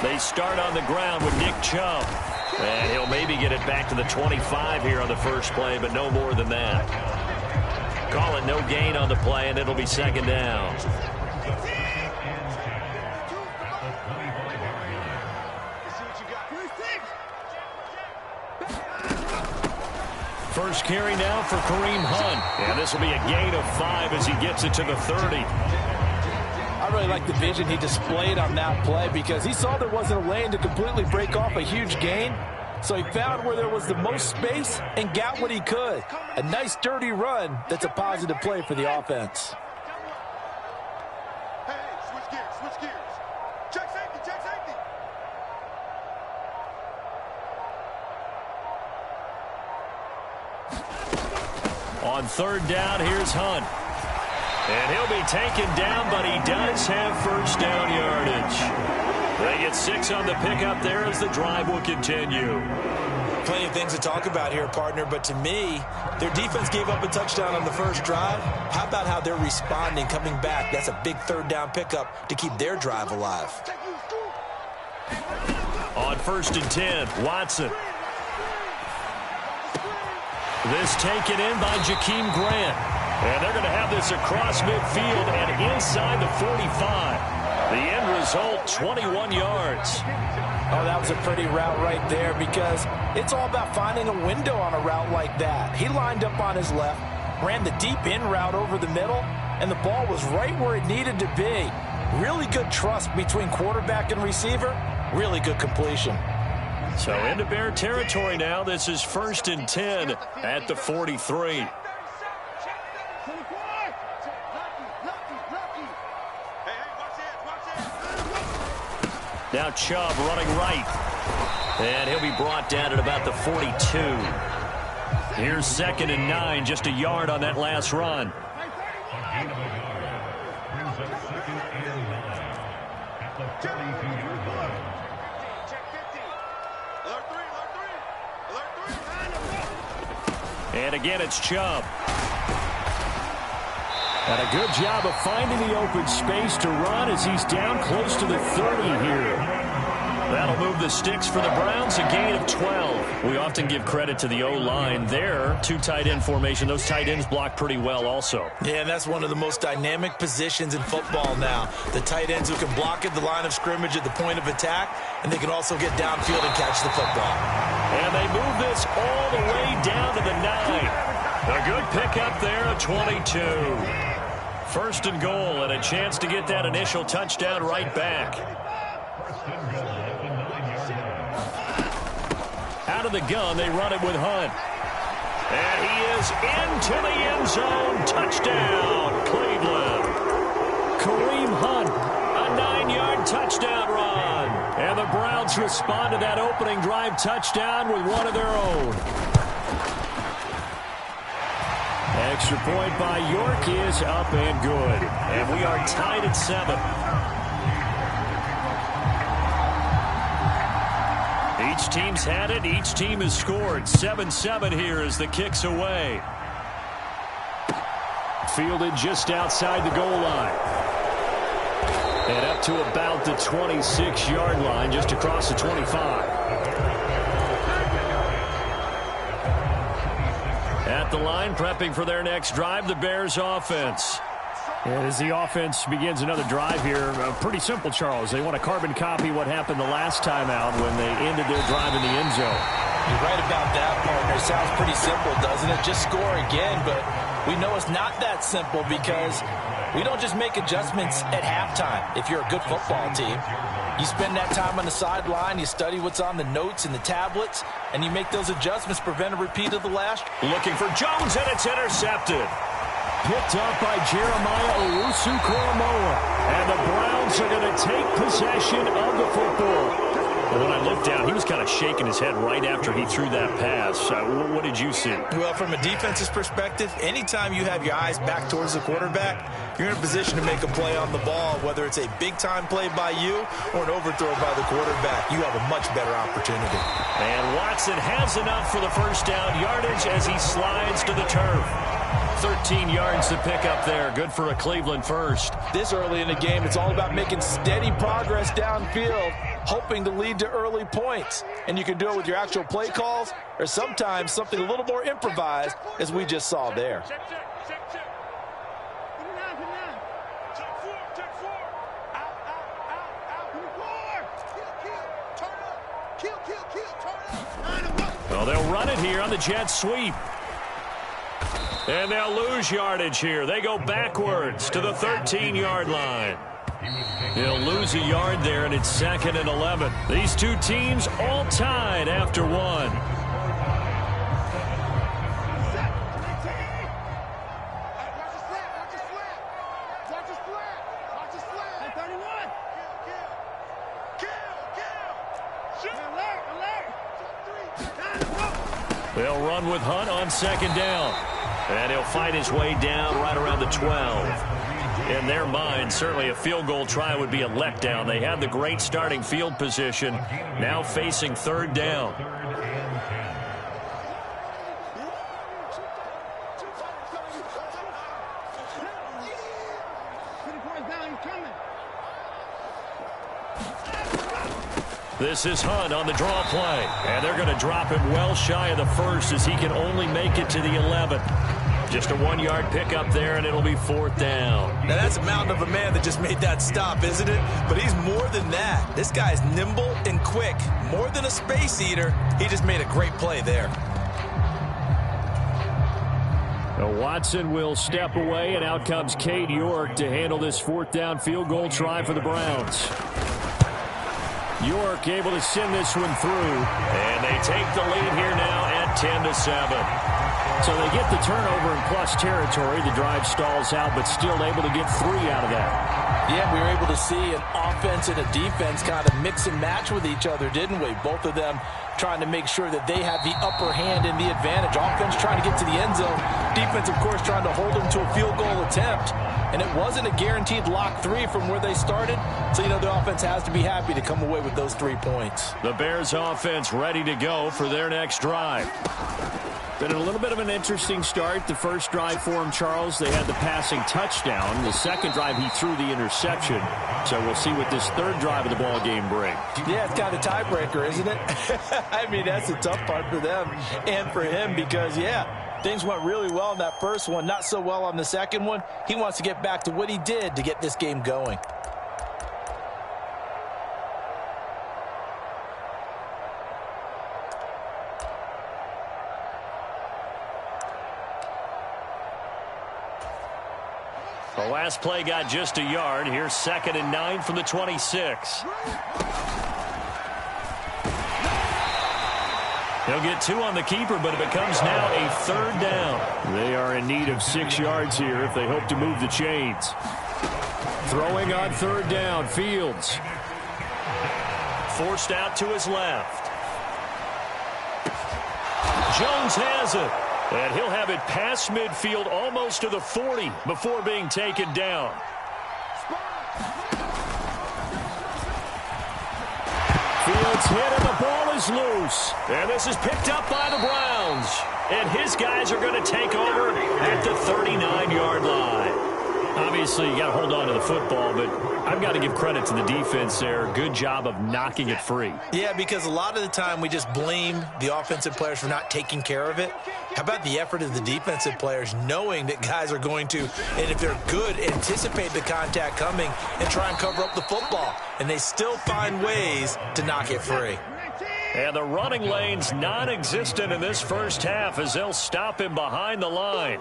S6: They start on the ground with Nick Chubb. And he'll maybe get it back to the 25 here on the first play, but no more than that. Call it no gain on the play, and it'll be 2nd down. First carry now for Kareem Hunt. And this will be a gain of 5 as he gets it to the 30.
S4: I really like the vision he displayed on that play because he saw there wasn't a lane to completely break off a huge gain. So he found where there was the most space and got what he could. A nice dirty run that's a positive play for the offense.
S5: Hey, switch gears. Check safety.
S6: On 3rd down, here's Hunt. And he'll be taken down, but he does have 1st down yardage. They get 6 on the pickup there as the drive will continue.
S2: Plenty of things to talk about here, partner, but to me, their defense gave up a touchdown on the first drive. How about how they're responding, coming back? That's a big 3rd down pickup to keep their drive alive.
S6: On 1st and 10, Watson. This taken in by Jakeem Grant. And they're going to have this across midfield and inside the 45. The end result, 21 yards.
S4: Oh, that was a pretty route right there because it's all about finding a window on a route like that. He lined up on his left, ran the deep in route over the middle, and the ball was right where it needed to be. Really good trust between quarterback and receiver. Really good completion.
S6: So into Bear territory now. This is 1st and 10 at the 43. Now Chubb running right. And he'll be brought down at about the 42. Here's 2nd and 9, just a yard on that last run. And again, it's Chubb. And a good job of finding the open space to run as he's down close to the 30 here. That'll move the sticks for the Browns, a gain of 12. We often give credit to the O-line there. 2 tight end formation. Those tight ends block pretty well also.
S2: Yeah, and that's one of the most dynamic positions in football now. The tight ends who can block at the line of scrimmage at the point of attack, and they can also get downfield and catch the football.
S6: And they move this all the way down to the 9. A good pickup there, a 22. 1st and goal, and a chance to get that initial touchdown right back. Out of the gun, they run it with Hunt. And he is into the end zone. Touchdown, Cleveland. Kareem Hunt, a 9-yard touchdown run. And the Browns respond to that opening drive touchdown with one of their own. Extra point by York is up and good. And we are tied at 7. Each team's had it. Each team has scored. 7-7 here as the kick's away. Fielded just outside the goal line. And up to about the 26-yard line, just across the 25. At the line, prepping for their next drive, the Bears offense. And as the offense begins another drive here, pretty simple, Charles. They want to carbon copy what happened the last time out when they ended their drive in the end zone.
S4: You're right about that, partner. Sounds pretty simple, doesn't it? Just score again, but we know it's not that simple because we don't just make adjustments at halftime if you're a good football team. You spend that time on the sideline, you study what's on the notes and the tablets, and you make those adjustments, prevent a repeat of the last.
S1: Looking for Jones, and it's intercepted.
S6: Picked up by Jeremiah Owusu-Koramoah. And the Browns are going to take possession of the football. When I looked down, he was kind of shaking his head right after he threw that pass. What did you see?
S4: Well, from a defense's perspective, anytime you have your eyes back towards the quarterback, you're in a position to make a play on the ball, whether it's a big-time play by you or an overthrow by the quarterback. You have a much better opportunity.
S1: And Watson has enough for the first down yardage as he slides to the turf. 13 yards to pick up there. Good for a Cleveland first.
S4: This early in the game, it's all about making steady progress downfield, hoping to lead to early points. And you can do it with your actual play calls or sometimes something a little more improvised, as we just saw there.
S1: Well, they'll run it here on the jet sweep. And they'll lose yardage here. They go backwards to the 13-yard line. They'll lose a yard there, and it's 2nd and 11. These two teams all tied after one. They'll run with Hunt on 2nd down. And he'll fight his way down right around the 12. In their mind, certainly a field goal try would be a letdown. They had the great starting field position, now facing 3rd down. This is Hunt on the draw play. And they're going to drop him well shy of the first as he can only make it to the 11. Just a 1-yard pickup there, and it'll be 4th down.
S4: Now, that's a mountain of a man that just made that stop, isn't it? But he's more than that. This guy's nimble and quick. More than a space eater. He just made a great play there.
S6: Now Watson will step away, and out comes Cade York to handle this 4th down field goal try for the Browns. York able to send this one through.
S1: And they take the lead here now at 10-7.
S6: So they get the turnover in plus territory. The drive stalls out, but still able to get 3 out of that.
S4: Yeah, we were able to see an offense and a defense kind of mix and match with each other, didn't we? Both of them trying to make sure that they have the upper hand and the advantage. Offense trying to get to the end zone. Defense, of course, trying to hold them to a field goal attempt. And it wasn't a guaranteed lock 3 from where they started. So, you know, the offense has to be happy to come away with those 3 points.
S1: The Bears offense ready to go for their next drive.
S6: Been a little bit of an interesting start. The first drive for him, Charles, they had the passing touchdown. The second drive, he threw the interception. So we'll see what this 3rd drive of the ball game brings.
S4: Yeah, it's kind of a tiebreaker, isn't it? I mean, that's the tough part for them and for him because, yeah, things went really well in that first one, not so well on the second one. He wants to get back to what he did to get this game going.
S1: The last play got just a yard. Here's 2nd and 9 from the 26. He'll get 2 on the keeper, but it becomes now a 3rd down.
S6: They are in need of 6 yards here if they hope to move the chains. Throwing on 3rd down, Fields.
S1: Forced out to his left. Jones has it. And he'll have it past midfield almost to the 40 before being taken down.
S6: Fields hit and the ball is loose.
S1: And this is picked up by the Browns. And his guys are going to take over at the 39-yard line.
S6: Obviously, you got to hold on to the football, but I've got to give credit to the defense there. Good job of knocking it free.
S2: Yeah, because a lot of the time we just blame the offensive players for not taking care of it. How about the effort of the defensive players knowing that guys are going to, and if they're good, anticipate the contact coming and try and cover up the football. And they still find ways to knock it free.
S6: And the running lane's non-existent in this first half as they'll stop him behind the line.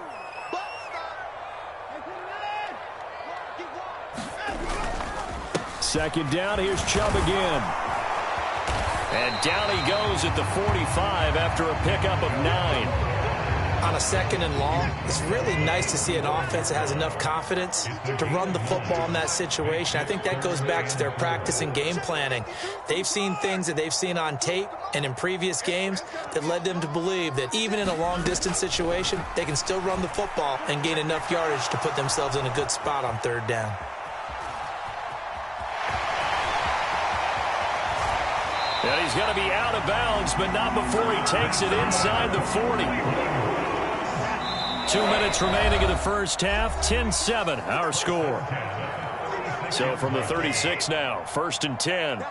S6: Second down, here's Chubb again. And down he goes at the 45 after a pickup of 9.
S2: On a second and long, it's really nice to see an offense that has enough confidence to run the football in that situation. I think that goes back to their practice and game planning. They've seen things that they've seen on tape and in previous games that led them to believe that even in a long-distance situation, they can still run the football and gain enough yardage to put themselves in a good spot on third down.
S6: And he's going to be out of bounds, but not before he takes it inside the 40. 2 minutes remaining in the first half, 10-7, our score. So from the 36 now, 1st and 10.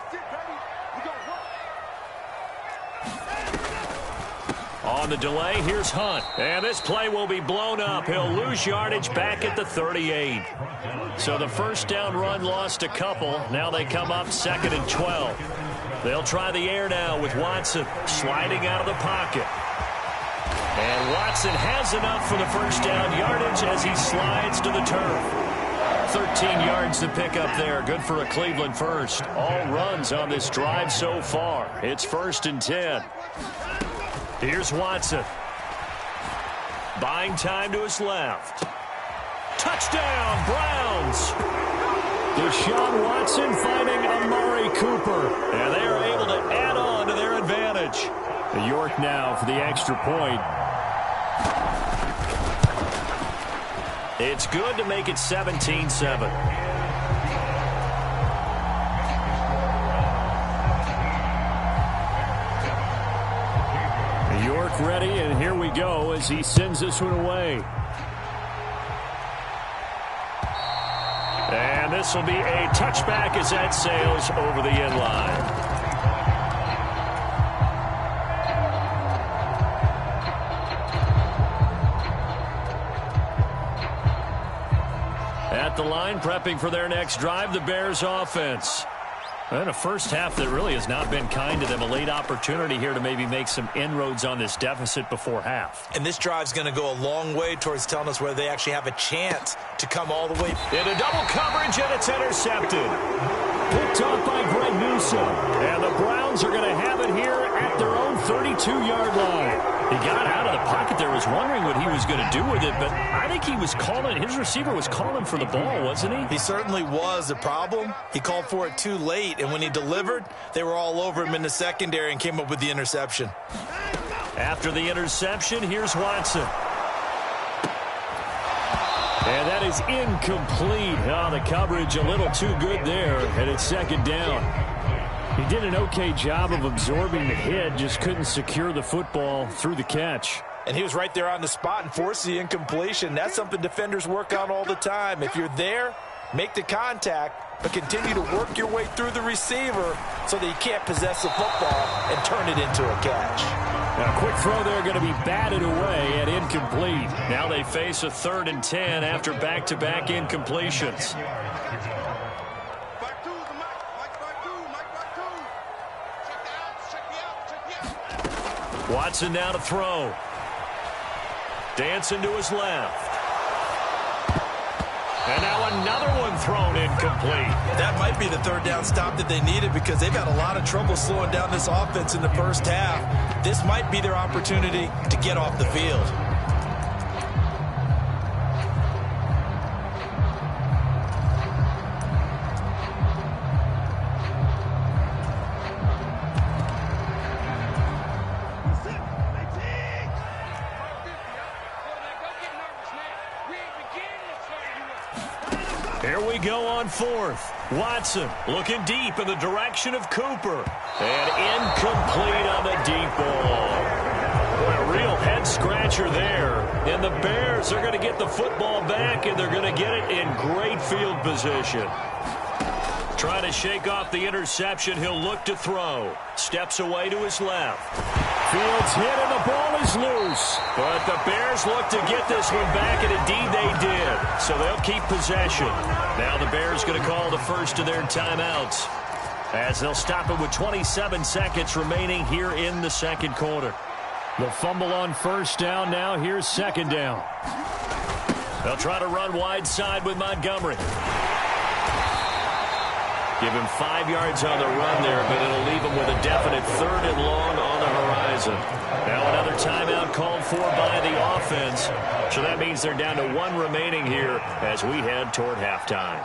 S6: On the delay, here's Hunt. And this play will be blown up. He'll lose yardage back at the 38. So the first down run lost a couple. Now they come up 2nd and 12. They'll try the air now with Watson sliding out of the pocket. And Watson has enough for the first down yardage as he slides to the turf. 13 yards to pick up there. Good for a Cleveland first. All runs on this drive so far. It's 1st and 10. Here's Watson. Buying time to his left. Touchdown, Browns. Deshaun Watson finding Amari Cooper. And they are able to add on to their advantage. York now for the extra point. It's good to make it 17-7. York ready, and here we go as he sends this one away. And this will be a touchback as that sails over the end line. At the line, prepping for their next drive, the Bears offense. And a first half that really has not been kind to them. A late opportunity here to maybe make some inroads on this deficit before half.
S2: And this drive's going to go a long way towards telling us whether they actually have a chance to come all the way.
S6: Into double coverage, and it's intercepted. Picked off by Greg Newsome. And the Browns are going to have it here at their own 32-yard line. He got out of the pocket there, was wondering what he was going to do with it, but I think he was calling, his receiver was calling for the ball, wasn't he?
S2: He certainly was. The problem, he called for it too late, and when he delivered, they were all over him in the secondary and came up with the interception.
S6: After the interception, here's Watson. And that is incomplete. Oh, the coverage a little too good there, and it's 2nd down. He did an okay job of absorbing the hit, just couldn't secure the football through the catch.
S2: And he was right there on the spot and forced the incompletion. That's something defenders work on all the time. If you're there, make the contact, but continue to work your way through the receiver so that you can't possess the football and turn it into a catch.
S6: Now, a quick throw there going to be batted away and incomplete. Now they face a 3rd and 10 after back-to-back incompletions. Watson now to throw. Dancing to his left. And now another one thrown incomplete.
S2: That might be the 3rd down stop that they needed because they've had a lot of trouble slowing down this offense in the first half. This might be their opportunity to get off the field.
S6: Here we go on 4th. Watson looking deep in the direction of Cooper. And incomplete on the deep ball. Boy, a real
S1: Head scratcher there. And the Bears are going to get the football back, and they're going to get it in great field position. Trying to shake off the interception. He'll look to throw. Steps away to his left. Fields hit, and the ball is loose. But the Bears look to get this one back, and indeed they did. So they'll keep possession. Now the Bears going to call the first of their timeouts, as they'll stop it with 27 seconds remaining here in the second quarter.
S6: The fumble on first down. Now here's second down.
S1: They'll try to run wide side with Montgomery. Give him 5 yards on the run there, but it'll leave him with a definite 3rd and long on the horizon. Now another timeout called for by the offense. So that means they're down to 1 remaining here as we head toward halftime.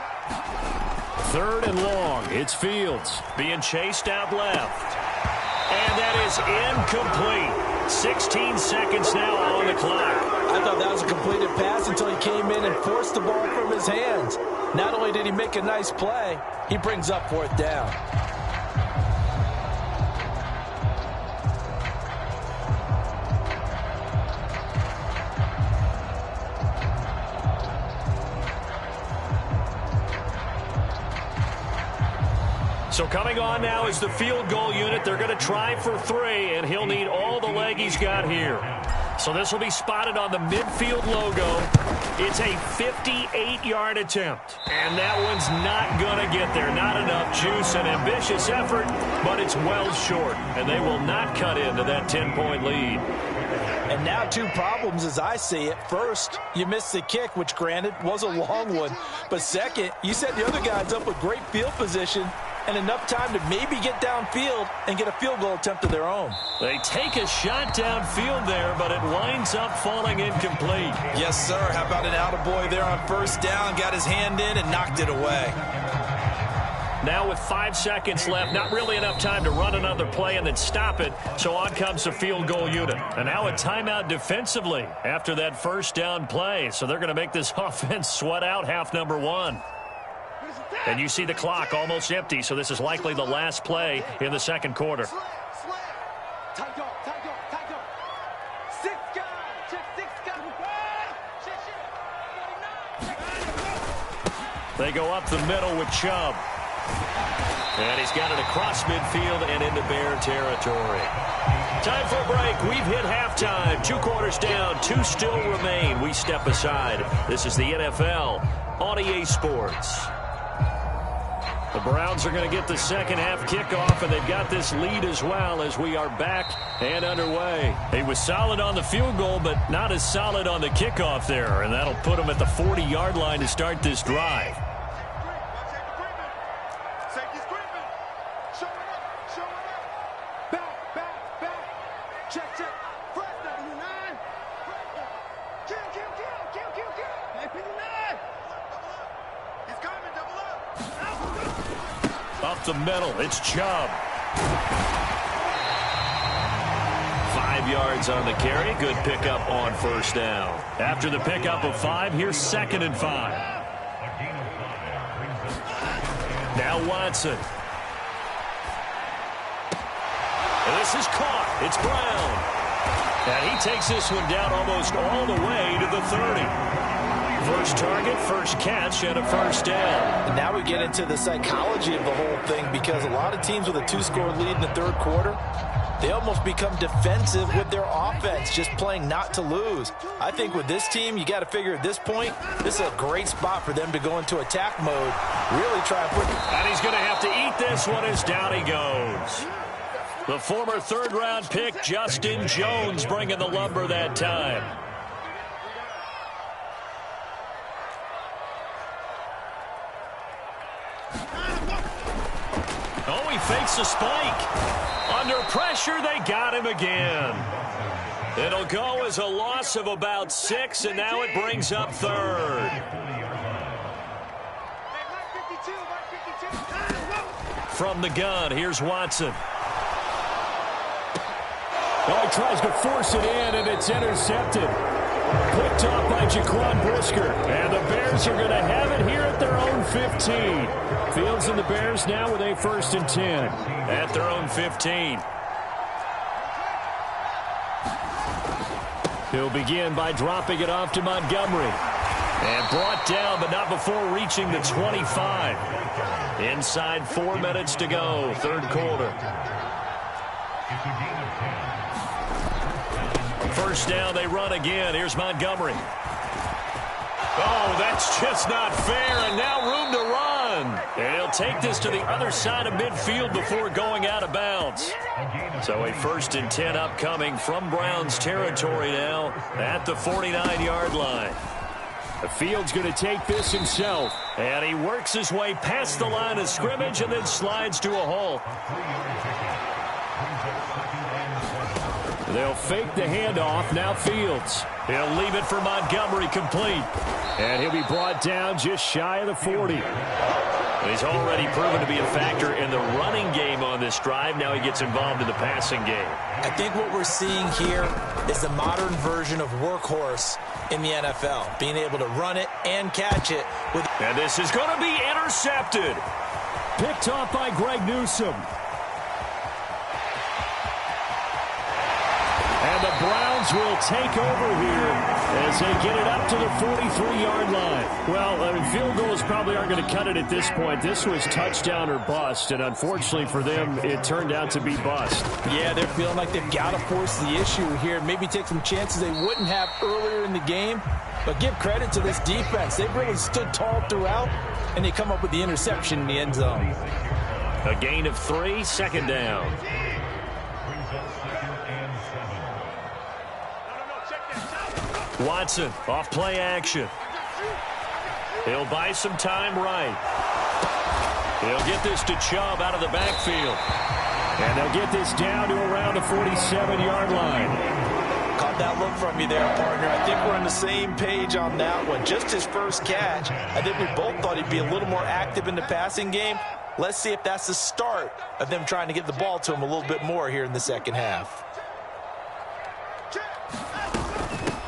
S6: 3rd and long. It's Fields.
S1: Being chased out left. And that is incomplete. 16 seconds now on the clock.
S4: I thought that was a completed pass until he came in and forced the ball from his hands. Not only did he make a nice play, he brings up 4th down.
S1: So coming on now is the field goal unit. They're going to try for 3, and he'll need all the leg he's got here. So this will be spotted on the midfield logo. It's a 58-yard attempt, and that one's not going to get there. Not enough juice. An ambitious effort, but it's well short, and they will not cut into that 10-point lead.
S4: And now 2 problems as I see it. First, you missed the kick, which granted was a long one. But second, you set the other guys up with great field position and enough time to maybe get downfield and get a field goal attempt of their own.
S1: They take a shot downfield there, but it winds up falling incomplete.
S2: Yes, sir. How about an attaboy there on first down? Got his hand in and knocked it away.
S1: Now with 5 seconds left, not really enough time to run another play and then stop it. So on comes the field goal unit. And now a timeout defensively after that first down play. So they're going to make this offense sweat out half number 1. And you see the clock almost empty, so this is likely the last play in the second quarter. They go up the middle with Chubb. And he's got it across midfield and into Bear territory. Time for a break. We've hit halftime. 2 quarters down, 2 still remain. We step aside. This is the NFL on EA Sports. The Browns are going to get the second half kickoff, and they've got this lead as well as we are back and underway. He was solid on the field goal, but not as solid on the kickoff there, and that'll put him at the 40-yard line to start this drive. Up the middle, it's Chubb. 5 yards on the carry. Good pickup on first down. After the pickup of 5, here's 2nd and 5. Now Watson. And this is caught. It's Brown. And he takes this one down almost all the way to the 30. First target, first catch, and a first down.
S4: And now we get into the psychology of the whole thing, because a lot of teams with a 2-score lead in the third quarter, they almost become defensive with their offense, just playing not to lose. I think with this team, you got to figure at this point, this is a great spot for them to go into attack mode, really try and put...
S1: And he's going to have to eat this one as down he goes. The former third-round pick, Justin Jones, bringing the lumber that time. Oh, he fakes a spike. Under pressure, they got him again. It'll go as a loss of about 6, and now it brings up 3rd. From the gun, here's Watson.
S6: Oh, he tries to force it in, and it's intercepted. Picked off by Jaquan Brisker. And the Bears are going to have it here at their own 15. Fields and the Bears now with a 1st and 10.
S1: At their own 15.
S6: He'll begin by dropping it off to Montgomery. And brought down, but not before reaching the 25. Inside 4 minutes to go, third quarter. First down, they run again. Here's Montgomery. Oh, that's just not fair, and now room to run. And he'll take this to the other side of midfield before going out of bounds. So a 1st and 10 upcoming from Browns territory now at the 49-yard line. The Field's going to take this himself, and he works his way past the line of scrimmage and then slides to a halt. They'll fake the handoff. Now Fields. He'll leave it for Montgomery complete. And he'll be brought down just shy of the 40. He's already proven to be a factor in the running game on this drive. Now he gets involved in the passing game.
S2: I think what we're seeing here is the modern version of workhorse in the NFL, being able to run it and catch it.
S6: And this is going to be intercepted. Picked off by Greg Newsome. And the Browns will take over here as they get it up to the 43-yard line. Well, field goals probably aren't going to cut it at this point. This was touchdown or bust, and unfortunately for them, it turned out to be bust.
S4: Yeah, they're feeling like they've got to force the issue here, maybe take some chances they wouldn't have earlier in the game. But give credit to this defense. They've really stood tall throughout, and they come up with the interception in the end zone.
S6: A gain of 3, second down. Watson, off play action. He'll buy some time right. He'll get this to Chubb out of the backfield. And they'll get this down to around the 47-yard line.
S4: Caught that look from you there, partner. I think we're on the same page on that one. Just his first catch. I think we both thought he'd be a little more active in the passing game. Let's see if that's the start of them trying to get the ball to him a little bit more here in the second half.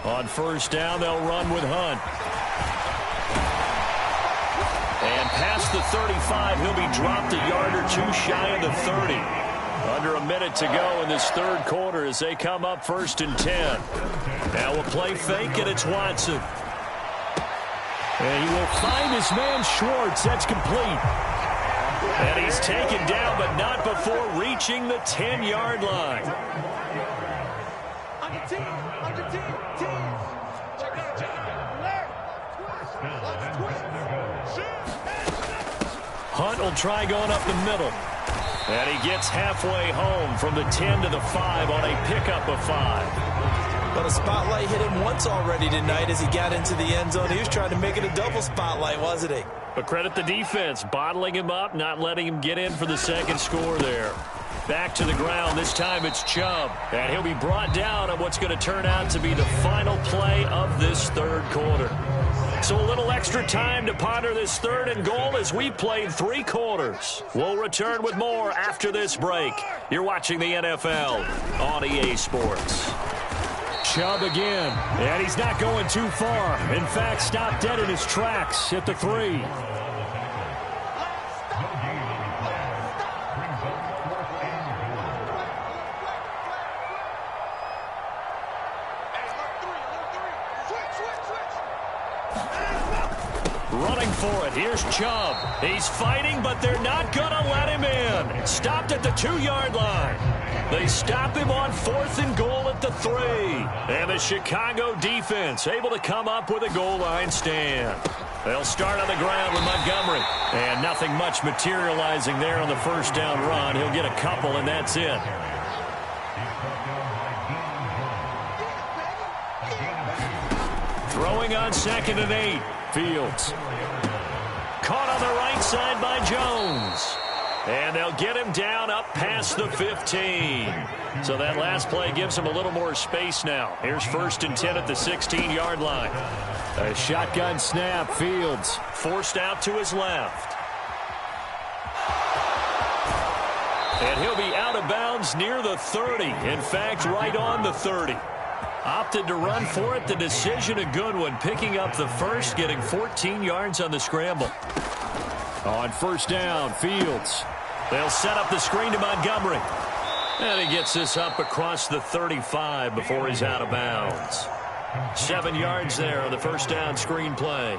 S6: On first down, they'll run with Hunt. And past the 35, he'll be dropped a yard or two shy of the 30. Under a minute to go in this third quarter as they come up 1st and 10. Now we'll play fake, and it's Watson. And he will find his man Schwartz. That's complete. And he's taken down, but not before reaching the 10-yard line. Hunt will try going up the middle. And he gets halfway home from the 10 to the 5 on a pickup of 5.
S2: But a spotlight hit him once already tonight as he got into the end zone. He was trying to make it a double spotlight, wasn't he?
S6: But credit the defense, bottling him up, not letting him get in for the second score there. Back to the ground. This time it's Chubb. And he'll be brought down on what's going to turn out to be the final play of this third quarter. So a little extra time to ponder this 3rd and goal as we played 3 quarters. We'll return with more after this break. You're watching the NFL on EA Sports. Chubb again, and he's not going too far. In fact, stopped dead in his tracks at the 3. Running for it. Here's Chubb. He's fighting, but they're not going to let him in. Stopped at the 2-yard line. They stop him on 4th and goal at the 3. And the Chicago defense able to come up with a goal line stand. They'll start on the ground with Montgomery. And nothing much materializing there on the first down run. He'll get a couple, and that's it. Throwing on 2nd and 8. Fields. Caught on the right side by Jones. And they'll get him down up past the 15. So that last play gives him a little more space now. Here's 1st and 10 at the 16-yard line. A shotgun snap. Fields forced out to his left. And he'll be out of bounds near the 30. In fact, right on the 30. Opted to run for it. The decision a good one. Picking up the first, getting 14 yards on the scramble. On first down, Fields. They'll set up the screen to Montgomery. And he gets this up across the 35 before he's out of bounds. 7 yards there on the first down screen play.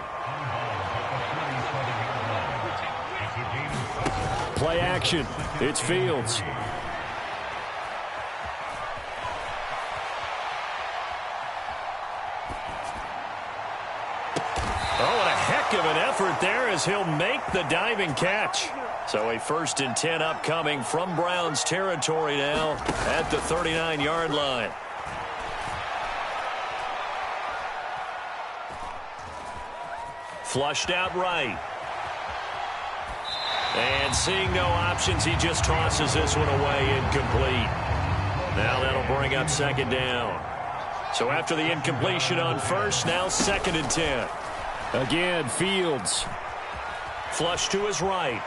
S6: Play action. It's Fields. Oh, and a heck of an effort there as he'll make the diving catch. So a 1st and 10 upcoming from Browns territory now at the 39-yard line. Flushed out right. And seeing no options, he just tosses this one away incomplete. Now that'll bring up 2nd down. So after the incompletion on 1st, now 2nd and 10. Again, Fields. Flush to his right.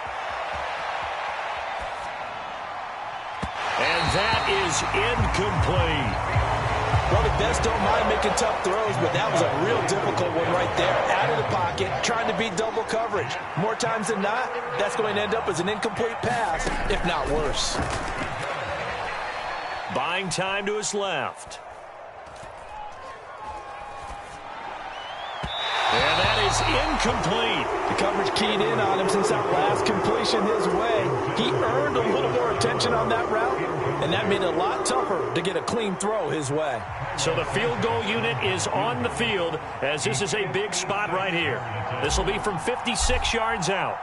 S6: And that is incomplete.
S4: Well, the best don't mind making tough throws, but that was a real difficult one right there. Out of the pocket, trying to beat double coverage. More times than not, that's going to end up as an incomplete pass, if not worse.
S6: Buying time to his left. And that is incomplete.
S4: The coverage keyed in on him since that last completion his way. He earned a little more attention on that route, and that made it a lot tougher to get a clean throw his way.
S6: So the field goal unit is on the field as this is a big spot right here. This will be from 56 yards out.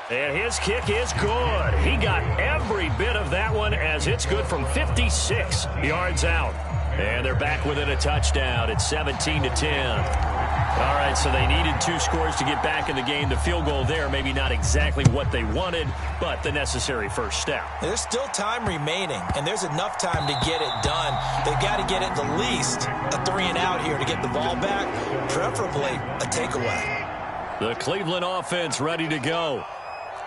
S6: And his kick is good. He got every bit of that one as it's good from 56 yards out. And they're back within a touchdown. It's 17-10. All right, so they needed 2 scores to get back in the game. The field goal there, maybe not exactly what they wanted, but the necessary first step.
S2: There's still time remaining, and there's enough time to get it done. They've got to get it the least a 3 and out here to get the ball back, preferably a takeaway.
S6: The Cleveland offense ready to go.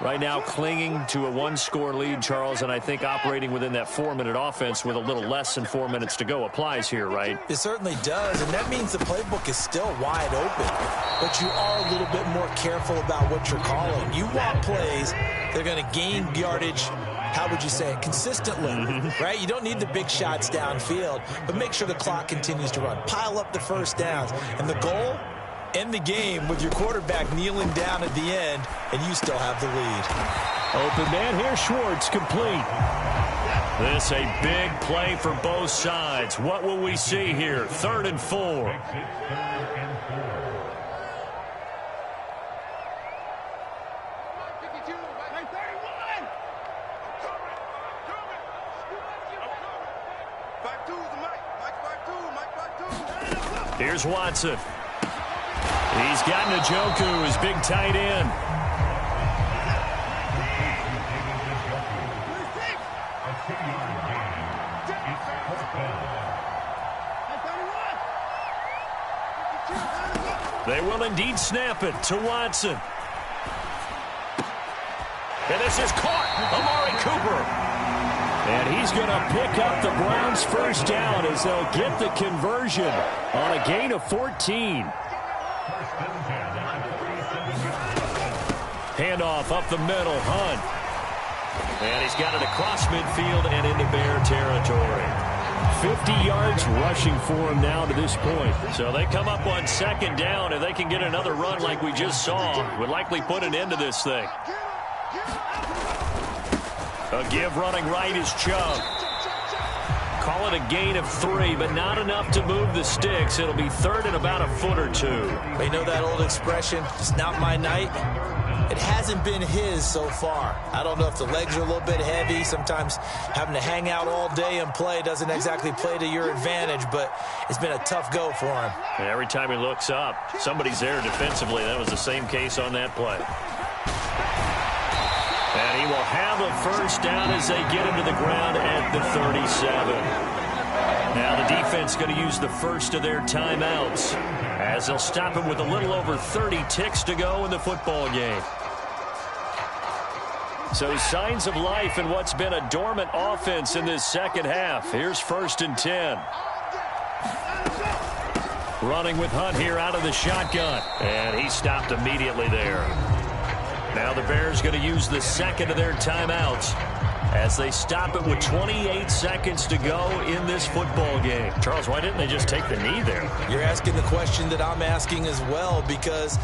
S6: Right now clinging to a 1-score lead, Charles, and I think operating within that 4-minute offense with a little less than 4 minutes to go applies here, right?
S2: It certainly does, and that means the playbook is still wide open. But you are a little bit more careful about what you're calling. You want plays that are going to gain yardage, how would you say it, consistently, right? You don't need the big shots downfield, but make sure the clock continues to run. Pile up the first downs, and the goal, end the game with your quarterback kneeling down at the end, and you still have the lead.
S6: Open man here, Schwartz, complete. This a big play for both sides. What will we see here? 3rd and 4. Here's Watson. He's got Njoku, his big tight end. They will indeed snap it to Watson. And this is caught. Amari Cooper. And he's going to pick up the Browns' first down as they'll get the conversion on a gain of 14. Handoff up the middle, Hunt. And he's got it across midfield and into Bear territory. 50 yards rushing for him now to this point. So they come up on 2nd down. If they can get another run like we just saw, would likely put an end to this thing. A give running right is Chubb. Call it a gain of 3, but not enough to move the sticks. It'll be 3rd and about a foot or 2.
S2: You know that old expression, it's not my night? It hasn't been his so far. I don't know if the legs are a little bit heavy. Sometimes having to hang out all day and play doesn't exactly play to your advantage, but it's been a tough go for him.
S6: And every time he looks up, somebody's there defensively. That was the same case on that play. And he will have a first down as they get him to the ground at the 37. Now the defense going to use the first of their timeouts as they'll stop him with a little over 30 ticks to go in the football game. So signs of life in what's been a dormant offense in this second half. Here's 1st and 10. Running with Hunt here out of the shotgun. And he stopped immediately there.
S1: Now the Bears going to use the second of their timeouts as they stop it with 28 seconds to go in this football game. Charles, why didn't they just take the knee there?
S2: You're asking the question that I'm asking as well, because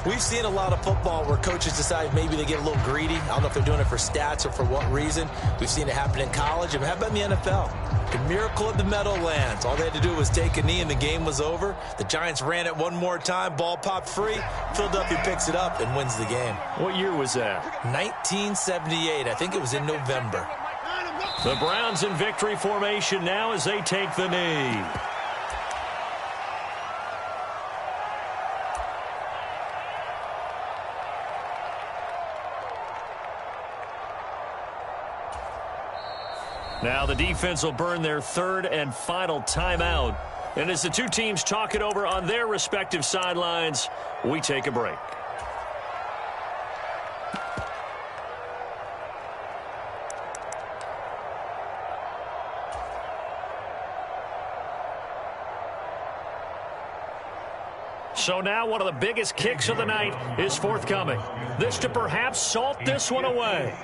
S2: we've seen a lot of football where coaches decide maybe they get a little greedy. I don't know if they're doing it for stats or for what reason. We've seen it happen in college. And how about in the NFL? The miracle of the Meadowlands. All they had to do was take a knee and the game was over. The Giants ran it one more time. Ball popped free. Philadelphia picks it up and wins the game.
S1: What year was that?
S2: 1978. I think it was in November.
S1: The Browns in victory formation now as they take the knee. Now the defense will burn their third and final timeout. And as the two teams talk it over on their respective sidelines, we take a break. So now one of the biggest kicks of the night is forthcoming. This to perhaps salt this one away.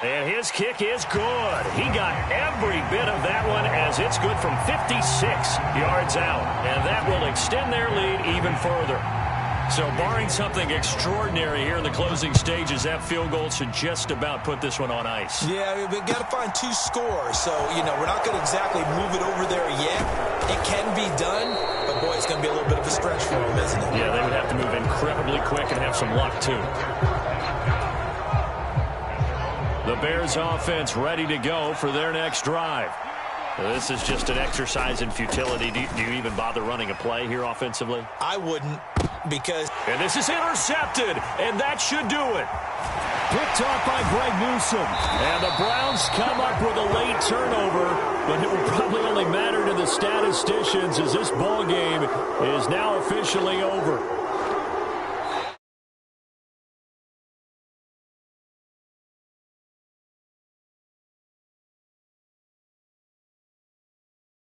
S1: And his kick is good. He got every bit of that one as it's good from 56 yards out. And that will extend their lead even further. So barring something extraordinary here in the closing stages, that field goal should just about put this one on ice.
S2: Yeah, we've got to find two scores. So, we're not going to exactly move it over there yet. It can be done, but, boy, it's going to be a little bit of a stretch for them, isn't it?
S1: Yeah, they would have to move incredibly quick and have some luck, too. The Bears offense ready to go for their next drive. This is just an exercise in futility. Do you even bother running a play here offensively?
S2: I wouldn't, because...
S1: And this is intercepted, and that should do it. Picked off by Greg Newsome. And the Browns come up with a late turnover, but it will probably only matter to the statisticians as this ball game is now officially over.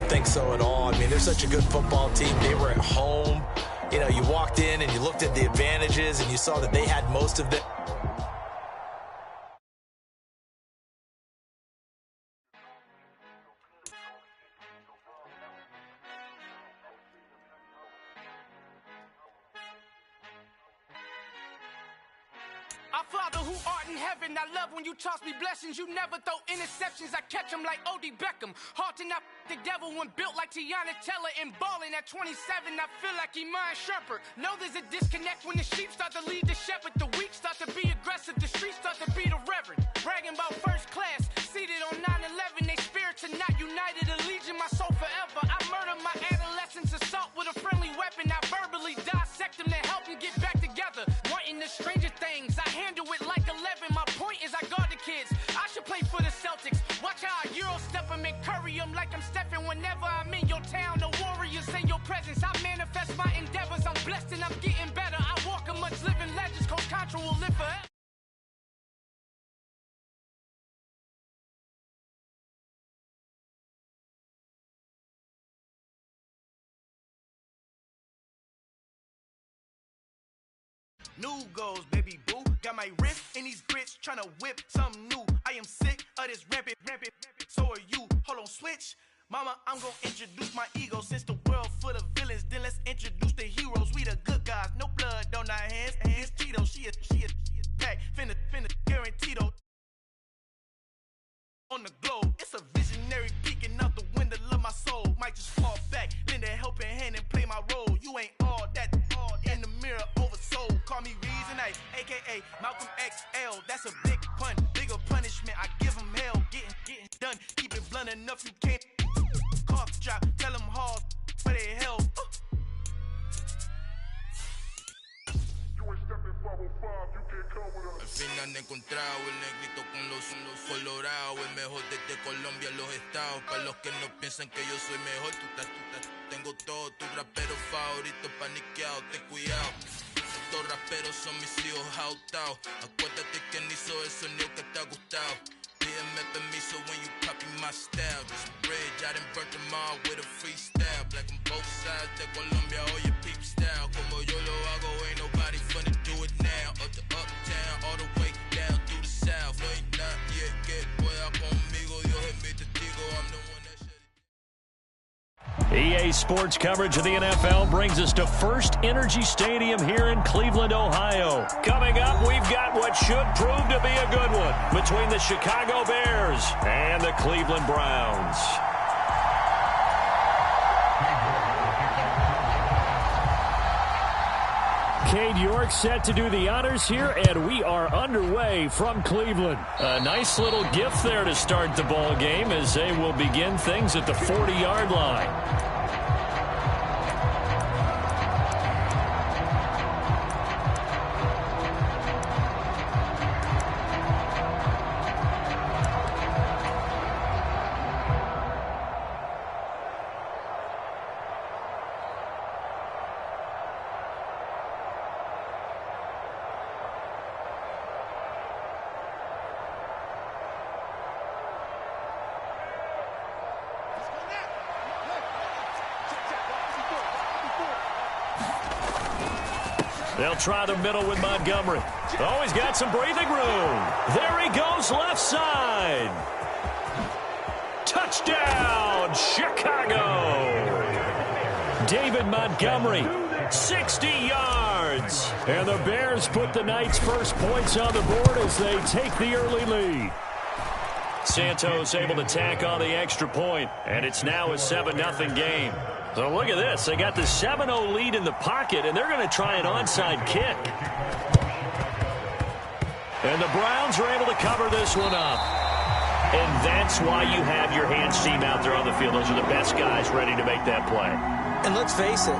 S2: Think so at all. I mean, they're such a good football team. They were at home. You walked in and you looked at the advantages and you saw that they had most of them.
S11: Our Father who art in heaven, I love when you toss me blessings. You never throw interceptions, I catch them like O.D. Beckham. Halting up the devil when built like Tiana Teller. And balling at 27, I feel like Iman Shumpert. Know there's a disconnect when the sheep start to lead the shepherd. The weak start to be aggressive, the streets start to be the reverend. Bragging about first class, seated on 9/11. They spirits are not united, a legion, my soul forever. I murder my adolescence, assault with a friendly weapon. I verbally dissect them to help them get back together. Wanting the stranger things, I handle it like 11. My point is I guard the kids. I should play for the Celtics. Watch how I Euro step them and curry them like I'm Stephen. Whenever I'm in your town, the Warriors in your presence. I manifest my endeavors. I'm blessed and I'm getting better. I walk amongst living legends. Coach Contra will live forever.
S7: New goals, baby boo. Got my wrist in these grits, tryna whip something new. I am sick of this rampant. So are you. Hold on, switch. Mama, I'm gonna introduce my ego. Since the world full of villains, then let's introduce the heroes. We the good guys, no blood on our hands. Hands Tito, she is back. Finna, guaranteed. On the globe, it's a visionary peeking out the window of my soul. Might just fall back, lend a helping hand and play my role. You ain't all that in the mirror oversold. Call me Reason A, aka Malcolm XL. That's a big pun, bigger punishment. I give them hell, getting done. Keep it blunt enough, you can't. Cough drop, tell them hard where they hell.
S12: Al fin han encontrado el negrito con los colorados, el mejor desde Colombia a los estados. Para los que no piensan que yo soy mejor, tengo todo, tu rapero favorito paniqueado, ten cuidado. Estos raperos son mis hijos jautados. Acuérdate quién hizo el sonido que te ha gustado. Pídeme permiso when you copy my style. This bridge shot and burnt them all with a freestyle. Black on both sides de Colombia, oh your peep style. Como yo lo hago, ain't nobody finna do it now. Up to uptown, all the way down through the south. No ain't not yet, que pueda conmigo. Dios es mi testigo, I'm the one that shut it.
S1: EA Sports coverage of the NFL brings us to First Energy Stadium here in Cleveland, Ohio. Coming up, we've got what should prove to be a good one between the Chicago Bears and the Cleveland Browns. Cade York set to do the honors here, and we are underway from Cleveland. A nice little gift there to start the ball game as they will begin things at the 40-yard line. They'll try the middle with Montgomery. Oh, he's got some breathing room. There he goes, left side. Touchdown, Chicago. David Montgomery, 60 yards. And the Bears put the Knights' first points on the board as they take the early lead. Santos able to tack on the extra point, and it's now a 7-0 game. So look at this. They got the 7-0 lead in the pocket, and they're going to try an onside kick. And the Browns are able to cover this one up. And that's why you have your hands team out there on the field. Those are the best guys ready to make that play.
S2: And let's face it,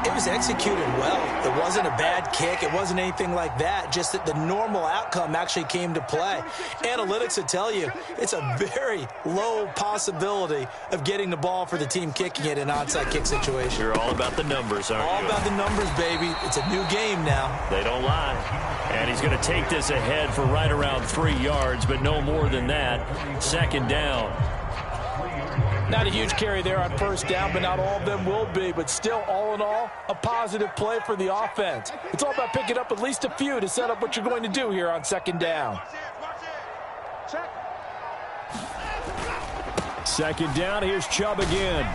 S2: it was executed well. It wasn't a bad kick. It wasn't anything like that. Just that the normal outcome actually came to play. Analytics will tell you it's a very low possibility of getting the ball for the team kicking it in an onside kick situation.
S1: You're all about the numbers, aren't you?
S2: All about the numbers, baby. It's a new game now.
S1: They don't lie. And he's going to take this ahead for right around 3 yards, but no more than that. Second down.
S4: Not a huge carry there on first down, but not all of them will be. But still, all in all, a positive play for the offense. It's all about picking up at least a few to set up what you're going to do here on second down.
S1: Second down, here's Chubb again.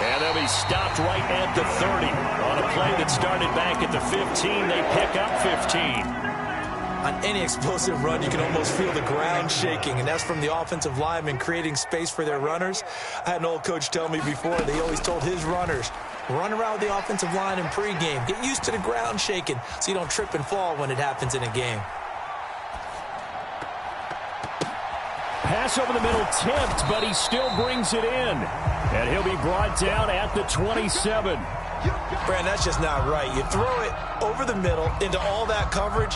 S1: And they'll be stopped right at the 30. On a play that started back at the 15, they pick up 15.
S2: On any explosive run, you can almost feel the ground shaking, and that's from the offensive linemen creating space for their runners. I had an old coach tell me before, they always told his runners, run around the offensive line in pregame. Get used to the ground shaking so you don't trip and fall when it happens in a game.
S1: Pass over the middle tipped, but he still brings it in. And he'll be brought down at the 27.
S2: Brand, that's just not right. You throw it over the middle into all that coverage,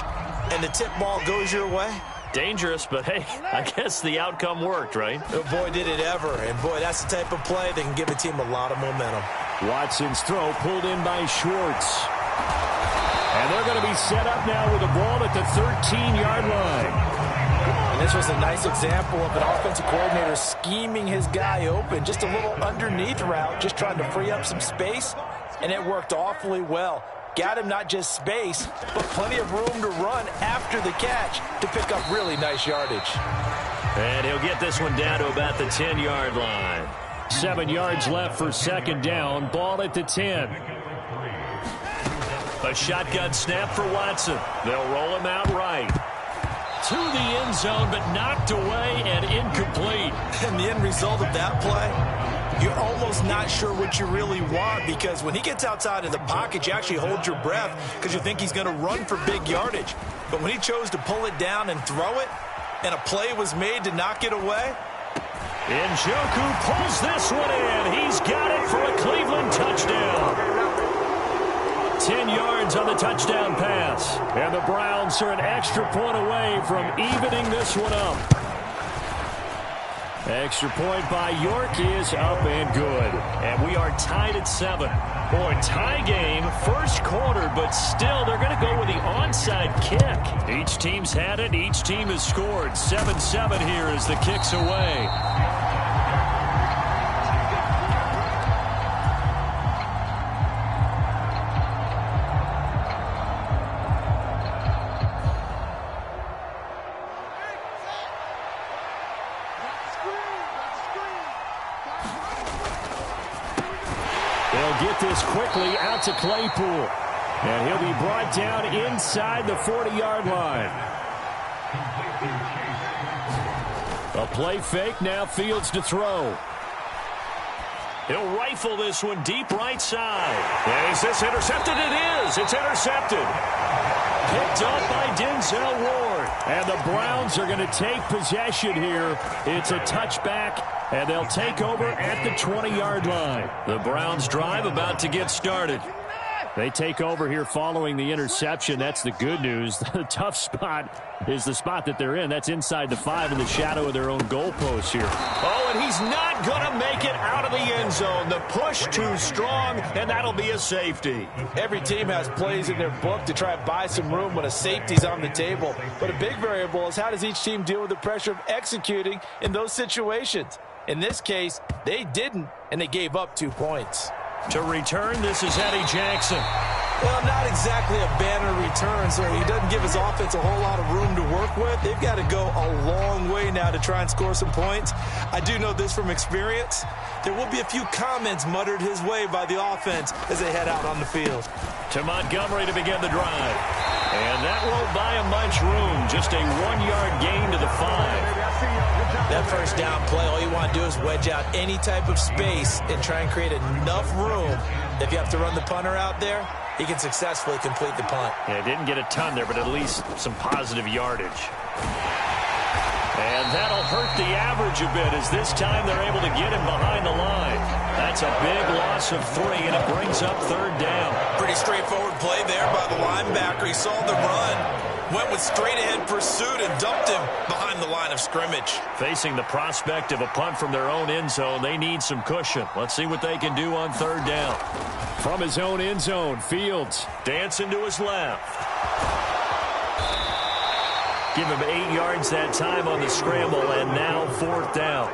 S2: and the tip ball goes your way.
S1: Dangerous, but hey, I guess the outcome worked, right?
S2: Oh, boy, did it ever. And, boy, that's the type of play that can give a team a lot of momentum.
S1: Watson's throw pulled in by Schwartz. And they're going to be set up now with the ball at the 13-yard line.
S4: And this was a nice example of an offensive coordinator scheming his guy open. Just a little underneath route, just trying to free up some space, and it worked awfully well. Got him not just space, but plenty of room to run after the catch to pick up really nice yardage.
S1: And he'll get this one down to about the 10-yard line. 7 yards left for second down. Ball at the 10. A shotgun snap for Watson. They'll roll him out right. To the end zone, but knocked away and incomplete.
S2: And the end result of that play, you're almost not sure what you really want, because when he gets outside of the pocket, you actually hold your breath because you think he's going to run for big yardage. But when he chose to pull it down and throw it, and a play was made to knock it away.
S1: Njoku pulls this one in. He's got it for a Cleveland touchdown. 10 yards on the touchdown pass. And the Browns are an extra point away from evening this one up.
S6: Extra point by York is up and good. And we are tied at 7. Boy, tie game, first quarter, but still they're going to go with the onside kick. Each team's had it. Each team has scored. 7-7 here as the kick's away. They'll get this quickly out to Claypool. And he'll be brought down inside the 40-yard line. A play fake, now Fields to throw. He'll rifle this one deep right side. And is this intercepted? It is. It's intercepted. Picked up by Denzel Ward. And the Browns are going to take possession here. It's a touchback, and they'll take over at the 20-yard line. The Browns drive about to get started. They take over here following the interception. That's the good news. The tough spot is the spot that they're in. That's inside the 5 in the shadow of their own goalpost here.
S1: Oh, and he's not going to make it out of the end zone. The push too strong, and that'll be a safety.
S4: Every team has plays in their book to try and buy some room when a safety's on the table. But a big variable is how does each team deal with the pressure of executing in those situations. In this case, they didn't, and they gave up 2 points.
S1: To return, this is Eddie Jackson.
S2: Well, not exactly a banner return, so he doesn't give his offense a whole lot of room to work with. They've got to go a long way now to try and score some points. I do know this from experience. There will be a few comments muttered his way by the offense as they head out on the field.
S1: To Montgomery to begin the drive. And that won't buy him much room. Just a 1-yard gain to the 5.
S2: That first down play, all you want to do is wedge out any type of space and try and create enough room. If you have to run the punter out there, he can successfully complete the punt.
S1: Yeah, didn't get a ton there, but at least some positive yardage. And that'll hurt the average a bit as this time they're able to get him behind the line. That's a big loss of 3, and it brings up 3rd down.
S12: Pretty straightforward play there by the linebacker. He saw the run, went with straight-ahead pursuit, and dumped him behind the line of scrimmage.
S1: Facing the prospect of a punt from their own end zone, they need some cushion. Let's see what they can do on 3rd down.
S6: From his own end zone, Fields
S1: dancing to his left. Give him 8 yards that time on the scramble, and now 4th down.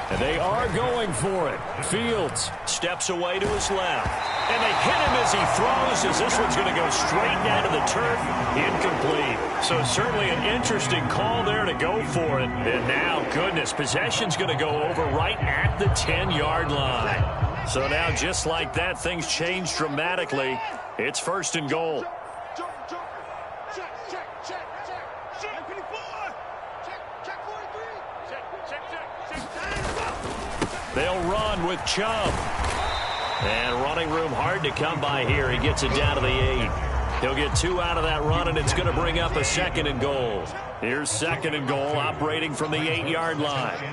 S1: And they are going for it. Fields steps away to his left. And they hit him as he throws, as this one's going to go straight down to the turf. Incomplete. So certainly an interesting call there to go for it. And now, goodness, possession's going to go over right at the 10-yard line. So now, just like that, things change dramatically. It's 1st and goal. They'll run with Chubb. And running room hard to come by here. He gets it down to the 8. He'll get 2 out of that run, and it's going to bring up a 2nd and goal. Here's 2nd and goal, operating from the 8-yard line.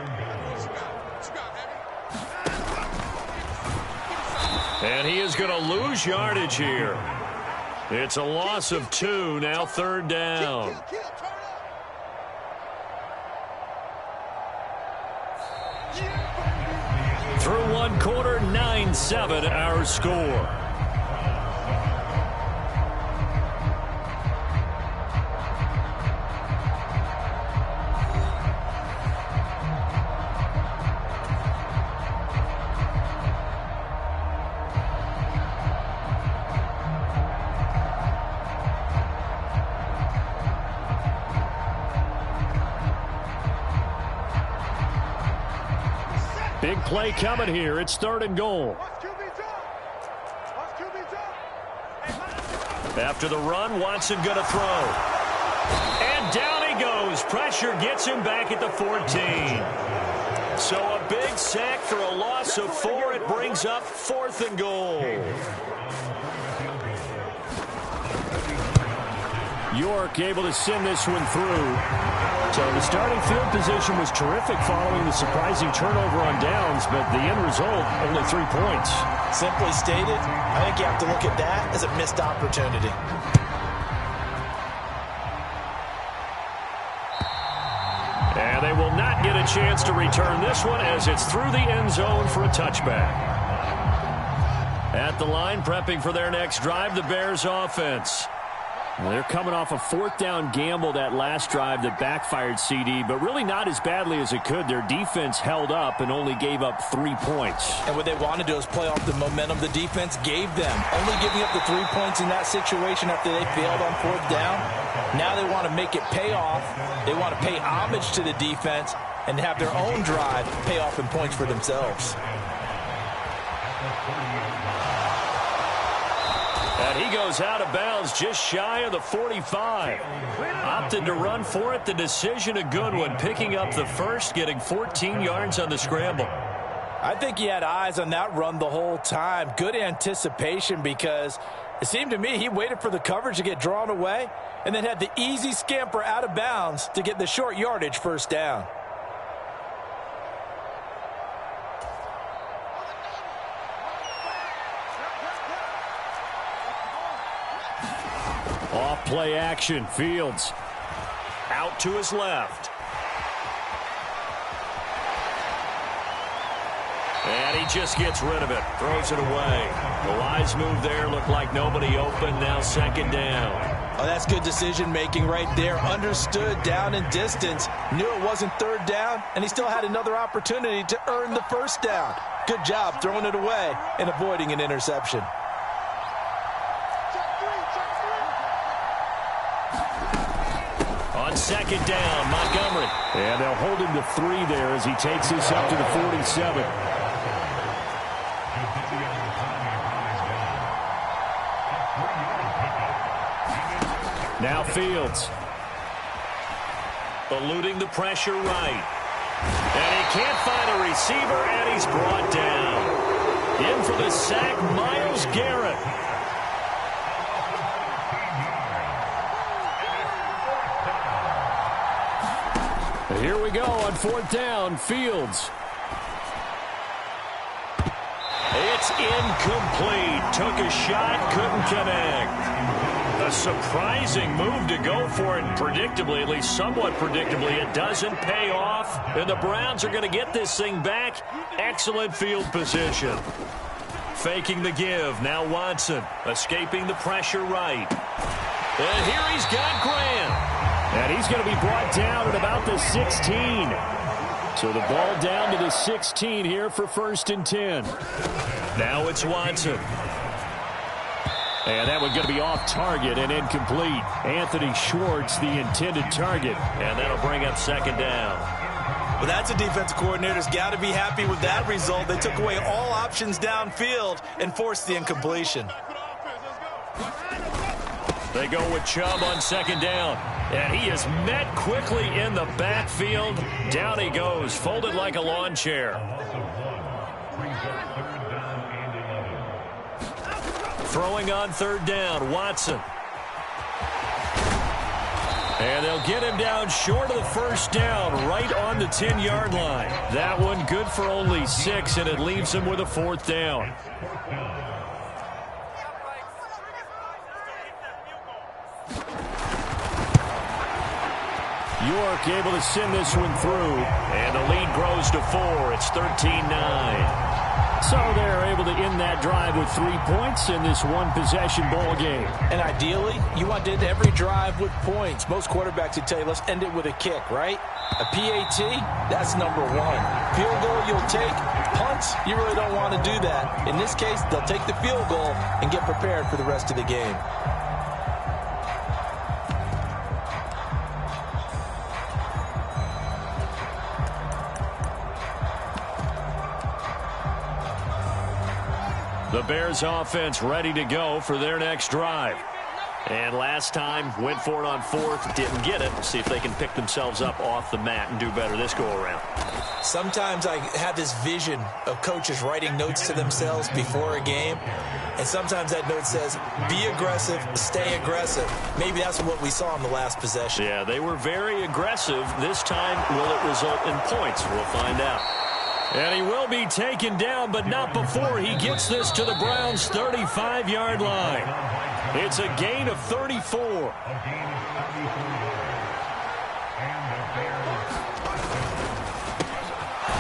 S1: And he is going to lose yardage here. It's a loss of 2, now 3rd down. Through 1 quarter, 9-7 our score. Big play coming here. It's 3rd and goal. After the run, Watson going to throw. And down he goes. Pressure gets him back at the 14. So a big sack for a loss of 4. It brings up 4th and goal. York able to send this one through. So the starting field position was terrific following the surprising turnover on downs, but the end result, only 3 points.
S2: Simply stated, I think you have to look at that as a missed opportunity.
S6: they will not get a chance to return this one as it's through the end zone for a touchback. At the line, prepping for their next drive, the Bears offense. They're coming off a 4th down gamble that last drive that backfired, CD, but really not as badly as it could. Their defense held up and only gave up 3 points.
S4: And what they want to do is play off the momentum the defense gave them. Only giving up the 3 points in that situation after they failed on 4th down. Now they want to make it pay off. They want to pay homage to the defense and have their own drive pay off in points for themselves.
S6: And he goes out of bounds just shy of the 45. Opted to run for it. The decision a good one. Picking up the first, getting 14 yards on the scramble.
S4: I think he had eyes on that run the whole time. Good anticipation because it seemed to me he waited for the coverage to get drawn away and then had the easy scamper out of bounds to get the short yardage first down.
S6: Off play action. Fields out to his left. And he just gets rid of it. Throws it away. The wise move there. Looked like nobody open. Now 2nd down.
S4: Oh, that's good decision-making right there. Understood down and distance. Knew it wasn't 3rd down, and he still had another opportunity to earn the 1st down. Good job throwing it away and avoiding an interception.
S6: On 2nd down, Montgomery. And they'll hold him to 3 there as he takes this up to the 47. Now Fields. Eluding the pressure right. And he can't find a receiver, and he's brought down. In for the sack, Myles Garrett. Here we go on 4th down. Fields. It's incomplete. Took a shot, couldn't connect. A surprising move to go for it, and predictably, at least somewhat predictably, it doesn't pay off. And the Browns are going to get this thing back. Excellent field position. Faking the give. Now Watson escaping the pressure right. And here he's got Graham. And he's going to be brought down at about the 16. So the ball down to the 16 here for 1st and 10. Now it's Watson. And that one's going to be off target and incomplete. Anthony Schwartz, the intended target. And that'll bring up 2nd down.
S4: Well, that's a defensive coordinator's got to be happy with that result. They took away all options downfield and forced the incompletion.
S6: They go with Chubb on 2nd down. And he is met quickly in the backfield. Down he goes, folded like a lawn chair. Throwing on 3rd down, Watson. And they'll get him down short of the 1st down, right on the 10-yard line. That one good for only 6, and it leaves him with a 4th down. York able to send this one through, and the lead grows to 4. It's 13-9. So they're able to end that drive with 3 points in this one-possession ball game.
S4: And ideally, you want to end every drive with points. Most quarterbacks would tell you, let's end it with a kick, right? A PAT, that's number 1. Field goal you'll take. Punts, you really don't want to do that. In this case, they'll take the field goal and get prepared for the rest of the game.
S6: The Bears offense ready to go for their next drive. And last time, went for it on 4th, didn't get it. See if they can pick themselves up off the mat and do better this go-around.
S2: Sometimes I have this vision of coaches writing notes to themselves before a game. And sometimes that note says, be aggressive, stay aggressive. Maybe that's what we saw in the last possession.
S6: Yeah, they were very aggressive. This time, will it result in points? We'll find out. And he will be taken down, but not before he gets this to the Browns' 35-yard line. It's a gain of 34.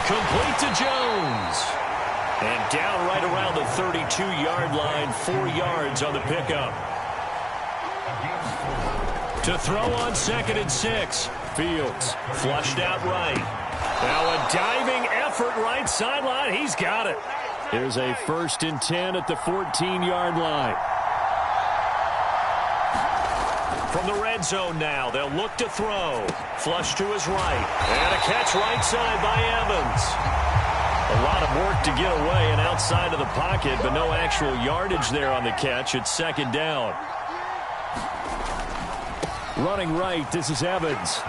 S1: Complete to Jones. And down right around the 32-yard line, 4 yards on the pickup. To throw on 2nd and 6. Fields flushed out right. Now a diving effort right sideline. He's got it. There's a 1st and 10 at the 14-yard line. From the red zone now, they'll look to throw. Flush to his right. And a catch right side by Evans. A lot of work to get away and outside of the pocket, but no actual yardage there on the catch. It's 2nd down. Running right, this is Evans.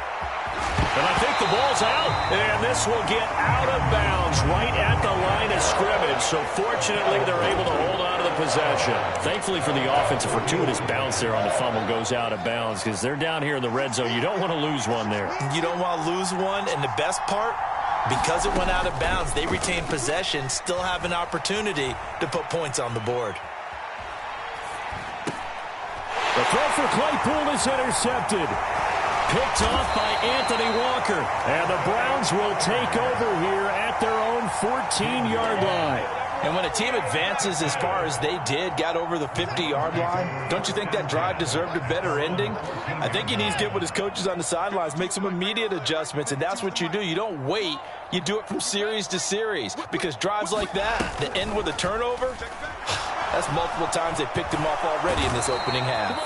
S1: And I think the ball's out, and this will get out of bounds right at the line of scrimmage. So fortunately, they're able to hold on to the possession. Thankfully for the offense, a fortuitous bounce there on the fumble goes out of bounds because they're down here in the red zone. You don't want to lose one there.
S2: You don't want to lose one, and the best part, because it went out of bounds, they retain possession, still have an opportunity to put points on the board.
S1: The throw for Claypool is intercepted. Picked off by Anthony Walker. And the Browns will take over here at their own 14-yard line.
S4: And when a team advances as far as they did, got over the 50-yard line, don't you think that drive deserved a better ending? I think he needs to get with his coaches on the sidelines, make some immediate adjustments, and that's what you do. You don't wait. You do it from series to series, because drives like that that end with a turnover, that's multiple times they picked him off already in this opening half.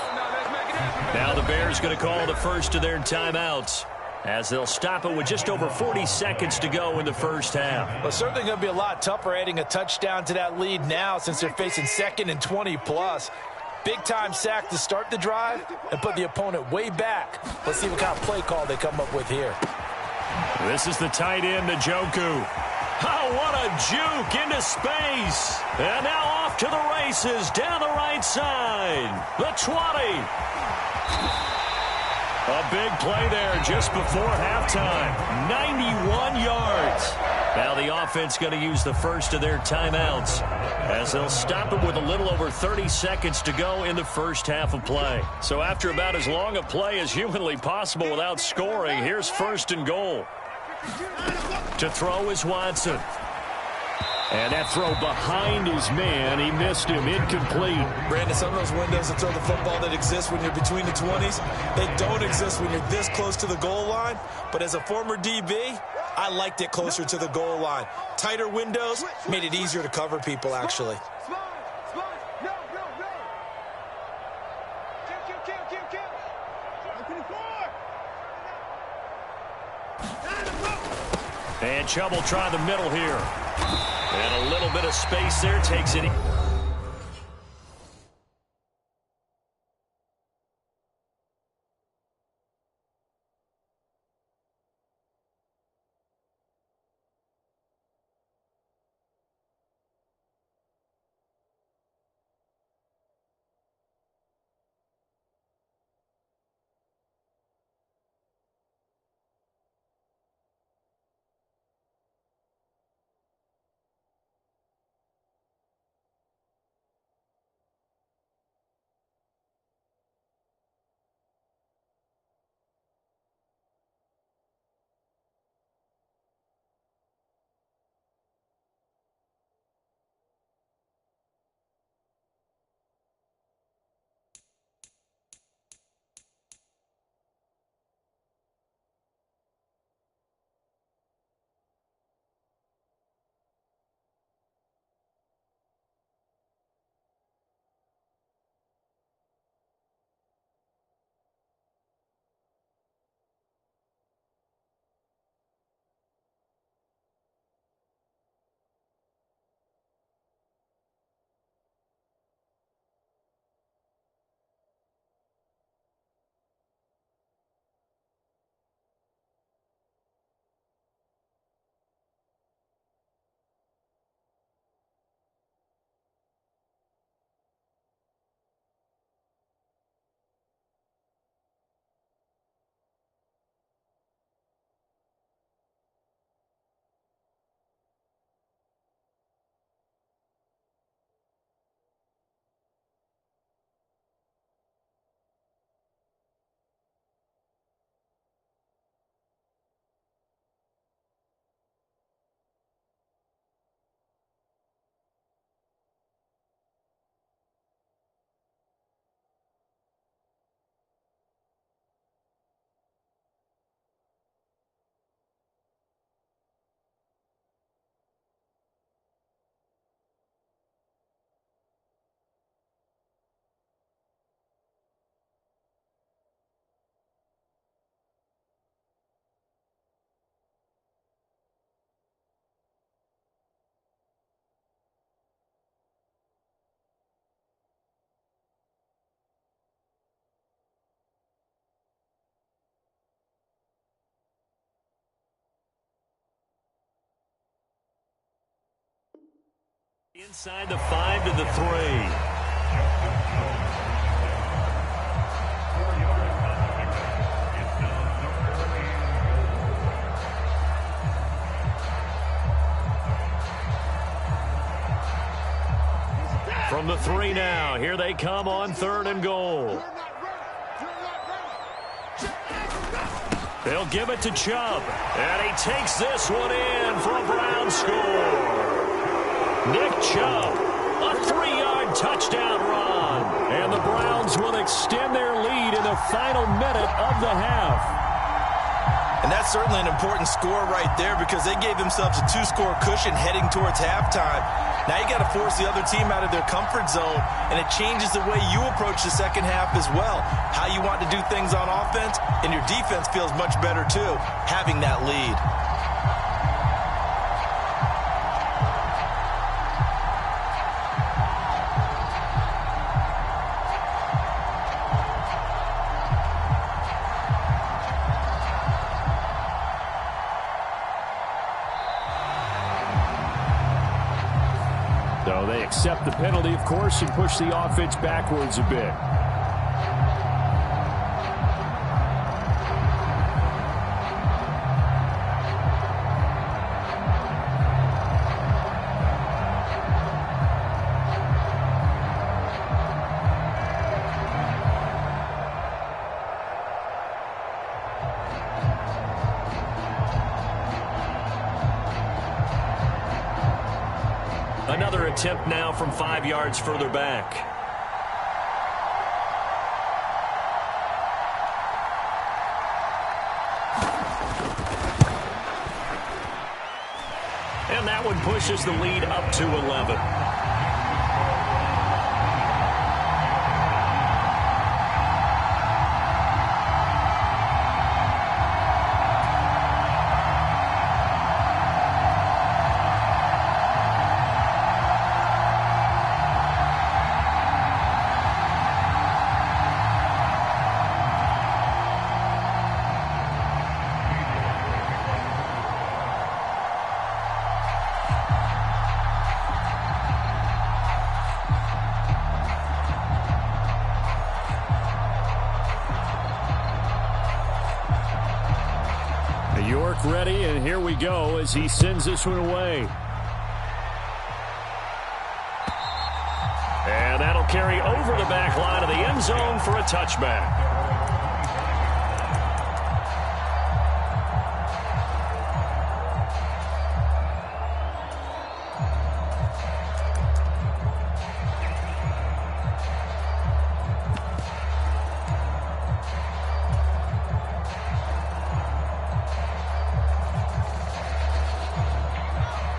S1: Now the Bears going to call the first of their timeouts as they'll stop it with just over 40 seconds to go in the first half.
S4: Well, certainly going to be a lot tougher adding a touchdown to that lead now since they're facing 2nd and 20+. Big-time sack to start the drive and put the opponent way back. Let's see what kind of play call they come up with here.
S1: This is the tight end, Njoku. Oh, what a juke into space. And now off to the races down the right side. The 20. A big play there just before halftime. 91 yards. Now the offense going to use the first of their timeouts as they'll stop it with a little over 30 seconds to go in the first half of play. So after about as long a play as humanly possible without scoring, here's 1st and goal. To throw is Watson. And that throw behind his man. He missed him. Incomplete.
S2: Brandon, some of those windows to throw the football that exist when you're between the 20s, they don't exist when you're this close to the goal line. But as a former DB, I liked it closer to the goal line. Tighter windows made it easier to cover people, actually.
S1: And Chubb will try the middle here. And a little bit of space there takes it. Inside the 5 to the 3. From the 3 now, here they come on 3rd and goal. They'll give it to Chubb, and he takes this one in for a Brown score. Nick Chubb, a 3-yard touchdown run, and the Browns will extend their lead in the final minute of the half.
S4: And that's certainly an important score right there because they gave themselves a 2-score cushion heading towards halftime. Now you got to force the other team out of their comfort zone, and it changes the way you approach the second half as well. How you want to do things on offense, and your defense feels much better too, having that lead.
S6: So they accept the penalty, of course, and push the offense backwards a bit.
S1: Another attempt now from 5 yards further back. And that one pushes the lead up to 11. York ready, and here we go as he sends this one away. And that'll carry over the back line of the end zone for a touchback.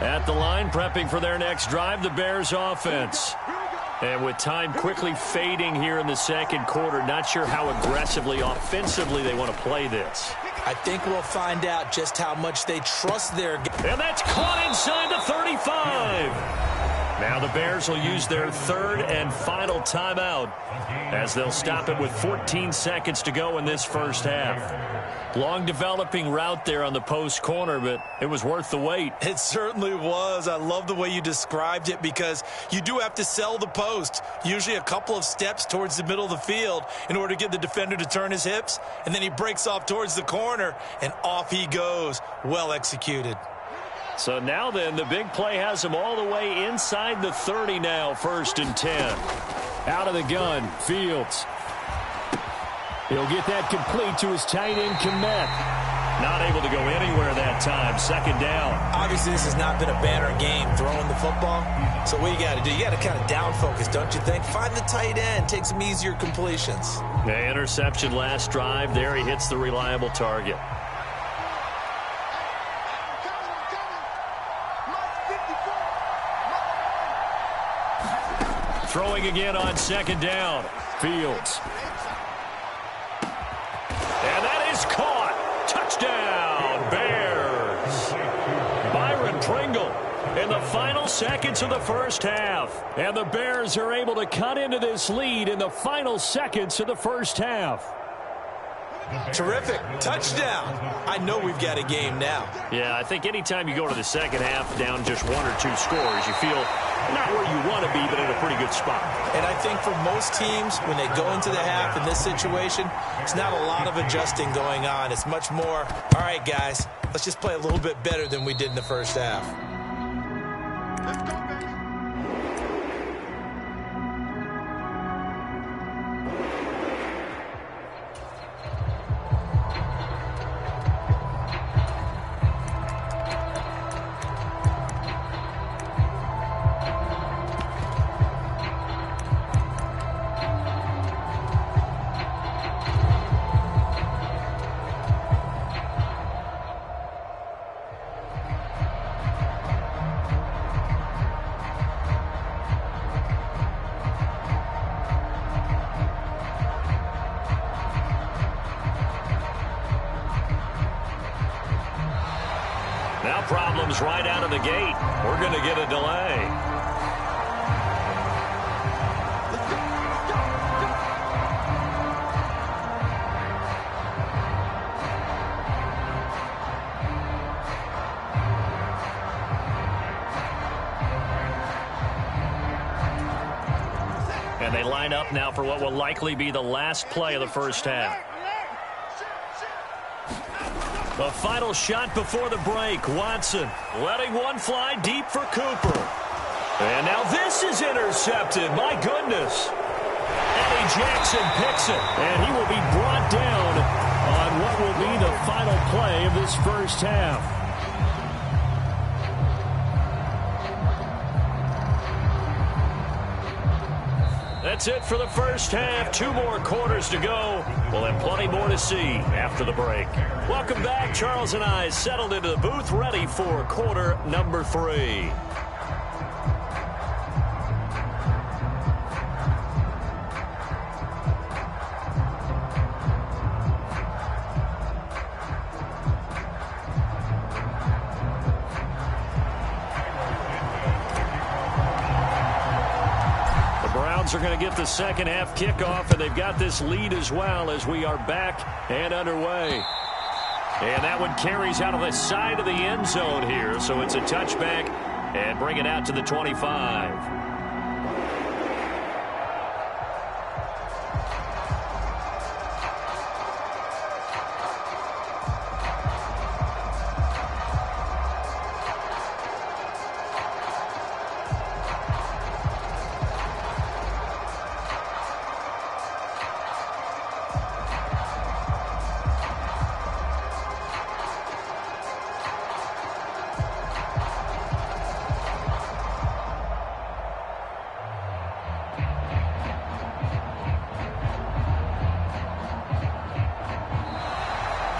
S1: At the line, prepping for their next drive, the Bears offense. And with time quickly fading here in the second quarter, not sure how aggressively, offensively they want to play this.
S2: I think we'll find out just how much they trust their...
S1: And that's caught inside the 35. Now the Bears will use their third and final timeout as they'll stop it with 14 seconds to go in this first half. Long developing route there on the post corner, but it was worth the wait.
S4: It certainly was. I love the way you described it because you do have to sell the post. Usually a couple of steps towards the middle of the field in order to get the defender to turn his hips, and then he breaks off towards the corner, and off he goes. Well executed.
S1: So now then, the big play has him all the way inside the 30 now, 1st and 10.
S6: Out of the gun, Fields. He'll get that complete to his tight end, Komet.
S1: Not able to go anywhere that time. 2nd down.
S2: Obviously, this has not been a banner game throwing the football. So what you got to do, you got to kind of down focus, don't you think? Find the tight end, take some easier completions.
S1: The interception last drive. There he hits the reliable target. Throwing again on 2nd down.
S6: Fields.
S1: And that is caught. Touchdown, Bears. Byron Pringle in the final seconds of the first half. And the Bears are able to cut into this lead in the final seconds of the first half.
S4: Terrific. Touchdown. I know we've got a game now.
S1: Yeah, I think anytime you go to the second half down just 1 or 2 scores, you feel
S6: not where you want to be, but in a pretty good spot.
S2: And I think for most teams, when they go into the half in this situation, it's not a lot of adjusting going on. It's much more, all right, guys, let's just play a little bit better than we did in the first half.
S7: Let's go, baby.
S6: Now problems right out of the gate. We're going to get a delay. And they line up now for what will likely be the last play of the first half. The final shot before the break. Watson letting one fly deep for Cooper. And now this is intercepted. My goodness. Eddie Jackson picks it. And he will be brought down on what will be the final play of this first half. That's it for the first half. 2 more quarters to go. We'll have plenty more to see after the break. Welcome back. Charles and I settled into the booth, ready for quarter number 3. Are going to get the second half kickoff, and they've got this lead as well as we are back and underway. And that one carries out of the side of the end zone here, so it's a touchback and bring it out to the 25.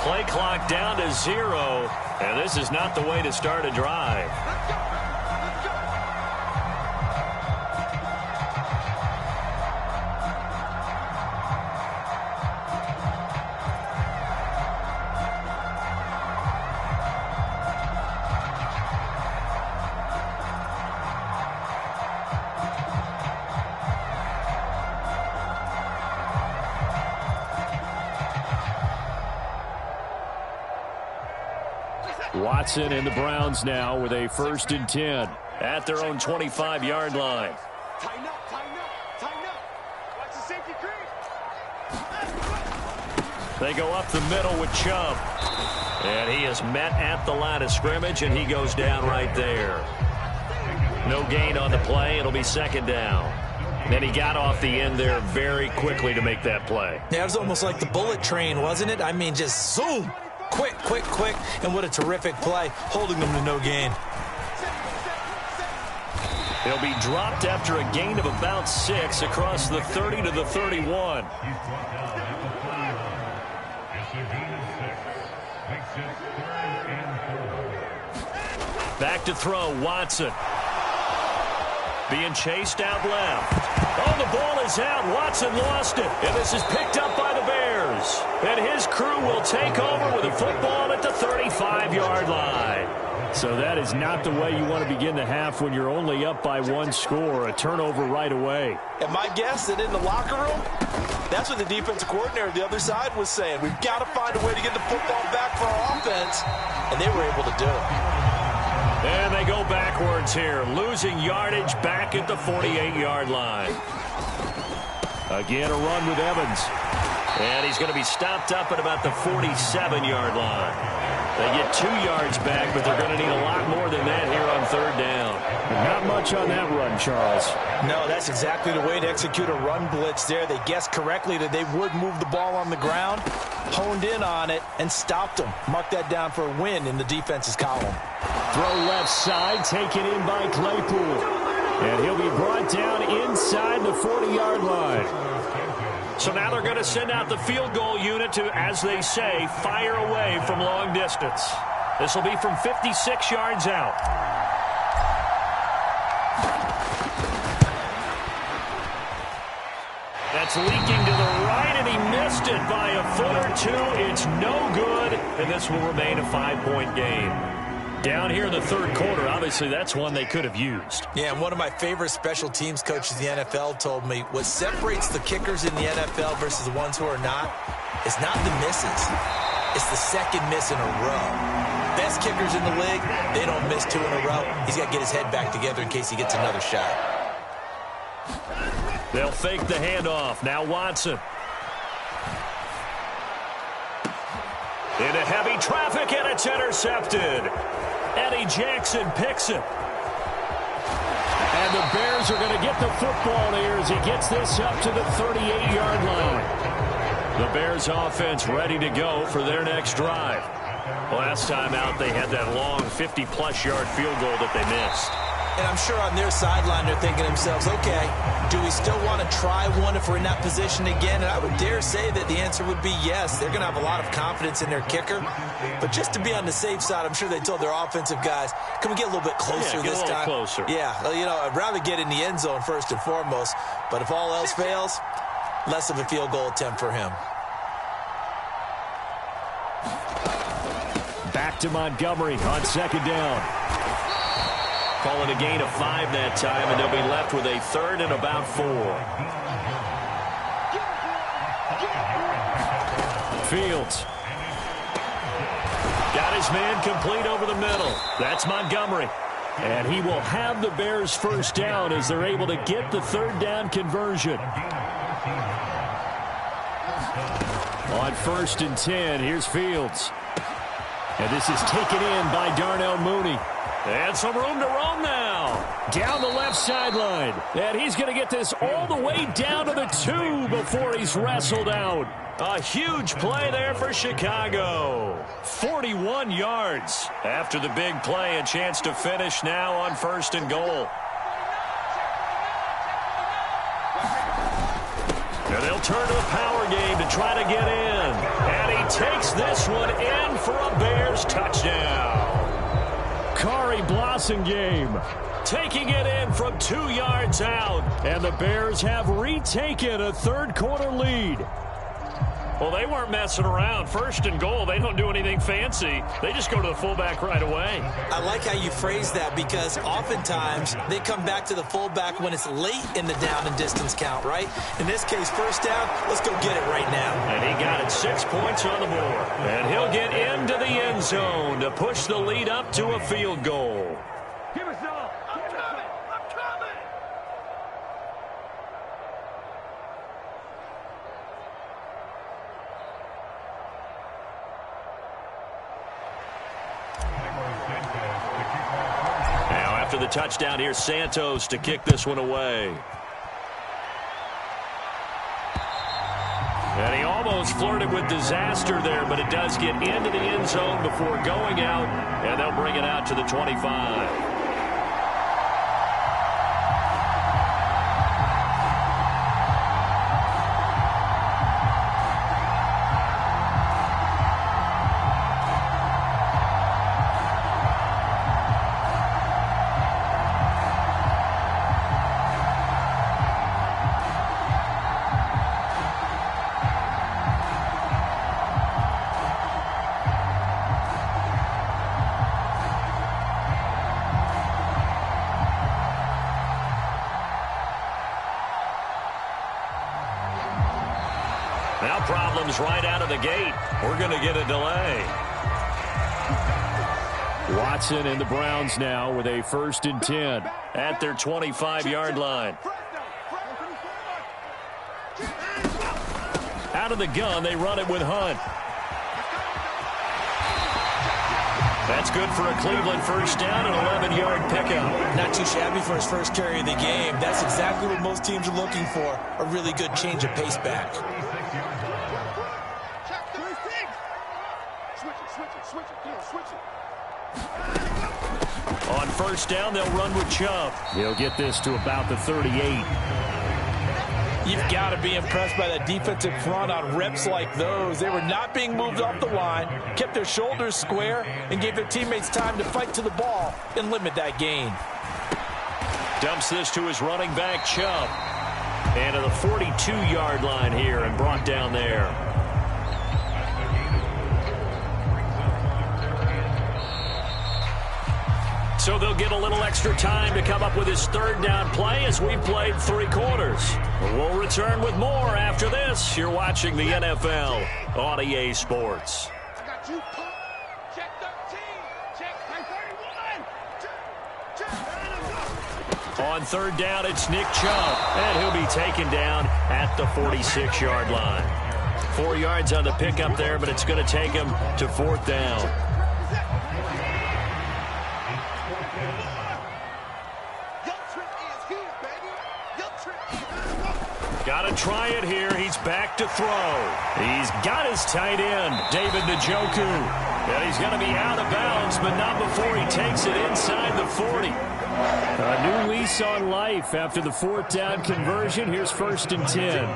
S6: Play clock down to 0, and this is not the way to start a drive. Watson and the Browns now with a 1st and 10 at their own 25-yard line.
S7: Tighten up, tighten up, tighten up. Watch the safety creep.
S6: They go up the middle with Chubb. And he is met at the line of scrimmage, and he goes down right there. No gain on the play. It'll be 2nd down. And he got off the end there very quickly to make that play.
S2: Yeah, it was almost like the bullet train, wasn't it? I mean, just zoom. Quick, quick, quick, and what a terrific play, holding them to no gain.
S6: He'll be dropped after a gain of about 6 across the 30 to the 31. Back to throw, Watson. Being chased out left. Oh, the ball is out. Watson lost it. And this is picked up by the Bears. And his crew will take over with a football at the 35-yard line. So that is not the way you want to begin the half when you're only up by 1 score. A turnover right away.
S4: And my guess that in the locker room, that's what the defensive coordinator on the other side was saying. We've got to find a way to get the football back for our offense. And they were able to do it.
S1: And they go backwards here, losing yardage back at the 48-yard line. Again, a run with Evans. And he's going to be stopped up at about the 47-yard line. They get 2 yards back, but they're going to need a lot more than that here on third down.
S6: Not much on that run, Charles.
S4: No, that's exactly the way to execute a run blitz there. They guessed correctly that they would move the ball on the ground, honed in on it, and stopped them. Mark that down for a win in the defense's column.
S6: Throw left side, taken in by Claypool. And he'll be brought down inside the 40-yard line.
S1: So now they're going to send out the field goal unit to, as they say, fire away from long distance. This will be from 56 yards out. That's leaking to the right, and he missed it by a foot or two. It's no good, and this will remain a 5-point game. Down here in the third quarter, obviously that's one they could have used.
S2: Yeah, and one of my favorite special teams coaches in the NFL told me what separates the kickers in the NFL versus the ones who are not is not the misses. It's the second miss in a row. Best kickers in the league, they don't miss 2 in a row. He's got to get his head back together in case he gets another shot.
S1: They'll fake the handoff. Now Watson. Into heavy traffic, and it's intercepted. Eddie Jackson picks it.
S6: And the Bears are going to get the football here as he gets this up to the 38-yard line.
S1: The Bears offense ready to go for their next drive. Last time out, they had that long 50-plus yard field goal that they missed.
S2: And I'm sure on their sideline they're thinking to themselves, okay, do we still want to try one if we're in that position again? And I would dare say that the answer would be yes. They're going to have a lot of confidence in their kicker. But just to be on the safe side, I'm sure they told their offensive guys, can we get a little bit closer this time?
S1: Closer.
S2: Yeah, you know, I'd rather get in the end zone first and foremost. But if all else fails, less of a field goal attempt for him.
S6: Back to Montgomery on second down.
S1: Calling a gain of 5 that time, and they'll be left with a 3rd and about 4.
S6: Fields.
S1: Got his man complete over the middle. That's Montgomery.
S6: And he will have the Bears first down as they're able to get the 3rd down conversion. On 1st and 10, here's Fields. And this is taken in by Darnell Mooney.
S1: And some room to roam now.
S6: Down the left sideline. And he's going to get this all the way down to the 2 before he's wrestled out.
S1: A huge play there for Chicago. 41 yards. After the big play, a chance to finish now on 1st and goal. And they'll turn to the power game to try to get in. And he takes this one in for a Bears touchdown.
S6: Kari Blasingame taking it in from 2 yards out. And the Bears have retaken a third-quarter lead.
S1: Well, they weren't messing around. 1st and goal, they don't do anything fancy. They just go to the fullback right away.
S2: I like how you phrase that because oftentimes they come back to the fullback when it's late in the down and distance count, right? In this case, 1st down, let's go get it right now.
S1: And he got it 6 points on the board. And he'll get into the end zone to push the lead up to a field goal.
S3: Give us all. I'm coming. I'm coming.
S1: Now after the touchdown, here's Santos to kick this one away. And he almost flirted with disaster there, but it does get into the end zone before going out, and they'll bring it out to the 25. Now problems right out of the gate. We're going to get a delay.
S6: Watson and the Browns now with a 1st and 10 at their 25-yard line. Out of the gun, they run it with Hunt. That's good for a Cleveland 1st down, an 11-yard pickup.
S2: Not too shabby for his first carry of the game. That's exactly what most teams are looking for, a really good change of pace back.
S6: On 1st down, they'll run with Chubb. He'll get this to about the 38.
S4: You've got to be impressed by that defensive front on reps like those. They were not being moved off the line, kept their shoulders square, and gave their teammates time to fight to the ball and limit that gain.
S6: Dumps this to his running back, Chubb. And to the 42-yard line here and brought down there. So they'll get a little extra time to come up with his 3rd down play as we've played 3 quarters. We'll return with more after this. You're watching the NFL on EA Sports.
S3: I got you. Check 13. Check 31.
S6: On 3rd down, it's Nick Chubb, and he'll be taken down at the 46-yard line. 4 yards on the pickup there, but it's going to take him to 4th down. Got to try it here. He's back to throw. He's got his tight end, David Njoku. And he's going to be out of bounds, but not before he takes it inside the 40. A new lease on life after the 4th down conversion. Here's 1st and 10.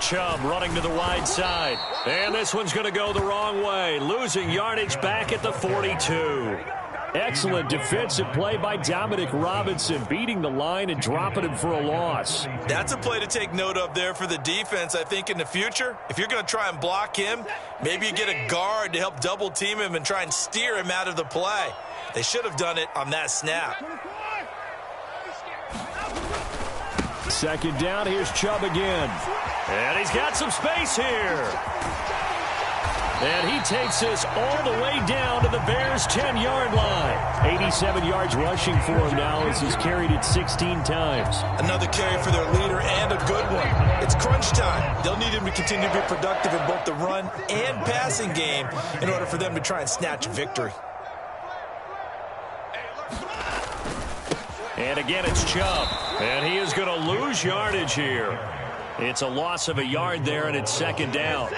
S6: Chubb running to the wide side. And this one's going to go the wrong way. Losing yardage back at the 42. Excellent defensive play by Dominic Robinson, beating the line and dropping him for a loss.
S4: That's a play to take note of there for the defense, I think, in the future. If you're going to try and block him, maybe you get a guard to help double team him and try and steer him out of the play. They should have done it on that snap.
S6: 2nd down, here's Chubb again. And he's got some space here. And he takes us all the way down to the Bears' 10-yard line. 87 yards rushing for him now as he's carried it 16 times.
S4: Another carry for their leader and a good one. It's crunch time. They'll need him to continue to be productive in both the run and passing game in order for them to try and snatch a victory.
S6: And again, it's Chubb. And he is going to lose yardage here. It's a loss of a yard there, and it's 2nd down.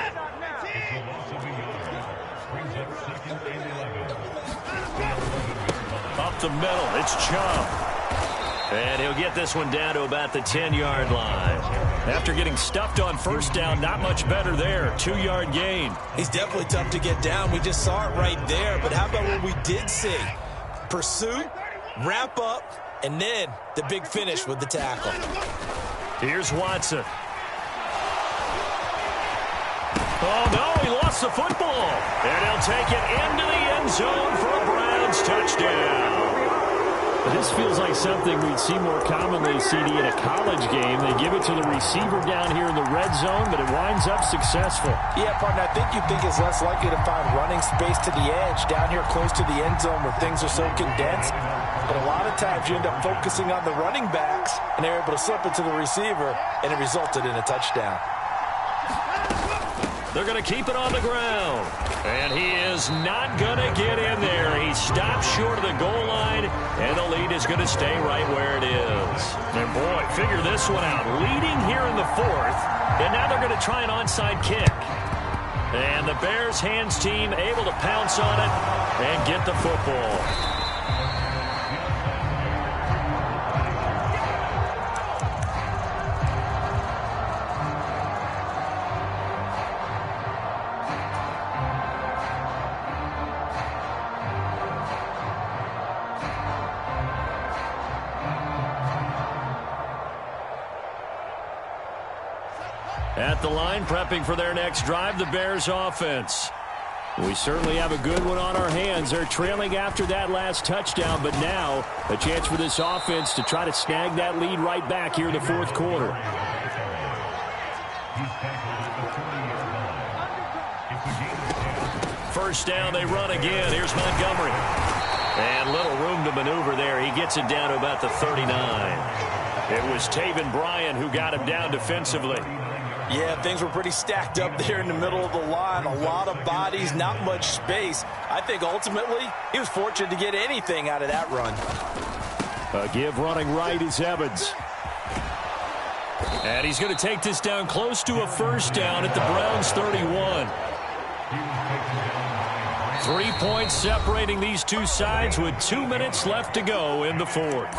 S6: Up the middle, it's Chubb. And he'll get this one down to about the 10-yard line. After getting stuffed on 1st down, not much better there. 2-yard gain.
S2: He's definitely tough to get down. We just saw it right there. But how about what we did see? Pursuit, wrap up, and then the big finish with the tackle.
S6: Here's Watson. Oh, no, he lost the football. And he'll take it into the end zone for a Browns touchdown. This feels like something we'd see more commonly, CD, in a college game. They give it to the receiver down here in the red zone, but it winds up successful.
S4: Yeah, partner, I think you think it's less likely to find running space to the edge down here close to the end zone where things are so condensed. But a lot of times you end up focusing on the running backs, and they're able to slip it to the receiver, and it resulted in a touchdown.
S6: They're going to keep it on the ground. And he is not going to get in there. He stops short of the goal line, and the lead is going to stay right where it is. And boy, figure this one out. Leading here in the 4th, and now they're going to try an onside kick. And the Bears hands team able to pounce on it and get the football. At the line, prepping for their next drive, the Bears offense. We certainly have a good one on our hands. They're trailing after that last touchdown, but now a chance for this offense to try to snag that lead right back here in the 4th quarter. first down. They run again. Here's Montgomery. And little room to maneuver there. He gets it down to about the 39. It was Taven Bryan who got him down defensively.
S4: Yeah, things were pretty stacked up there in the middle of the line. A lot of bodies, not much space. I think ultimately he was fortunate to get anything out of that run.
S6: A give running right is Evans. And he's going to take this down close to a first down at the Browns' 31. 3 points separating these two sides with 2 minutes left to go in the fourth.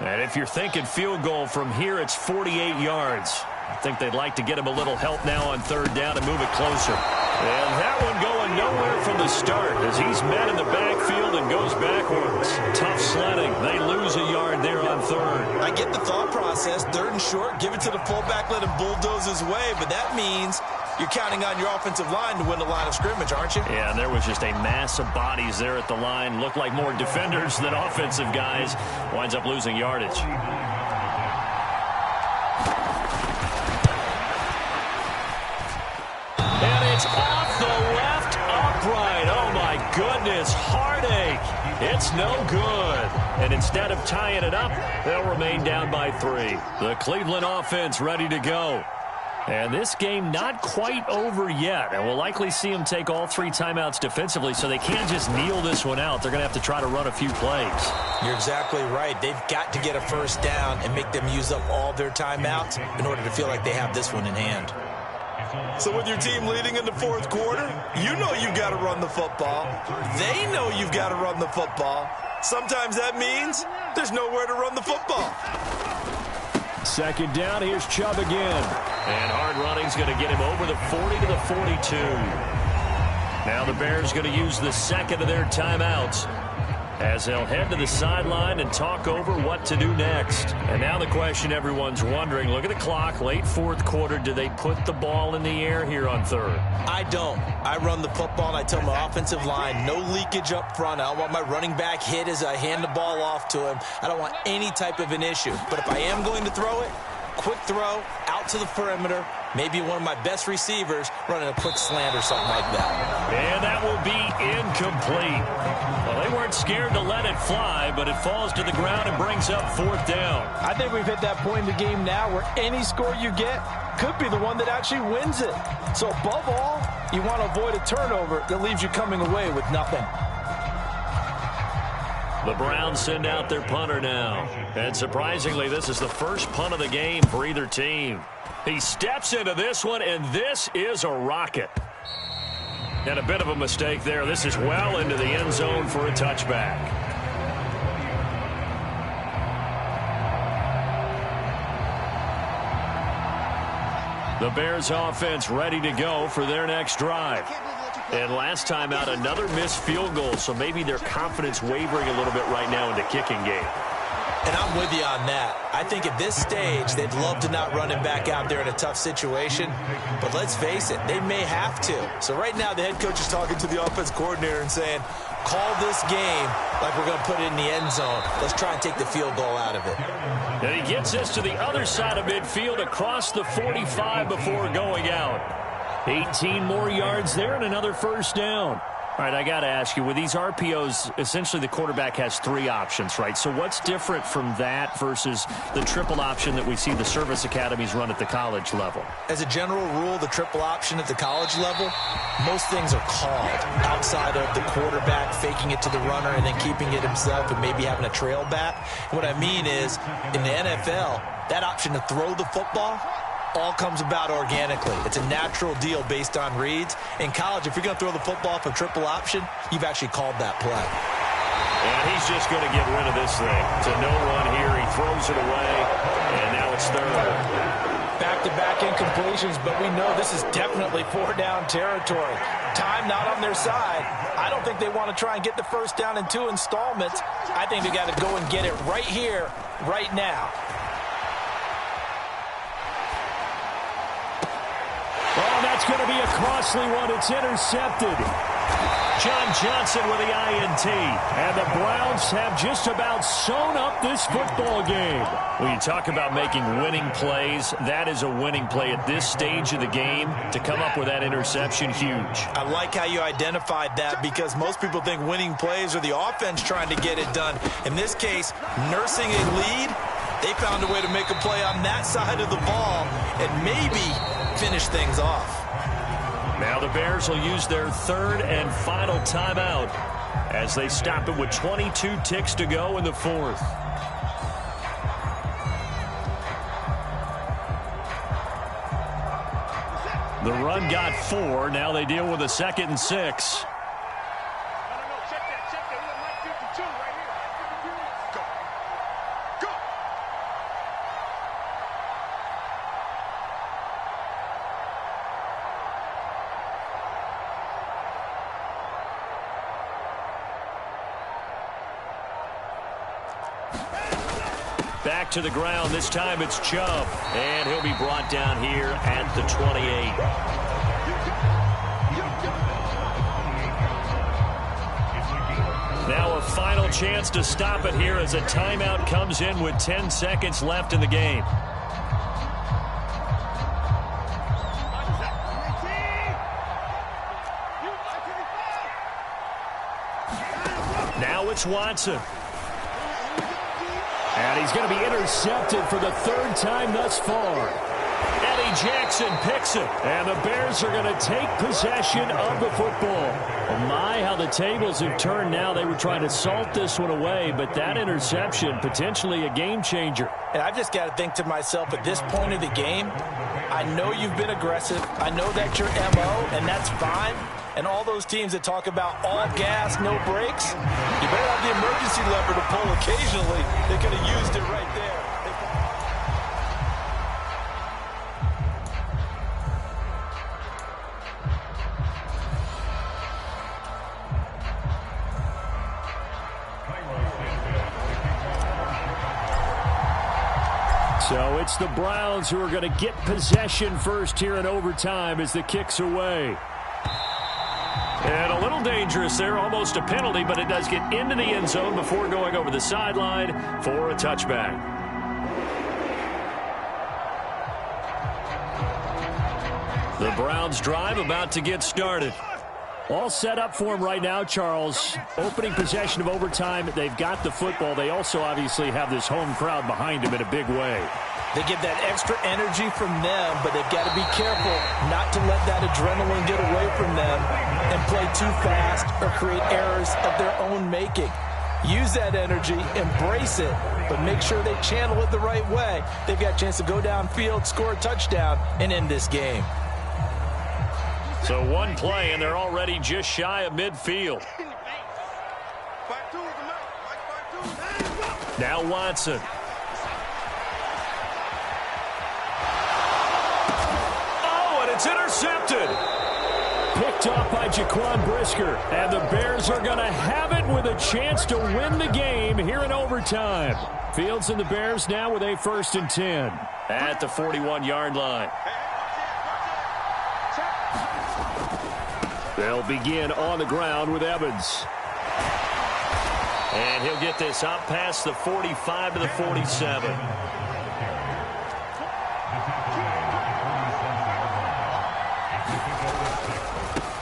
S6: And if you're thinking field goal from here, it's 48 yards. I think they'd like to get him a little help now on third down and move it closer. And that one going nowhere from the start as he's met in the backfield and goes backwards. Tough sledding. They lose a yard there on third.
S4: I get the thought process. Third and short, give it to the fullback, let him bulldoze his way. But that means you're counting on your offensive line to win the line of scrimmage, aren't you?
S6: Yeah, and there was just a mass of bodies there at the line. Looked like more defenders than offensive guys. Winds up losing yardage. It's off the left upright. Oh, my goodness. Heartache. It's no good. And instead of tying it up, they'll remain down by 3. The Cleveland offense ready to go. And this game not quite over yet. And we'll likely see them take all 3 timeouts defensively, so they can't just kneel this one out. They're going to have to try to run a few plays.
S2: You're exactly right. They've got to get a first down and make them use up all their timeouts in order to feel like they have this one in hand.
S4: So with your team leading in the fourth quarter, you know you've got to run the football. They know you've got to run the football. Sometimes that means there's nowhere to run the football.
S6: Second down, here's Chubb again. And hard running's going to get him over the 40 to the 42. Now the Bears going to use the second of their timeouts as they'll head to the sideline and talk over what to do next. And now the question everyone's wondering, look at the clock, late fourth quarter, do they put the ball in the air here on third?
S2: I don't. I run the football, and I tell my offensive line, no leakage up front. I don't want my running back hit as I hand the ball off to him. I don't want any type of an issue. But if I am going to throw it, quick throw, out to the perimeter, maybe one of my best receivers running a quick slant or something like that.
S6: And that will be incomplete. Well, they weren't scared to let it fly, but it falls to the ground and brings up fourth down.
S4: I think we've hit that point in the game now where any score you get could be the one that actually wins it. So above all, you want to avoid a turnover that leaves you coming away with nothing.
S6: The Browns send out their punter now. And surprisingly, this is the first punt of the game for either team. He steps into this one, and this is a rocket. And a bit of a mistake there. This is well into the end zone for a touchback. The Bears offense ready to go for their next drive. And last time out, another missed field goal, so maybe their confidence wavering a little bit right now in the kicking game.
S2: And I'm with you on that. I think at this stage, they'd love to not run him back out there in a tough situation. But let's face it, they may have to. So right now, the head coach is talking to the offense coordinator and saying, call this game like we're going to put it in the end zone. Let's try and take the field goal out of it.
S6: And he gets us to the other side of midfield across the 45 before going out. 18 more yards there and another first down. All right, I got to ask you, with these RPOs, essentially the quarterback has 3 options, right? So what's different from that versus the triple option that we see the service academies run at the college level?
S2: As a general rule, the triple option at the college level, most things are called outside of the quarterback faking it to the runner and then keeping it himself and maybe having a trail back. What I mean is, in the NFL, that option to throw the football all comes about organically. It's a natural deal based on reads. In college, if you're going to throw the football for triple option, you've actually called that play.
S6: And he's just going to get rid of this thing. It's a no run here. He throws it away, and now it's third.
S4: Back-to-back incompletions, but we know this is definitely 4-down territory. Time not on their side. I don't think they want to try and get the first down in 2 installments. I think they got to go and get it right here, right now.
S6: Oh, that's going to be a costly one. It's intercepted.
S1: John Johnson with the INT. And the Browns have just about sewn up this football game. When you talk about making winning plays, that is a winning play at this stage of the game. To come up with that interception, huge.
S4: I like how you identified that, because most people think winning plays are the offense trying to get it done. In this case, nursing a lead, they found a way to make a play on that side of the ball and maybe finish things off.
S1: Now the Bears will use their third and final timeout as they stop it with 22 ticks to go in the fourth. The run got 4. Now they deal with a 2nd and 6. Back to the ground. This time it's Chubb. And he'll be brought down here at the 28. Now a final chance to stop it here as a timeout comes in with 10 seconds left in the game. Now it's Watson. And he's going to be intercepted for the 3rd time thus far. Eddie Jackson picks it. And the Bears are going to take possession of the football. Oh my, how the tables have turned now. They were trying to salt this one away, but that interception, potentially a game changer.
S4: And I've just got to think to myself, at this point of the game, I know you've been aggressive. I know that's your MO, and that's fine. And all those teams that talk about all gas, no brakes, you better have the emergency lever to pull occasionally. They could have used it right there.
S1: So it's the Browns who are going to get possession first here in overtime as the kick's away. And a little dangerous there, almost a penalty, but it does get into the end zone before going over the sideline for a touchback. The Browns drive about to get started. All set up for him right now, Charles. Opening possession of overtime. They've got the football. They also obviously have this home crowd behind them in a big way.
S4: They get that extra energy from them, but they've got to be careful not to let that adrenaline get away from them and play too fast or create errors of their own making. Use that energy, embrace it, but make sure they channel it the right way. They've got a chance to go downfield, score a touchdown, and end this game.
S1: So one play, and they're already just shy of midfield. Now Watson. Oh, and it's intercepted. Picked off by Jaquan Brisker. And the Bears are going to have it with a chance to win the game here in overtime. Fields and the Bears now with a 1st and 10 at the 41-yard line. They'll begin on the ground with Evans. And he'll get this up past the 45 to the 47.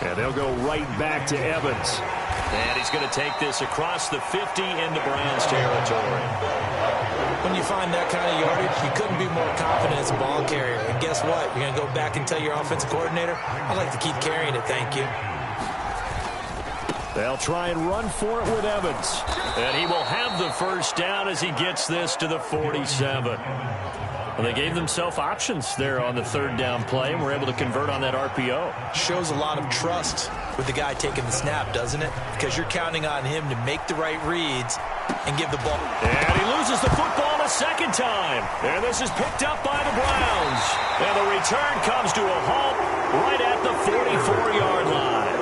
S1: And they'll go right back to Evans. And he's going to take this across the 50 into Browns territory.
S2: When you find that kind of yardage, you couldn't be more confident as a ball carrier. And guess what? You're going to go back and tell your offensive coordinator, I'd like to keep carrying it, thank you.
S1: They'll try and run for it with Evans. And he will have the 1st down as he gets this to the 47. Well, they gave themselves options there on the 3rd down play and were able to convert on that RPO.
S2: Shows a lot of trust with the guy taking the snap, doesn't it? Because you're counting on him to make the right reads and give the ball.
S1: And he loses the football a 2nd time. And this is picked up by the Browns. And the return comes to a halt right at the 44-yard line.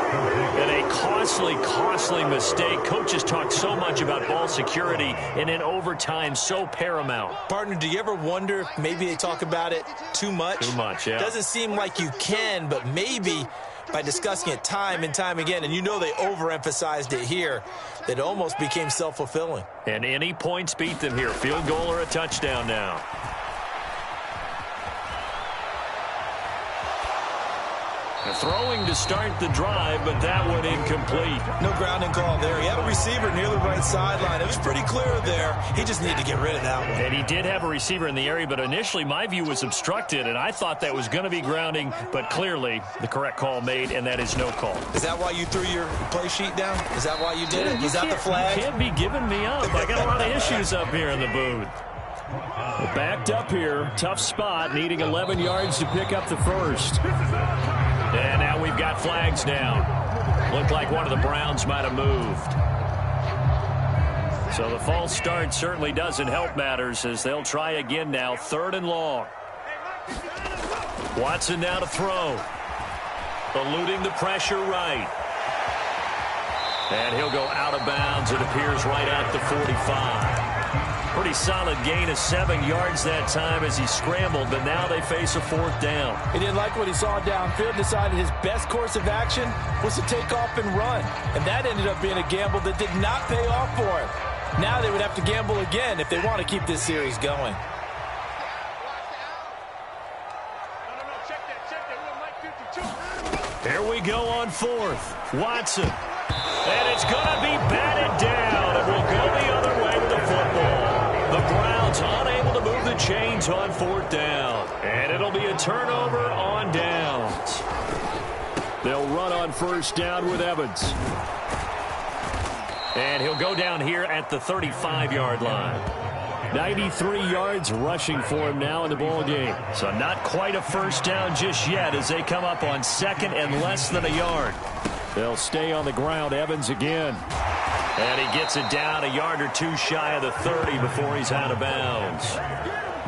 S1: And a costly mistake. Coaches talk so much about ball security, and in overtime, so paramount.
S2: Partner, do you ever wonder if maybe they talk about it too much?
S1: Too much, yeah.
S2: Doesn't seem like you can, but maybe by discussing it time and time again, and you know they overemphasized it here. It almost became self-fulfilling.
S6: And any points beat them here. Field goal or a touchdown now. Throwing to start the drive, but that one incomplete.
S2: No grounding call there. He had a receiver near the right sideline. It was pretty clear there. He just needed to get rid of that one.
S6: And he did have a receiver in the area, but initially my view was obstructed, and I thought that was going to be grounding, but clearly the correct call made, and that is no call.
S2: Is that why you threw your play sheet down? Is that why you did it? Was that the flag?
S6: You can't be giving me up. I got a lot of issues up here in the booth. Backed up here. Tough spot, needing 11 yards to pick up the first. And now we've got flags down. Looked like one of the Browns might have moved. So the false start certainly doesn't help matters as they'll try again now. 3rd and long. Watson now to throw. Eluding the pressure right. And he'll go out of bounds, it appears, right at the 45. Pretty solid gain of 7 yards that time as he scrambled, but now they face a 4th down.
S4: He didn't like what he saw downfield, decided his best course of action was to take off and run. And that ended up being a gamble that did not pay off for him. Now they would have to gamble again if they want to keep this series going.
S6: Here we go on 4th. Watson. And it's going to be batted down. It will go the other way with the football. The Browns unable to move the chains on 4th down. And it'll be a turnover on downs. They'll run on 1st down with Evans. And he'll go down here at the 35-yard line. 93 yards rushing for him now in the ball game. So not quite a 1st down just yet as they come up on 2nd and less than a yard. They'll stay on the ground. Evans again. And he gets it down a yard or two shy of the 30 before he's out of bounds.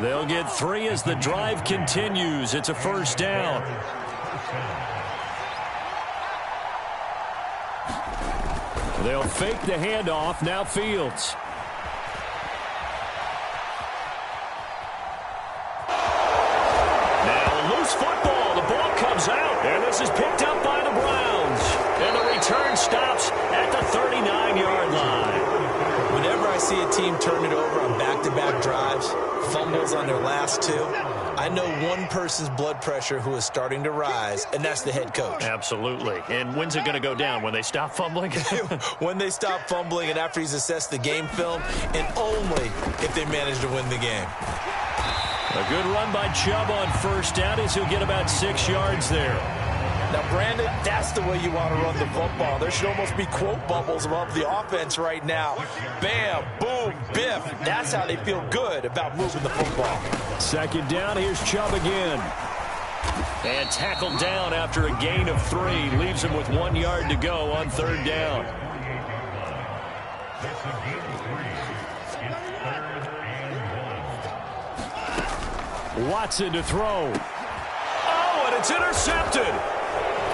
S6: They'll get 3 as the drive continues. It's a 1st down. They'll fake the handoff. Now Fields. Now loose football. The ball comes out. And this is picked up by the Browns. And the return stops at the 39-yard line.
S2: Whenever I see a team turn it over on back-to-back drives, fumbles on their last 2, I know one person's blood pressure who is starting to rise, and that's the head coach.
S6: Absolutely. And when's it going to go down? When they stop fumbling?
S2: When they stop fumbling and after he's assessed the game film, and only if they manage to win the game.
S6: A good run by Chubb on 1st down as he'll get about 6 yards there.
S4: Now, Brandon, that's the way you want to run the football. There should almost be quote bubbles above the offense right now. Bam, boom, biff. That's how they feel good about moving the football.
S6: 2nd down, here's Chubb again. And tackled down after a gain of 3. Leaves him with 1 yard to go on 3rd down. Watson to throw. Oh, and it's intercepted.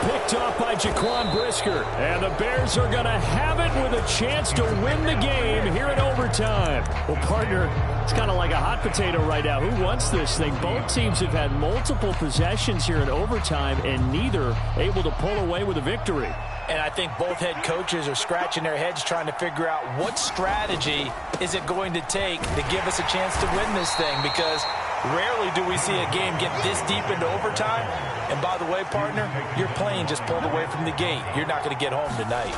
S6: Picked off by Jaquan Brisker. And the Bears are going to have it with a chance to win the game here in overtime. Well, partner, it's kind of like a hot potato right now. Who wants this thing? Both teams have had multiple possessions here in overtime, and neither able to pull away with a victory.
S4: And I think both head coaches are scratching their heads trying to figure out what strategy is it going to take to give us a chance to win this thing, because rarely do we see a game get this deep into overtime. And by the way, partner, your plane just pulled away from the gate. You're not going to get home tonight.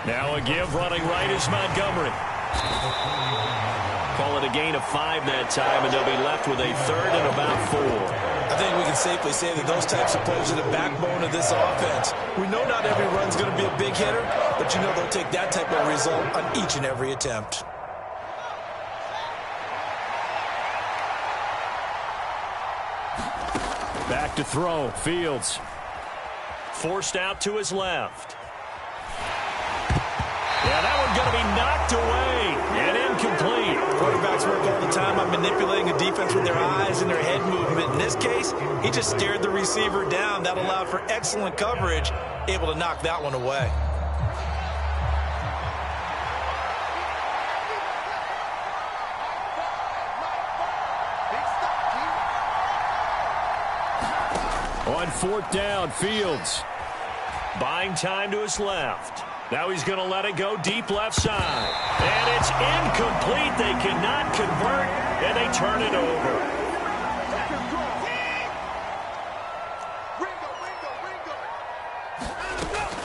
S6: Now a give running right is Montgomery. Call it a gain of 5 that time, and they'll be left with a 3rd and about 4.
S2: I think we can safely say that those types of plays are the backbone of this offense. We know not every run's going to be a big hitter, but you know they'll take that type of result on each and every attempt.
S6: Back to throw. Fields. Forced out to his left. Yeah, that one's going to be knocked away and incomplete.
S2: Quarterbacks work all the time on manipulating a defense with their eyes and their head movement. In this case, he just stared the receiver down. That allowed for excellent coverage, able to knock that one away.
S6: On 4th down, Fields.
S1: Buying time to his left. Now he's going to let it go deep left side. And it's incomplete. They cannot convert, and they turn it over.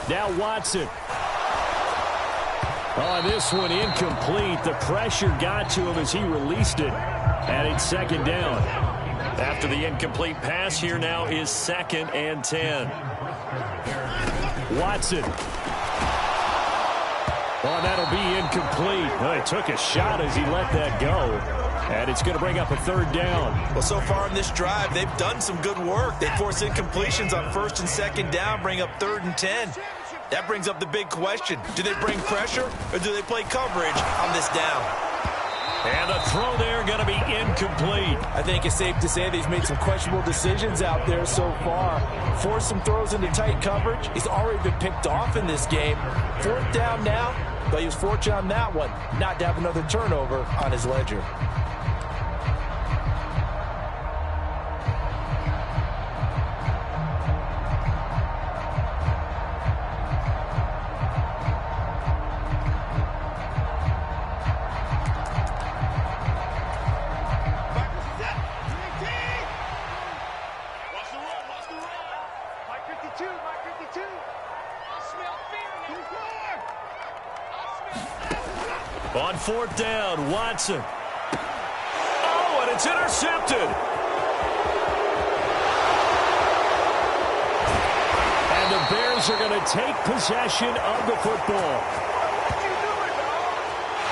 S6: Now Watson. On this one, incomplete. The pressure got to him as he released it. And it's 2nd down.
S1: After the incomplete pass, here now is 2nd and 10.
S6: Watson. Oh, that'll be incomplete. Oh, he took a shot as he let that go. And it's going to bring up a 3rd down.
S4: Well, so far in this drive, they've done some good work. They force incompletions on 1st and 2nd down, bring up 3rd and 10. That brings up the big question. Do they bring pressure or do they play coverage on this down?
S1: And the throw there going to be incomplete.
S4: I think it's safe to say that he's made some questionable decisions out there so far. Forced some throws into tight coverage. He's already been picked off in this game. 4th down now, but he was fortunate on that one not to have another turnover on his ledger.
S1: On 4th down, Watson. Oh, and it's intercepted.
S6: And the Bears are going to take possession of the football.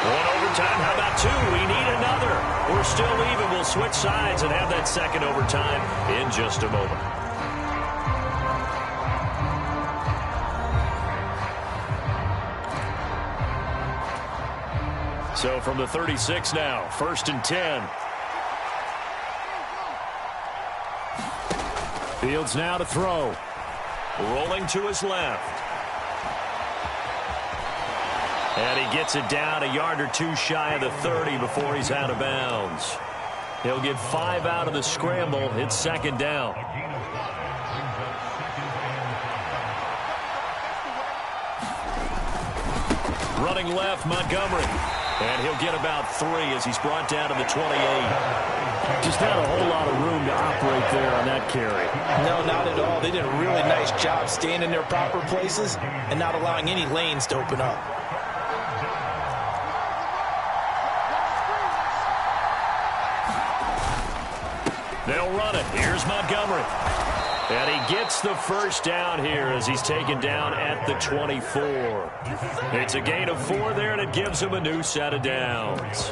S1: One overtime. How about 2? We need another. We're still even. We'll switch sides and have that 2nd overtime in just a moment. So from the 36 now, 1st and 10.
S6: Fields now to throw.
S1: Rolling to his left. And he gets it down a yard or 2 shy of the 30 before he's out of bounds. He'll get 5 out of the scramble. It's 2nd down. Running left, Montgomery. And he'll get about 3 as he's brought down to the 28.
S6: Just not a whole lot of room to operate there on that carry.
S4: No, not at all. They did a really nice job staying in their proper places and not allowing any lanes to open up.
S1: They'll run it. Here's Montgomery. And he gets the 1st down here as he's taken down at the 24. It's a gain of 4 there, and it gives him a new set of downs.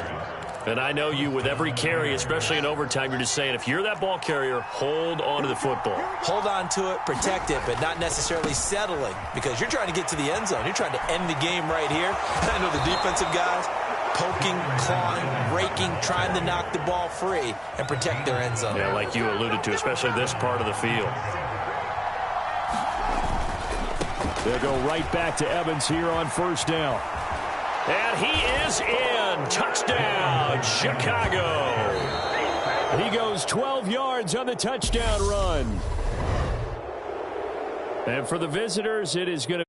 S1: And I know you, with every carry, especially in overtime, you're just saying, if you're that ball carrier, hold on to the football.
S4: Hold on to it, protect it, but not necessarily settling, because you're trying to get to the end zone. You're trying to end the game right here. I know the defensive guys poking, clawing, raking, trying to knock the ball free and protect their end zone.
S1: Yeah, like you alluded to, especially this part of the field.
S6: They'll go right back to Evans here on 1st down.
S1: And he is in. Touchdown, Chicago.
S6: He goes 12 yards on the touchdown run. And for the visitors, it is going to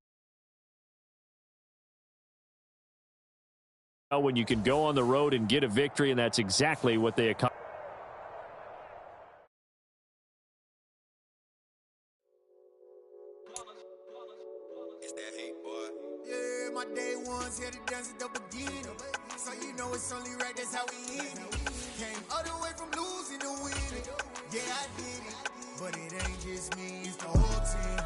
S6: be when you can go on the road and get a victory, and that's exactly what they accomplished.
S7: Yeah, my day ones here to dance at the beginning. So you know it's only right, that's how we end it. Came all the way from losing to winning. Yeah, I did it. But it ain't just me, it's the whole team.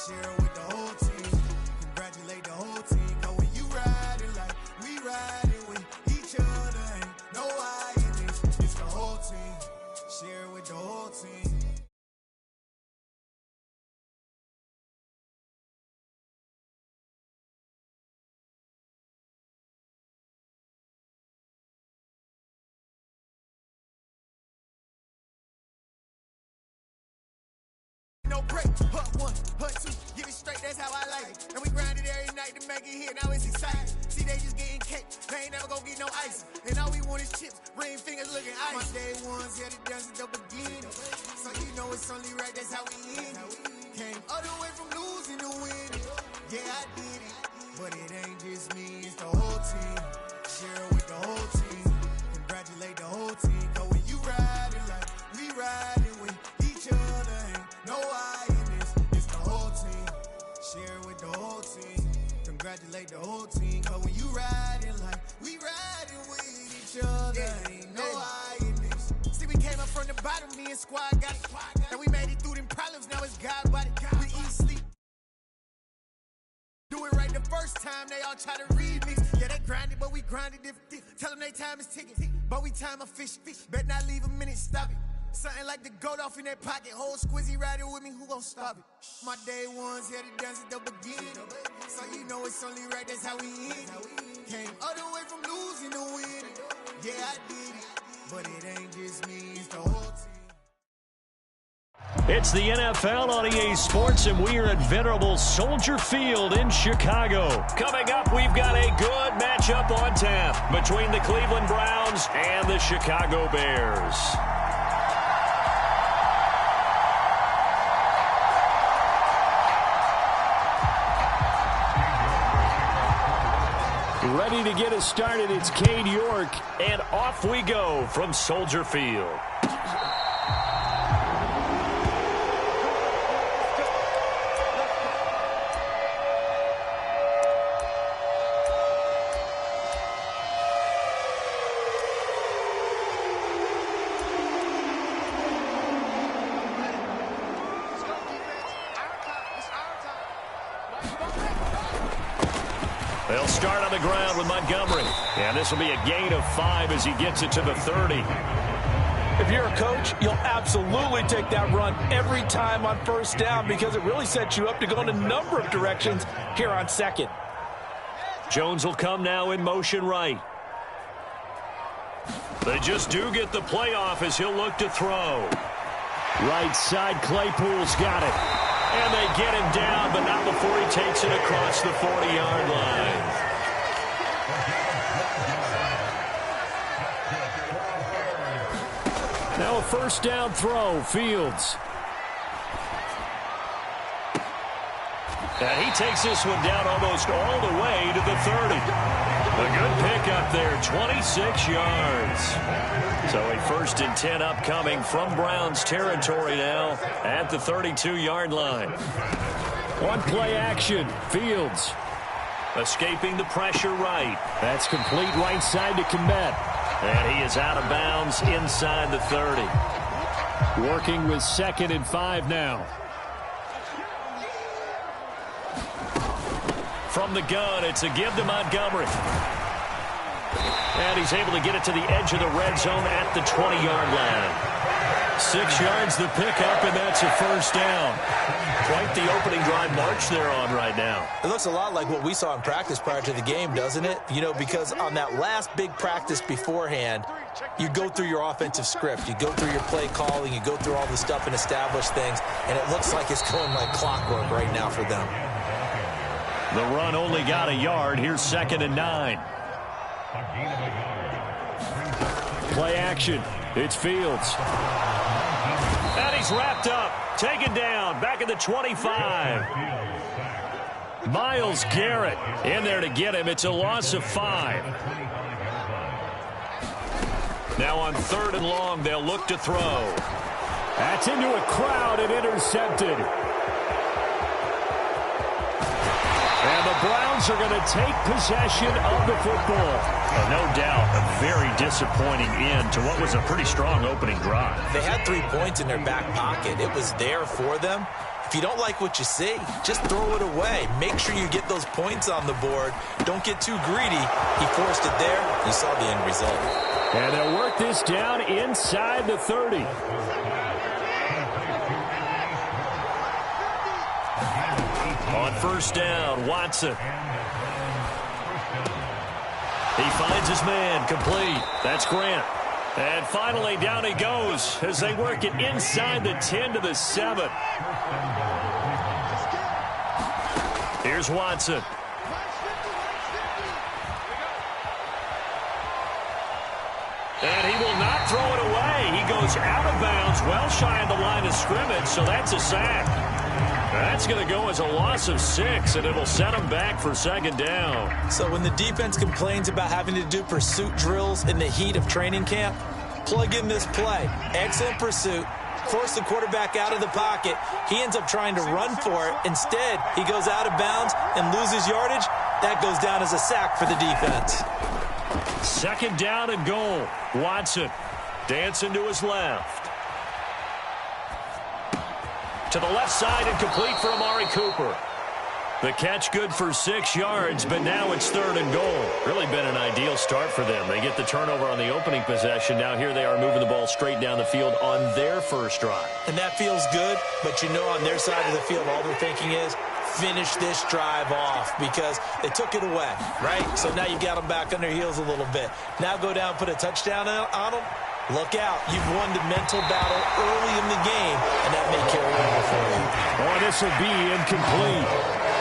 S7: Share it with the whole team. Congratulate the whole team. Cause when you riding like we riding with each other, ain't no I in this. It's the whole team. Share it with the whole team. No break, hut 1, hut 2, get it straight, that's how I like it. And we grind it every night to make it here, now it's exciting. See, they just getting cake, they ain't never gonna get no ice. And all we want is chips, ring fingers looking ice. My day ones, yeah, the dance at the beginning. So you know it's only right, that's how we end it. Came all the way from losing to winning. Yeah, I did it. But it ain't just me, it's the whole team. Share it with the whole team. Congratulate the whole team. Cause when you riding like we riding with each other, ain't no I in this. It's the whole team. Share it with the whole team. Congratulate the whole team. Cause when you riding like we riding with each other, ain't no I in this. See, we came up from the bottom, me and squad got it. And we made it through them problems, now it's God body. We eat, sleep. Do it right the first time, they all try to remix. Yeah, they grinded, but we grinded different. Tell them they time is ticking, but we time a fish. Bet not leave a minute, stop it. Something like the goat off in that pocket. Whole squizzy riding with me, who gon' stop it? My day ones here to dance at the beginning. So you know it's only right, that's how we end it. Came all the way from losing to winning. Yeah, I did it, but it ain't just me, it's the whole team.
S6: It's the NFL on EA Sports, and we are at venerable Soldier Field in Chicago. Coming up, we've got a good matchup on tap between the Cleveland Browns and the Chicago Bears. Ready to get us started, it's Cade York, and off we go from Soldier Field. They'll start on the ground with Montgomery. And this will be a gain of 5 as he gets it to the 30.
S4: If you're a coach, you'll absolutely take that run every time on first down because it really sets you up to go in a number of directions here on second.
S6: Jones will come now in motion right. They just do get the play off as he'll look to throw. Right side, Claypool's got it. And they get him down, but not before he takes it across the 40-yard line. Now a first down throw, Fields. And he takes this one down almost all the way to the 30. A good pickup there, 26 yards. So a 1st and 10 upcoming from Browns territory now at the 32-yard line. One play action, Fields. Escaping the pressure right. That's complete right side to Kmet. And he is out of bounds inside the 30. Working with 2nd and 5 now. From the gun, it's a give to Montgomery. And he's able to get it to the edge of the red zone at the 20-yard line. 6 yards the pickup, and that's a first down. Quite the opening drive march they're on right now.
S2: It looks a lot like what we saw in practice prior to the game, doesn't it? You know, because on that last big practice beforehand, you go through your offensive script. You go through your play calling. You go through all the stuff and establish things. And it looks like it's going like clockwork right now for them.
S6: The run only got a yard. Here's 2nd and 9. Play action. It's Fields. And he's wrapped up. Taken down. Back at the 25. Myles Garrett in there to get him. It's a loss of 5. Now on 3rd and long, they'll look to throw. That's into a crowd and intercepted. And the Browns are going to take possession of the football. No doubt a very disappointing end to what was a pretty strong opening drive.
S2: They had 3 points in their back pocket. It was there for them. If you don't like what you see, just throw it away. Make sure you get those points on the board. Don't get too greedy. He forced it there. You saw the end result.
S6: And they'll work this down inside the 30. On first down, Watson. He finds his man, complete. That's Grant. And finally, down he goes as they work it inside the 10 to the 7. Here's Watson. And he will not throw it away. He
S1: goes out of bounds, well shy of the line of scrimmage, so that's a sack. That's going to go as a loss of 6, and it'll set them back for second down.
S2: So when the defense complains about having to do pursuit drills in the heat of training camp, plug in this play. Excellent pursuit. Force the quarterback out of the pocket. He ends up trying to run for it. Instead, he goes out of bounds and loses yardage. That goes down as a sack for the defense.
S1: Second down and goal. Watson dancing to his left. To the left side and complete for Amari Cooper. The catch good for 6 yards, but now it's third and goal. Really been an ideal start for them. They get the turnover on the opening possession. Now here they are moving the ball straight down the field on their first drive.
S2: And that feels good, but you know on their side of the field all they're thinking is finish this drive off because they took it away, right? So now you got them back on their heels a little bit. Now go down, put a touchdown on them. Look out. You've won the mental battle early in the game, and that may carry over for you.
S1: Oh, this will be incomplete.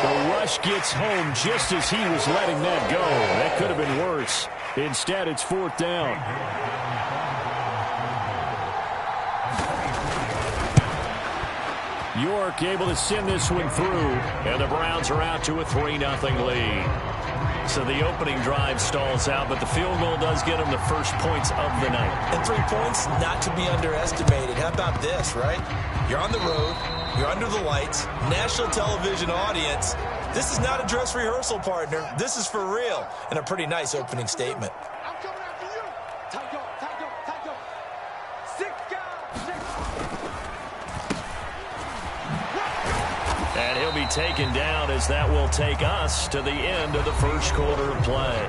S1: The rush gets home just as he was letting that go. That could have been worse. Instead, it's fourth down. York able to send this one through, and the Browns are out to a 3-0 lead. So the opening drive stalls out, but the field goal does get them the first points of the night.
S2: And 3 points, not to be underestimated. How about this, right? You're on the road. You're under the lights. National television audience. This is not a dress rehearsal, partner. This is for real. And a pretty nice opening statement.
S3: I'm coming after you. Tight up, tight up, tight up. 6 guys.
S1: And he'll be taken down as that will take us to the end of the first quarter of play.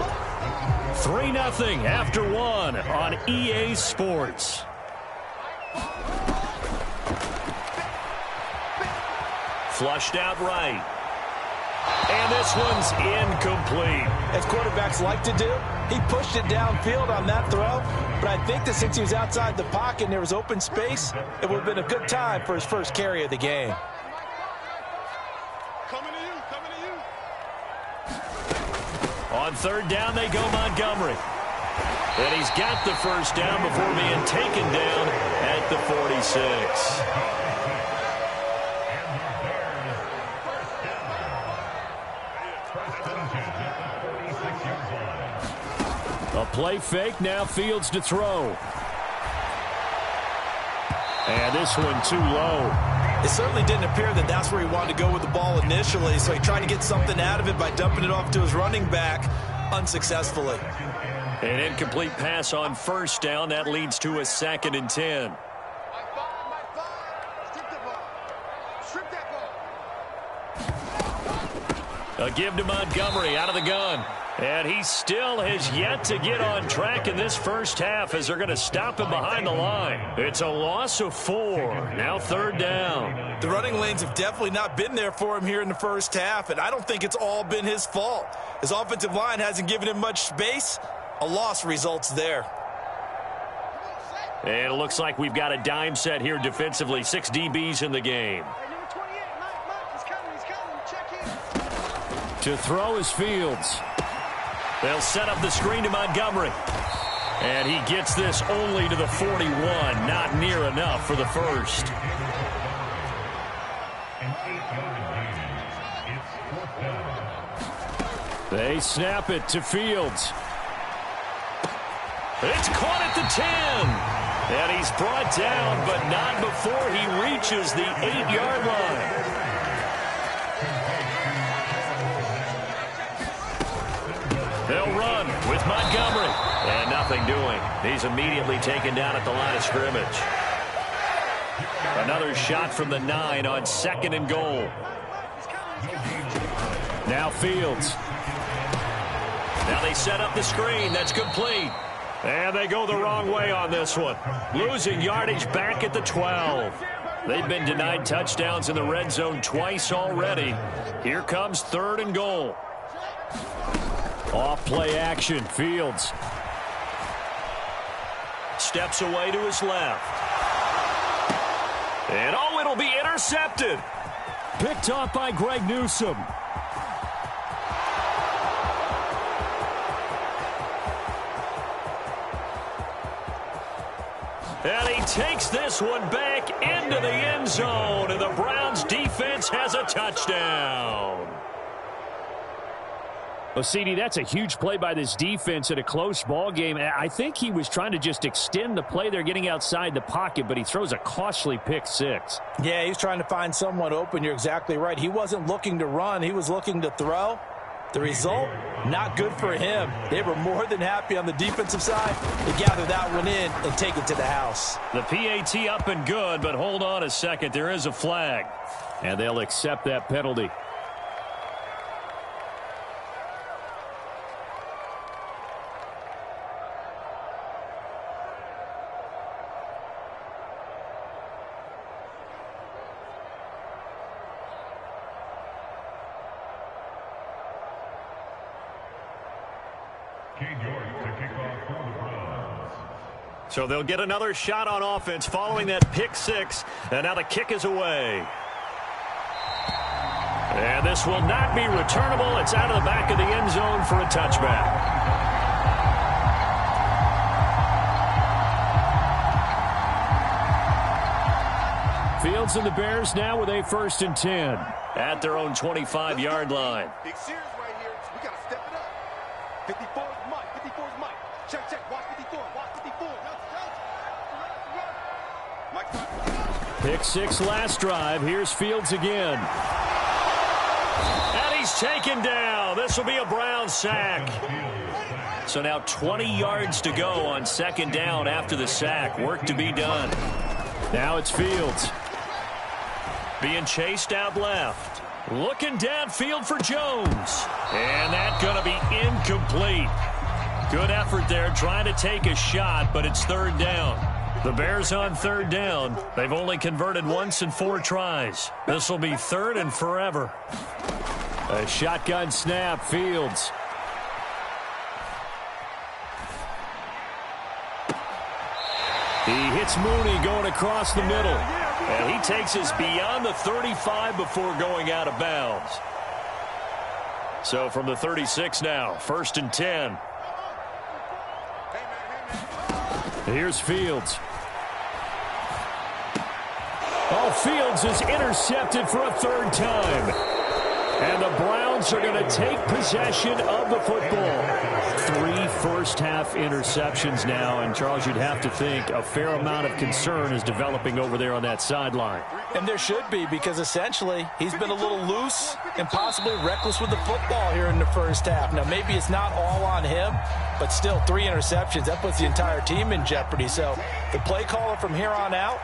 S1: 3-0 after 1 on EA Sports. Flushed out right. And this one's incomplete.
S2: As quarterbacks like to do, he pushed it downfield on that throw. But I think that since he was outside the pocket and there was open space, it would have been a good time for his first carry of the game.
S1: On third down, they go Montgomery. And he's got the first down before being taken down at the 46. A play fake, now Fields to throw. And this one too low.
S2: It certainly didn't appear that that's where he wanted to go with the ball initially, so he tried to get something out of it by dumping it off to his running back unsuccessfully.
S1: An incomplete pass on first down. That leads to a 2nd and 10. A give to Montgomery out of the gun. And he still has yet to get on track in this first half as they're going to stop him behind the line. It's a loss of 4. Now third down.
S2: The running lanes have definitely not been there for him here in the first half, and I don't think it's all been his fault. His offensive line hasn't given him much space. A loss results there.
S1: And it looks like we've got a dime set here defensively. 6 DBs in the game. To throw is Fields. They'll set up the screen to Montgomery. And he gets this only to the 41. Not near enough for the first. They snap it to Fields. It's caught at the 10. And he's brought down, but not before he reaches the 8-yard line. They'll run with Montgomery. And nothing doing. He's immediately taken down at the line of scrimmage. Another shot from the 9 on 2nd and goal. Now Fields. Now they set up the screen. That's complete. And they go the wrong way on this one. Losing yardage back at the 12. They've been denied touchdowns in the red zone twice already. Here comes 3rd and goal. Off play action. Fields steps away to his left. And oh, it'll be intercepted. Picked off by Greg Newsome. And he takes this one back into the end zone, and the Browns defense has a touchdown.
S6: Well, CD, that's a huge play by this defense in a close ball game. I think he was trying to just extend the play there, getting outside the pocket, but he throws a costly pick six.
S4: Yeah, he's trying to find someone open. You're exactly right. He wasn't looking to run. He was looking to throw. The result, not good for him. They were more than happy on the defensive side to gather that one in and take it to the house.
S1: The PAT up and good, but hold on a second. There is a flag.
S6: And they'll accept that penalty.
S1: So they'll get another shot on offense following that pick six. And now the kick is away. And this will not be returnable. It's out of the back of the end zone for a touchback.
S6: Fields and the Bears now with a 1st and 10.
S1: At their own 25-yard line.
S13: Big series right here. We got to step it up. 54 is Mike. 54 is Mike. Check, check. Watch 54. Watch 54.
S6: Pick six last drive. Here's Fields again.
S1: And he's taken down. This will be a Browns sack. So now 20 yards to go on 2nd down after the sack. Work to be done.
S6: Now it's Fields.
S1: Being chased out left. Looking downfield for Jones. And that's going to be incomplete. Good effort there trying to take a shot, but it's 3rd down. The Bears on 3rd down. They've only converted once in 4 tries. This will be 3rd and forever.
S6: A shotgun snap, Fields. He hits Mooney going across the middle.
S1: And he takes us beyond the 35 before going out of bounds. So from the 36 now, 1st and 10.
S6: Here's Fields. Oh, Fields is intercepted for a 3rd time. And the Browns are going to take possession of the football. 3 first-half interceptions now. And, Charles, you'd have to think a fair amount of concern is developing over there on that sideline.
S4: And there should be, because essentially he's been a little loose and possibly reckless with the football here in the first half. Now, maybe it's not all on him, but still 3 interceptions. That puts the entire team in jeopardy. So the play caller from here on out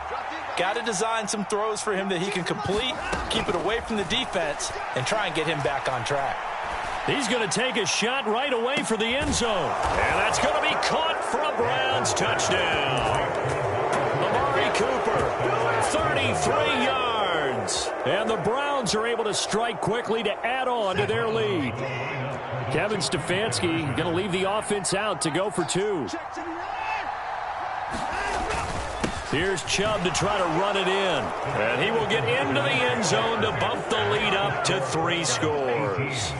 S4: got to design some throws for him that he can complete, keep it away from the defense, and try and get him back on track.
S1: He's going to take a shot right away for the end zone. And that's going to be caught for a Browns touchdown. Amari Cooper, 33 yards.
S6: And the Browns are able to strike quickly to add on to their lead. Kevin Stefanski going to leave the offense out to go for 2.
S1: Here's Chubb to try to run it in. And he will get into the end zone to bump the lead up to 3 scores.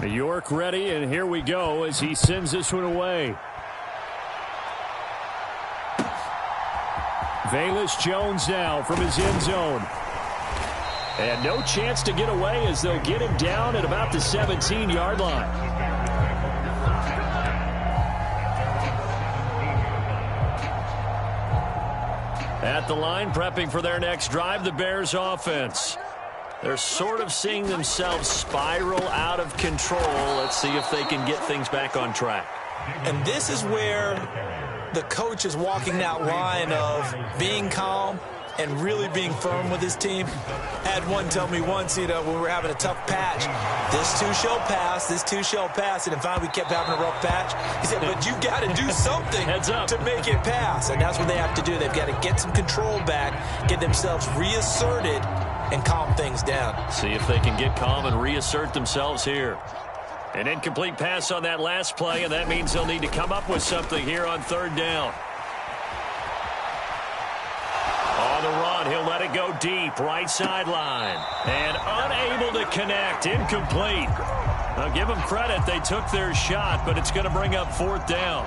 S6: York ready, and here we go as he sends this one away. Velus Jones now from his end zone. And no chance to get away as they'll get him down at about the 17-yard line.
S1: At the line, prepping for their next drive, the Bears offense. They're sort of seeing themselves spiral out of control. Let's see if they can get things back on track.
S2: And this is where the coach is walking that line of being calm and really being firm with his team. Had one tell me once, when we were having a tough patch, this too shall pass, this too shall pass. And finally we kept having a rough patch. He said, but you got to do something to make it pass. And that's what they have to do. They've got to get some control back, get themselves reasserted, and calm things down.
S1: See if they can get calm and reassert themselves here. An incomplete pass on that last play, and that means they'll need to come up with something here on 3rd down. On the run, he'll let it go deep, right sideline. And unable to connect, incomplete. Now give them credit, they took their shot, but it's going to bring up 4th down.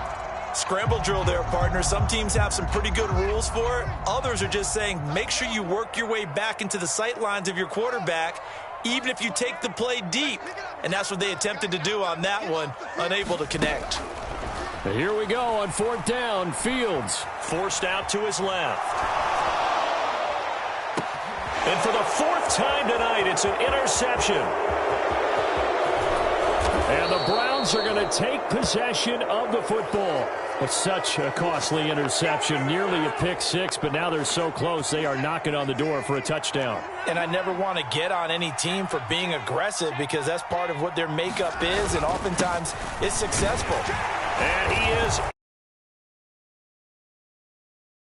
S4: Scramble drill there, partner. Some teams have some pretty good rules for it. Others are just saying make sure you work your way back into the sight lines of your quarterback, even if you take the play deep. And that's what they attempted to do on that one, unable to connect.
S6: Here we go on 4th down. Fields
S1: forced out to his left. And for the 4th time tonight, it's an interception. And the Browns are going to take possession of the football. It's such a costly interception, nearly a pick six, but now they're so close they are knocking on the door for a touchdown.
S4: And I never want to get on any team for being aggressive because that's part of what their makeup is, and oftentimes it's successful.